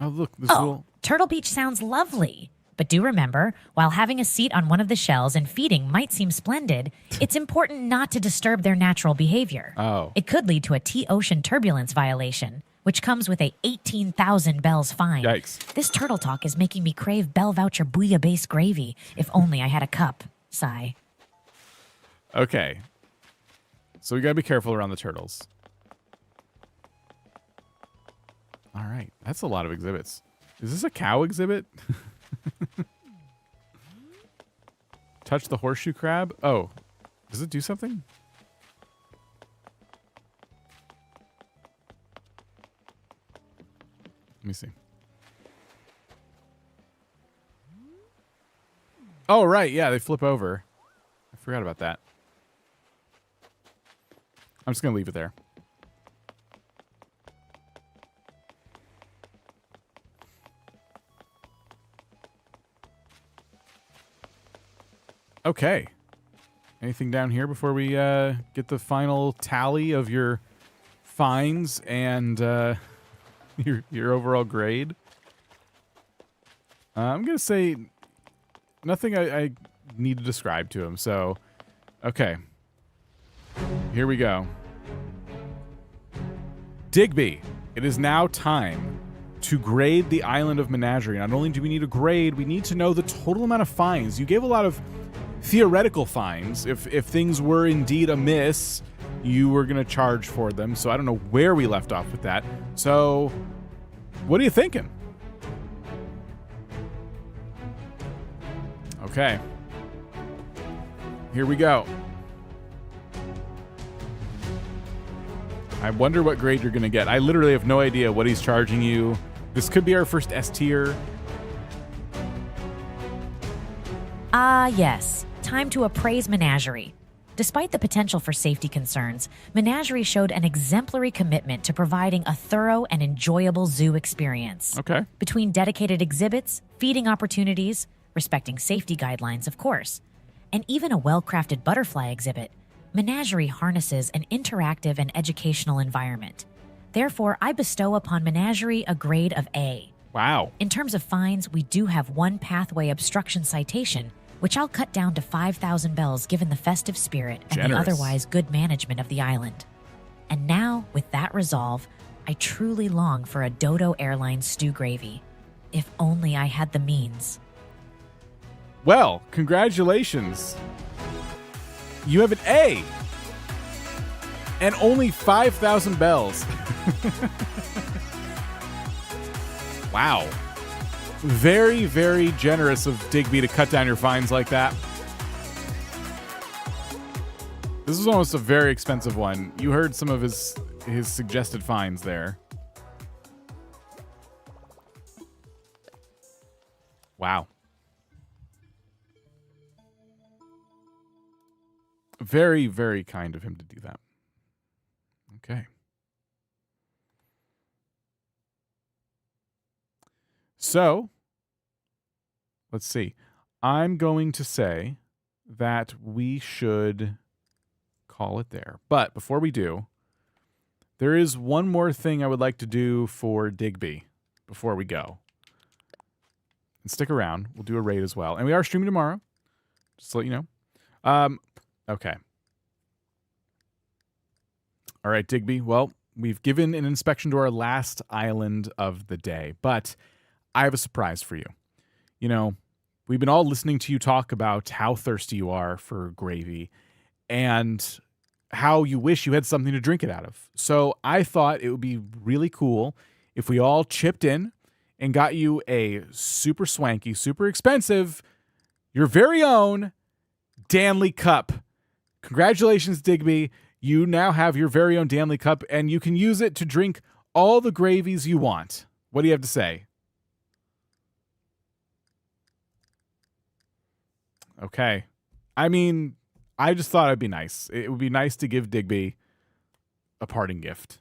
Oh, look, this little... Turtle Beach sounds lovely. But do remember, while having a seat on one of the shells and feeding might seem splendid, it's important not to disturb their natural behavior. Oh. It could lead to a T-Ocean turbulence violation, which comes with a 18,000 bells fine. Yikes. This turtle talk is making me crave Bell Voucher bouillabaisse gravy. If only I had a cup. Sigh. Okay. So we gotta be careful around the turtles. All right. That's a lot of exhibits. Is this a cow exhibit? Touch the horseshoe crab? Oh. Does it do something? Let me see. Oh, right. Yeah, they flip over. I forgot about that. I'm just going to leave it there. Okay. Anything down here before we get the final tally of your fines and your overall grade? I'm going to say nothing I need to describe to him. So, okay. Here we go. Digby, it is now time to grade the island of Menagerie. Not only do we need a grade, we need to know the total amount of fines. You gave a lot of theoretical fines. If things were indeed amiss, you were going to charge for them. So I don't know where we left off with that. So what are you thinking? Okay. Here we go. I wonder what grade you're going to get. I literally have no idea what he's charging you. This could be our first S tier. Yes. Time to appraise Menagerie. Despite the potential for safety concerns, Menagerie showed an exemplary commitment to providing a thorough and enjoyable zoo experience. Okay. Between dedicated exhibits, feeding opportunities, respecting safety guidelines, of course, and even a well-crafted butterfly exhibit, Menagerie harnesses an interactive and educational environment. Therefore, I bestow upon Menagerie a grade of A. Wow. In terms of fines, we do have one pathway obstruction citation, which I'll cut down to 5,000 bells given the festive spirit and Generous. the otherwise good management of the island. And now, with that resolve, I truly long for a Dodo Airlines stew gravy. If only I had the means. Well, congratulations. You have an A. And only 5,000 bells. Wow. Very, very generous of Digby to cut down your fines like that. This is almost a very expensive one. You heard some of his suggested fines there. Wow. Very, very kind of him to do that. Okay. So, let's see. I'm going to say that we should call it there. But before we do, there is one more thing I would like to do for Digby before we go. And stick around. We'll do a raid as well. And we are streaming tomorrow. Just to let you know. Okay. All right, Digby. Well, we've given an inspection to our last island of the day, but I have a surprise for you. You know, we've been all listening to you talk about how thirsty you are for gravy and how you wish you had something to drink it out of. So I thought it would be really cool if we all chipped in and got you a super swanky, super expensive, your very own Danley cup. Congratulations, Digby. You now have your very own Danley cup, and you can use it to drink all the gravies you want. What do you have to say? Okay. I mean, I just thought it'd be nice. It would be nice to give Digby a parting gift.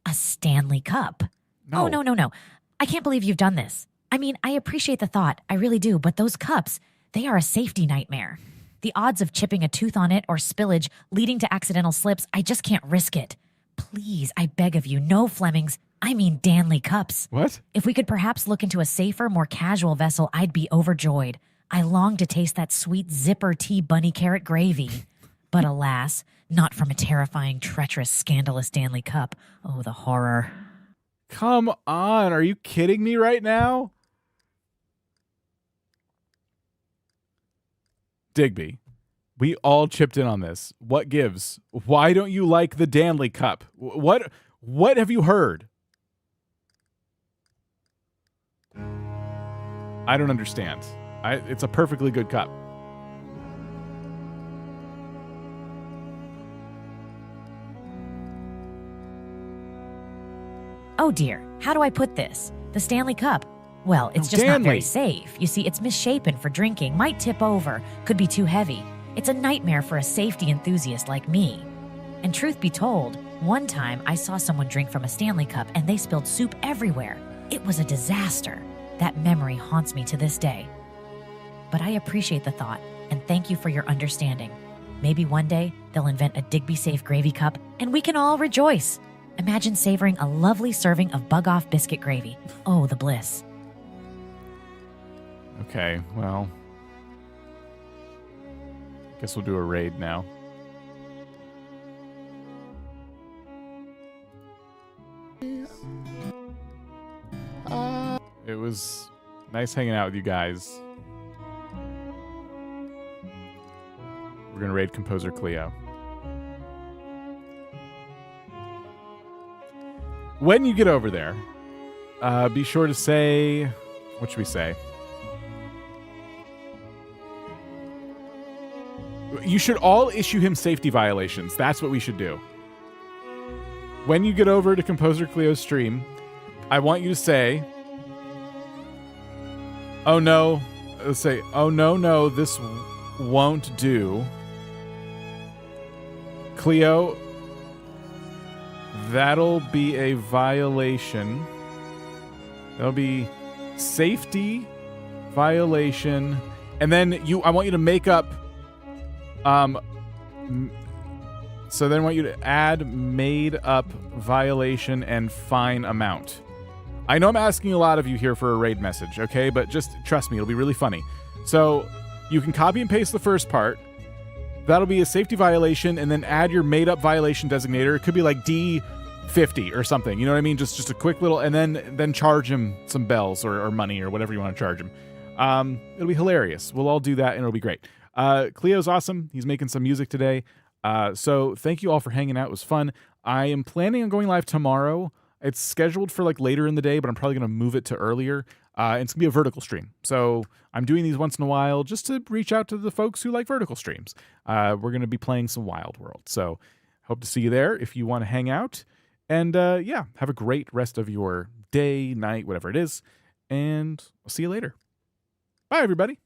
A Stanley Cup? No. Oh, no. I can't believe you've done this. I mean, I appreciate the thought. I really do. But those cups, they are a safety nightmare. The odds of chipping a tooth on it or spillage leading to accidental slips, I just can't risk it. Please, I beg of you, no Flemings. I mean Danley cups. What? If we could perhaps look into a safer, more casual vessel, I'd be overjoyed. I long to taste that sweet zipper tea bunny carrot gravy. But alas, not from a terrifying, treacherous, scandalous Danley cup. Oh, the horror. Come on. Are you kidding me right now? Digby, we all chipped in on this. What gives? Why don't you like the Danley cup? What have you heard? I don't understand. It's a perfectly good cup. Oh dear, how do I put this? The Stanley Cup. Well, it's Oh, just not Danley. very safe. You see, it's misshapen for drinking, might tip over, could be too heavy. It's a nightmare for a safety enthusiast like me. And truth be told, one time I saw someone drink from a Stanley Cup and they spilled soup everywhere. It was a disaster. That memory haunts me to this day. But I appreciate the thought, and thank you for your understanding. Maybe one day they'll invent a Digby-safe gravy cup, and we can all rejoice. Imagine savoring a lovely serving of bug-off biscuit gravy. Oh, the bliss. Okay, well, guess we'll do a raid now. It was nice hanging out with you guys. We're going to raid Composer Cleo. When you get over there, be sure to say... What should we say? You should all issue him safety violations. That's what we should do. When you get over to Composer Cleo's stream, I want you to say... Oh no, let's say, oh no, this won't do. Cleo, that'll be a violation. That'll be safety violation. And then I want you to make up, so then I want you to add made up violation and fine amount. I know I'm asking a lot of you here for a raid message, okay? But just trust me, it'll be really funny. So you can copy and paste the first part. That'll be a safety violation, and then add your made-up violation designator. It could be like D50 or something. You know what I mean? Just a quick little, and then charge him some bells or money or whatever you want to charge him. It'll be hilarious. We'll all do that, and it'll be great. Cleo's awesome. He's making some music today. So thank you all for hanging out. It was fun. I am planning on going live tomorrow. It's scheduled for like later in the day, but I'm probably going to move it to earlier. And it's going to be a vertical stream. So I'm doing these once in a while just to reach out to the folks who like vertical streams. We're going to be playing some Wild World. So hope to see you there if you want to hang out. And yeah, have a great rest of your day, night, whatever it is. And I'll see you later. Bye, everybody.